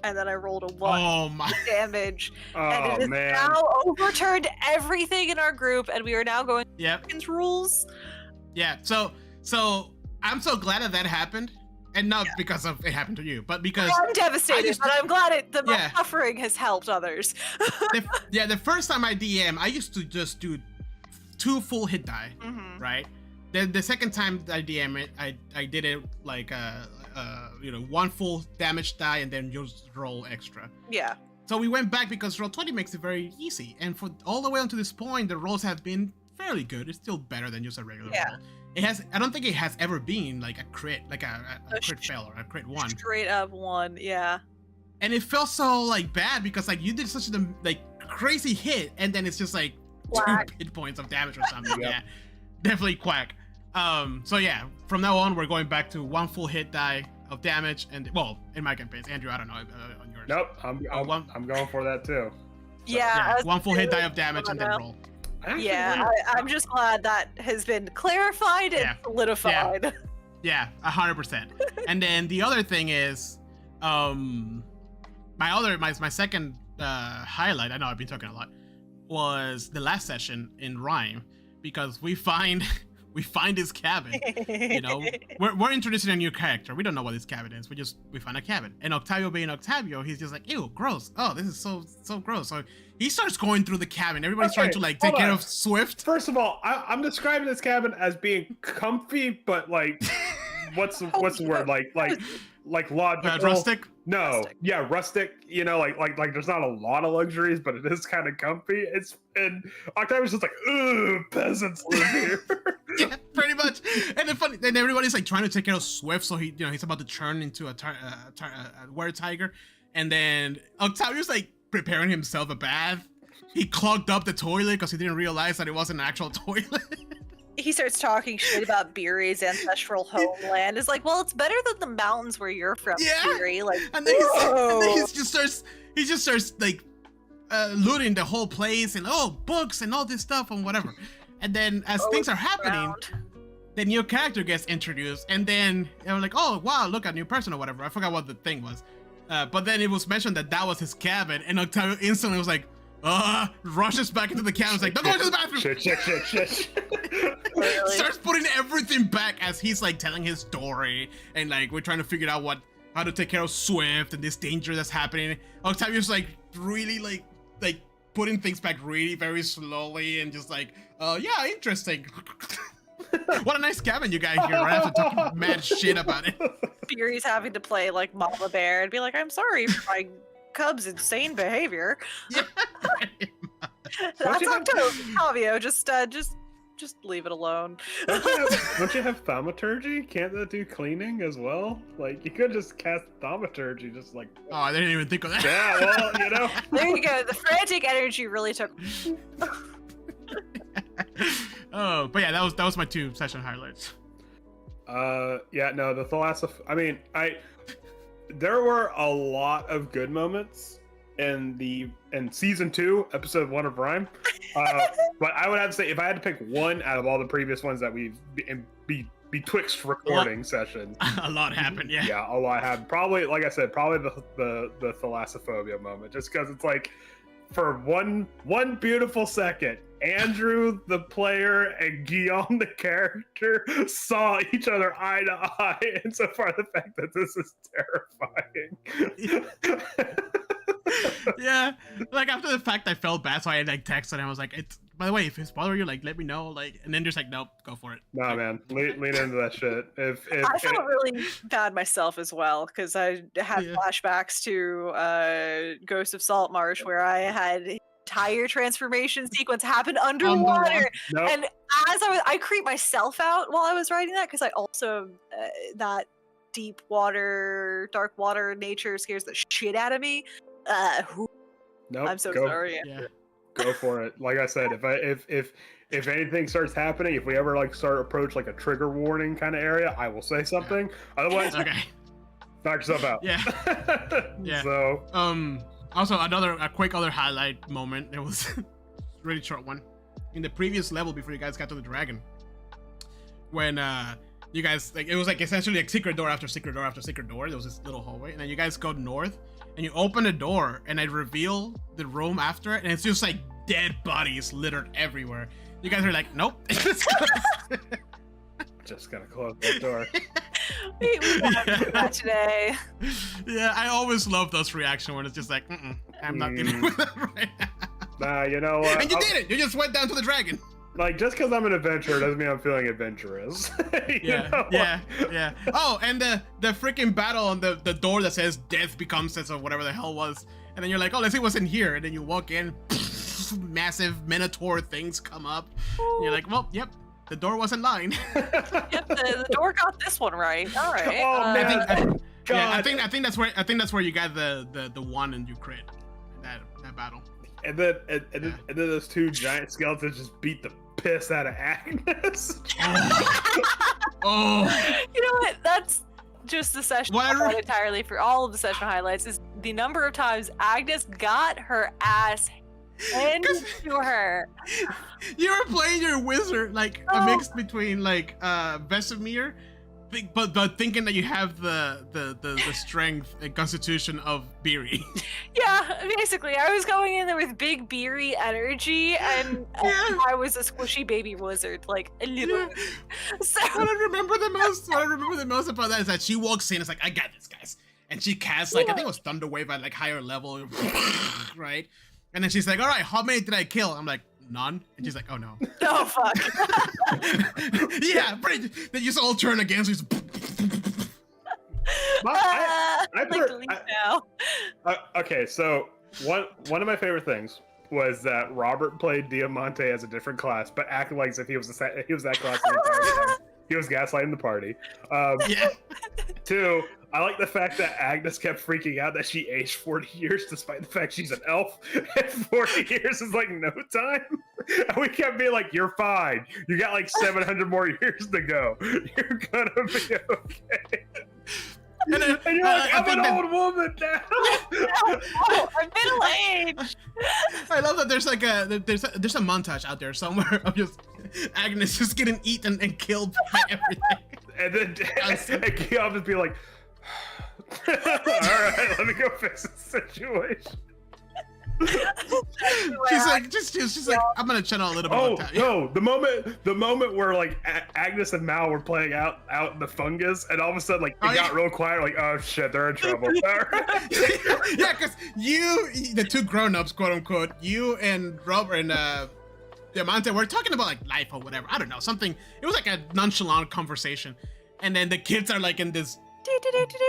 and then I rolled a 1 oh my, damage, and oh it has man, now overturned everything in our group, and we are now going yep, against rules. yeah. So I'm so glad that happened, and not because of it happened to you, but because I'm devastated, but I'm glad my Yeah. suffering has helped others. the first time I DM, I used to just do 2 full hit die, Mhm. right? The second time I DM it, I did it like 1 full damage die and then just roll extra. Yeah. So we went back because roll 20 makes it very easy, and for all the way until this point, the rolls have been fairly good. It's still better than just a regular Yeah. roll. I don't think it has ever been like a crit, like a crit fail or a crit 1. Straight up 1, yeah. And it felt so like bad because like you did such a like crazy hit, and then it's just like Quack. 2 hit points of damage or something. Yep. Yeah, definitely quack. So yeah, from now on we're going back to 1 full hit die of damage, and well, in my campaigns, Andrew, I don't know on yours. nope, I'm going for that too. Yeah. Yeah, 1 full hit die of damage and then now. roll. Yeah, I'm just glad that has been clarified and Yeah. solidified. Yeah, 100%. And then the other thing is, my second highlight, I know I've been talking a lot, was the last session in Rhyme, because we find this cabin. You know, we're introducing a new character. We don't know what this cabin is. We find a cabin, and Octavio being Octavio, he's just like, ew, gross. Oh, this is so gross. So he starts going through the cabin. Everybody's trying to like take hold care on. of Swift. First of all, I'm describing this cabin as being comfy, but like, what's the word? Like logical. Rustic. No, Rustic. yeah, rustic. You know, like there's not a lot of luxuries, but it is kind of comfy. And Octavia's just like, ugh, peasants live here. Yeah, pretty much. And then everybody's like trying to take care of Swift, so he's about to turn into a were-tiger, and then Octavio's like preparing himself a bath. He clogged up the toilet because he didn't realize that it wasn't an actual toilet. he starts talking shit about Beery's ancestral homeland. It's like, well, it's better than the mountains where you're from, Yeah. Beery. Like, And then whoa. he just starts like looting the whole place and books and all this stuff and whatever. And then as things are happening, Around. the new character gets introduced, and then they're like, oh wow, look, a new person or whatever. I forgot what the thing was. But then it was mentioned that was his cabin, and Octavio instantly was like, rushes back into the cabin. It's like, don't go into the bathroom. Shit. Literally. Starts putting everything back as he's like telling his story, and like we're trying to figure out how to take care of Swift and this danger that's happening. Octavio's like really like putting things back really very slowly and just like, yeah, interesting. What a nice cabin you got here. I have to talk mad shit about it. Beery's having to play like Mama Bear and be like, I'm sorry for my cub's insane behavior. Yeah. That's Octavio. Just leave it alone. Don't you have thaumaturgy? Can't that do cleaning as well? Like, you could just cast thaumaturgy, just like... Oh, I didn't even think of that. Yeah, well, you know. There you go. The frantic energy really took. Oh, but yeah, that was my 2 session highlights. Yeah, no, the I mean, there were a lot of good moments in season 2, episode 1 of Rhyme. But I would have to say, if I had to pick one out of all the previous ones that we've betwixt recording sessions, A lot happened, yeah. yeah, a lot happened. Probably, like I said, probably the thalassophobia moment, just because it's like, for one beautiful second, Andrew the player and Guillaume the character saw each other eye to eye, and so far the fact that this is terrifying. Yeah, like after the fact I felt bad, so I like texted him. I was like, "It's by the way, if it's bothering you, like let me know." Like, and then just like, "Nope, go for it." Nah, man, lean into that shit. I felt really bad myself as well because I had Yeah. flashbacks to Ghost of Saltmarsh where I had entire transformation sequence happen underwater. Nope. And as I creeped myself out while I was writing that because I also that deep water, dark water nature scares the shit out of me. Nope, I'm so go, sorry. Yeah. Go for it. Like I said, if anything starts happening, if we ever like start approach like a trigger warning kind of area, I will say something. Otherwise, Okay. knock yourself out. Yeah. Yeah. So Also a quick other highlight moment. It was a really short one. In the previous level before you guys got to the dragon, when you guys like it was like essentially like secret door after secret door after secret door. There was this little hallway, and then you guys go north, and you open the door, and I reveal the room after it, and it's just like dead bodies littered everywhere. You guys are like, nope. just gonna close that door. We got that today. Yeah, I always love those reactions when it's just like, I'm not dealing with that right now. Nah, you know what? And you did it. You just went down to the dragon. Like, just because I'm an adventurer doesn't mean I'm feeling adventurous. Yeah. Oh, and the freaking battle on the door that says death becomes sense of whatever the hell was. And then you're like, oh, let's see what's in here. And then you walk in, massive minotaur things come up. And you're like, well, yep, the door wasn't lying. Yep, the door got this one right. All right. Oh, man. I think that's where you got the one and you crit that battle. And then those 2 giant skeletons just beat the piss out of Agnes. Oh. You know what? That's just the session highlight entirely for all of the session highlights is the number of times Agnes got her ass into her. You were playing your wizard like a mix between like Vesemir, but thinking that you have the strength and constitution of Beery. Yeah, basically, I was going in there with big Beery energy, and I was a squishy baby wizard, like a little. So What I remember the most about that is that she walks in, it's like, I got this, guys, and she casts like I think it was Thunder Wave at like higher level, right? And then she's like, all right, how many did I kill? I'm like, none. And she's like, oh no. oh fuck. Yeah, then you just all turn against her. I'd like to leave now. Okay, so one of my favorite things was that Robert played Diamante as a different class, but acted like as if he was that class the entire time. He was gaslighting the party. Yeah. 2, I like the fact that Agnes kept freaking out that she aged 40 years, despite the fact she's an elf, and 40 years is like no time. We kept being like, "You're fine. You got like 700 more years to go. You're gonna be okay." And, then, And you're like, I "I'm think an that- old woman now." Oh, I'm middle-aged. I love that there's like there's a montage out there somewhere of just Agnes just getting eaten and killed by everything. And then and Guillaume just be like, "All right, let me go fix the situation." She's like, just like, I'm gonna channel a little bit. Oh of time. no! The moment where like Agnes and Mal were playing out in the fungus, and all of a sudden like it got real quiet. Like, oh shit, they're in trouble. Yeah, because you, the two grown-ups, quote unquote, you and Robert and Diamante were talking about like life or whatever. I don't know, something. It was like a nonchalant conversation, and then the kids are like in this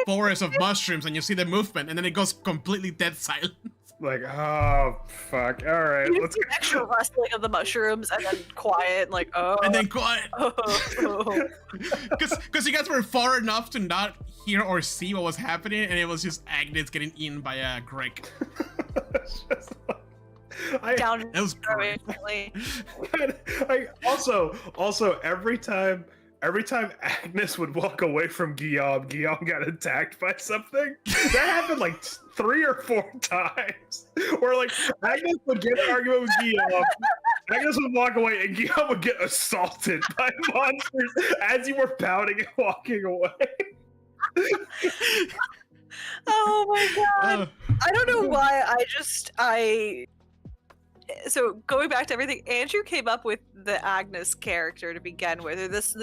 forest of mushrooms, and you see the movement, and then it goes completely dead silent. Like, oh fuck! All right, You let's see go. extra rustling of the mushrooms and then quiet, like And then quiet, oh. because you guys were far enough to not hear or see what was happening, and it was just Agnes getting eaten by a Greg. It's just like- Down That was great. instantly. I also every time Agnes would walk away from Guillaume got attacked by something. That happened like 3 or 4 times. Where like Agnes would get an argument with Guillaume, Agnes would walk away, and Guillaume would get assaulted by monsters as you were pouting and walking away. Oh my god. Uh, I don't know why so going back to everything, Andrew came up with the Agnes character to begin with, or this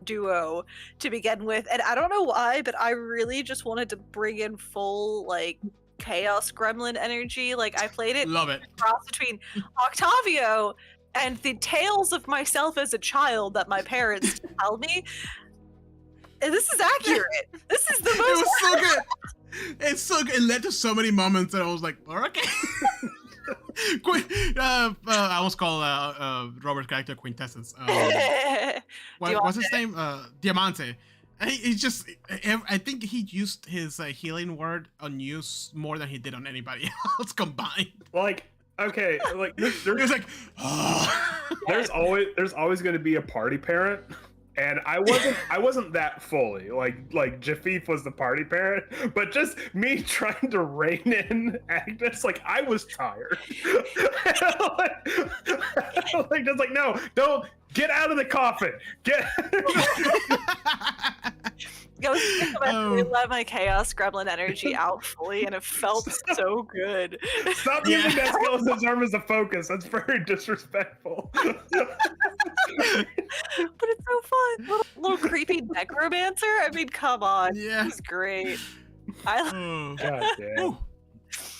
duo to begin with, and I don't know why, but I really just wanted to bring in full like chaos gremlin energy. Like I played it love it. cross between Octavio and the tales of myself as a child that my parents tell me. And this is accurate. This is the It most was so good. It's so good. It led to so many moments that I was like, okay. I almost call Robert's character Quintessence. What's his name? Diamante. He just, I think he used his healing word on you more than he did on anybody else combined. Like, okay, like He was like, there's always going to be a party parent, and I wasn't that fully like Jafif was the party parent, but just me trying to rein in Agnes, like I was tired. like just like, no, don't get out of the coffin, get. I was really let my chaos gremlin energy out fully, and it felt so good. Stop using that skeleton arm as a focus. That's very disrespectful. But it's so fun. Little creepy necromancer. I mean, come on. Yeah. This is great. oh. God damn. Whew.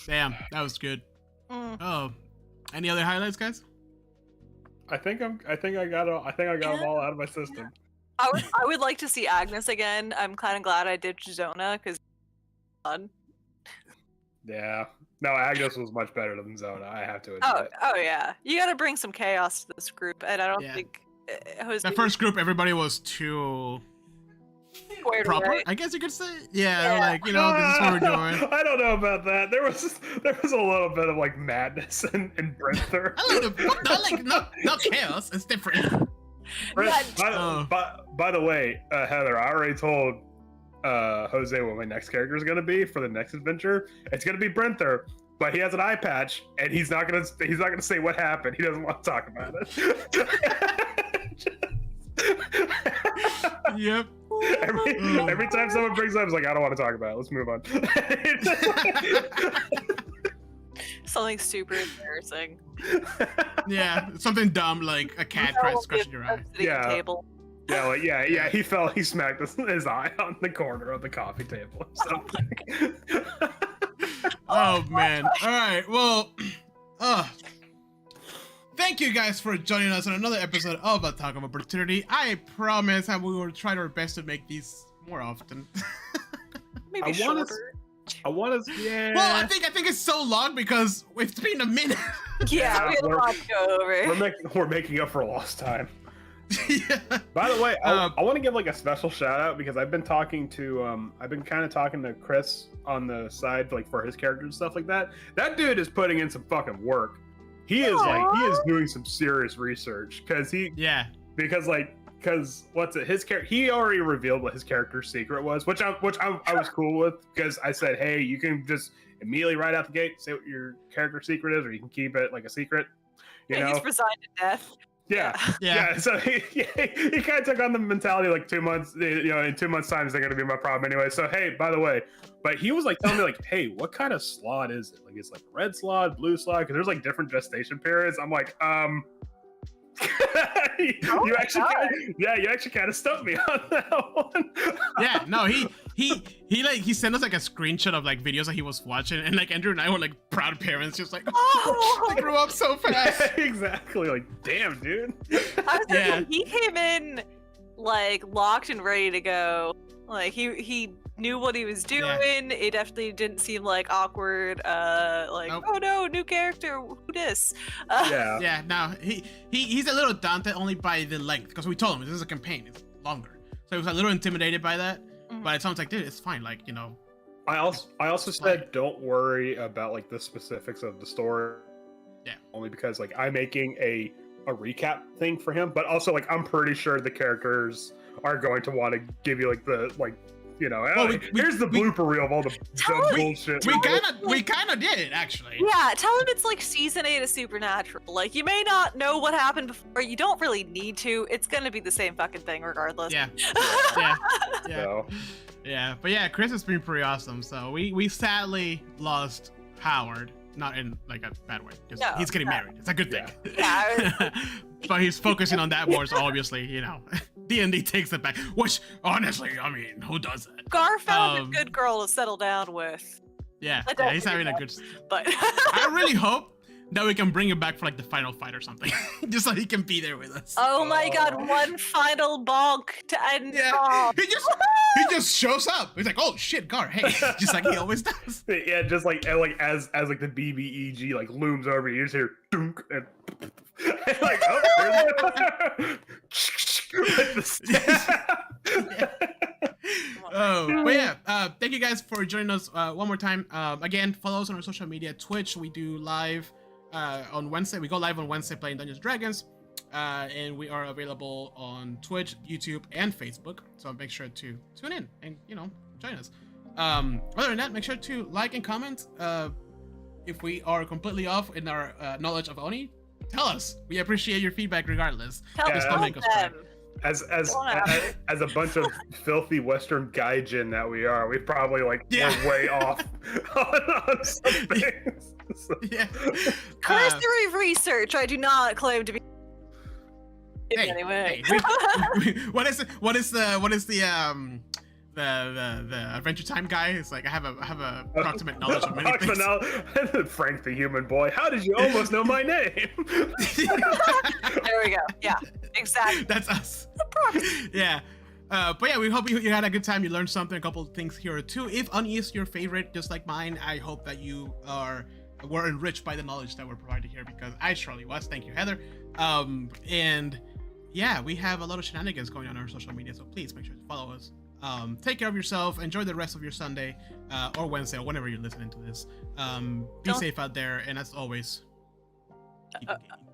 Damn, that was good. Mm. Oh, any other highlights, guys? I think I got them all out of my system. I would like to see Agnes again. I'm kind of glad I did Zona because fun. Yeah. No, Agnes was much better than Zona. I have to admit. Oh yeah. You got to bring some chaos to this group, and I don't think Jose The first group, everybody was too squared proper, away. I guess you could say. Yeah, like, you know, this is what we're doing. I don't know about that. There was a little bit of like madness in Brenther. A little bit, not chaos. It's different. By the way, Heather, I already told Jose what my next character is going to be for the next adventure. It's going to be Brenther, but he has an eye patch, and he's not going to say what happened. He doesn't want to talk about it. Yep. Every time someone brings it up, it's like, I don't want to talk about it. Let's move on. Something super embarrassing. Yeah, something dumb like a cat scratching your eye. Yeah. Table. Yeah, like he smacked his eye on the corner of the coffee table or something. Oh man. All right. Well, thank you guys for joining us on another episode of Attack of Opportunity. I promise that we will try our best to make these more often. Maybe shorter. I want to. Yeah. Well, I think it's so long because it's been a minute. Yeah, we have a lot to go over. We're making up for lost time. Yeah. By the way, I want to give like a special shout out because I've been talking to kind of talking to Chris on the side, like for his character and stuff like that. That dude is putting in some fucking work. he is doing some serious research because Yeah. what's it? His character, he already revealed what his character's secret was, which I was cool with, because I said, hey, you can just immediately right out the gate say what your character secret is, or you can keep it like a secret. You know, he's resigned to death. Yeah. So he kind of took on the mentality like 2 months. In 2 months' time, is going to be my problem anyway. So hey, by the way, but he was like telling me like, hey, what kind of slot is it? Like, it's like red slot, blue slot, because there's like different gestation periods. I'm like, you actually kind of stumped me on that one. Yeah, no, he sent us like a screenshot of like videos that he was watching, and like Andrew and I were like proud parents, just like, oh, they grew up so fast. Exactly, like, damn, dude. He came in like locked and ready to go. Like he knew what he was doing. Yeah. It definitely didn't seem like awkward. Nope. Oh no, new character. Who dis? Yeah. No, he's a little daunted only by the length, because we told him this is a campaign. It's longer, so he was a little intimidated by that. Mm-hmm. But it sounds like, dude, it's fine. Like, you know. I also said don't worry about like the specifics of the story. Yeah. Only because like I'm making a recap thing for him, but also like I'm pretty sure the characters are going to want to give you like the like. You know, here's the blooper reel of all the dumb bullshit. We kind of did it, actually. Yeah, tell him it's like season 8 of Supernatural. Like, you may not know what happened before. You don't really need to. It's gonna be the same fucking thing regardless. Yeah. Yeah. But yeah, Chris has been pretty awesome. So we sadly lost Howard. Not in like a bad way, because he's getting married. It's a good thing. Yeah. But he's focusing on that more, so obviously, you know, D&D takes it back. Which, honestly, I mean, who does that? Gar found a good girl to settle down with. Yeah, he's having a good... But I really hope that we can bring him back for like the final fight or something, just so he can be there with us. Oh my god, one final bonk to end it off. He just shows up. He's like, oh shit, Gar, hey, just like he always does. Yeah, just like as like the BBEG like looms over you, just hear dunk and like, oh, there's but yeah, thank you guys for joining us one more time. Again, follow us on our social media. Twitch, we do live on Wednesday. We go live on Wednesday playing Dungeons & Dragons, and we are available on Twitch, YouTube, and Facebook. So make sure to tune in and, you know, join us. Other than that, make sure to like and comment. If we are completely off in our knowledge of Oni, tell us. We appreciate your feedback regardless. Tell make us cry. As a bunch of filthy Western gaijin that we are, we probably like we're way off on some things. Yeah. Cursory research. I do not claim to be. Anyway, what is the Adventure Time guy? It's like I have a approximate knowledge of many things. Frank the human boy. How did you almost know my name? There we go. Yeah, exactly. That's us. Yeah. But yeah, we hope you had a good time. You learned something, a couple of things here too. If Onis is your favorite, just like mine, I hope that you were enriched by the knowledge that we're provided here, because I surely was. Thank you, Heather. And yeah, we have a lot of shenanigans going on our social media, so please make sure to follow us. Take care of yourself. Enjoy the rest of your Sunday or Wednesday or whenever you're listening to this. Be safe out there, and as always, keep it gaming.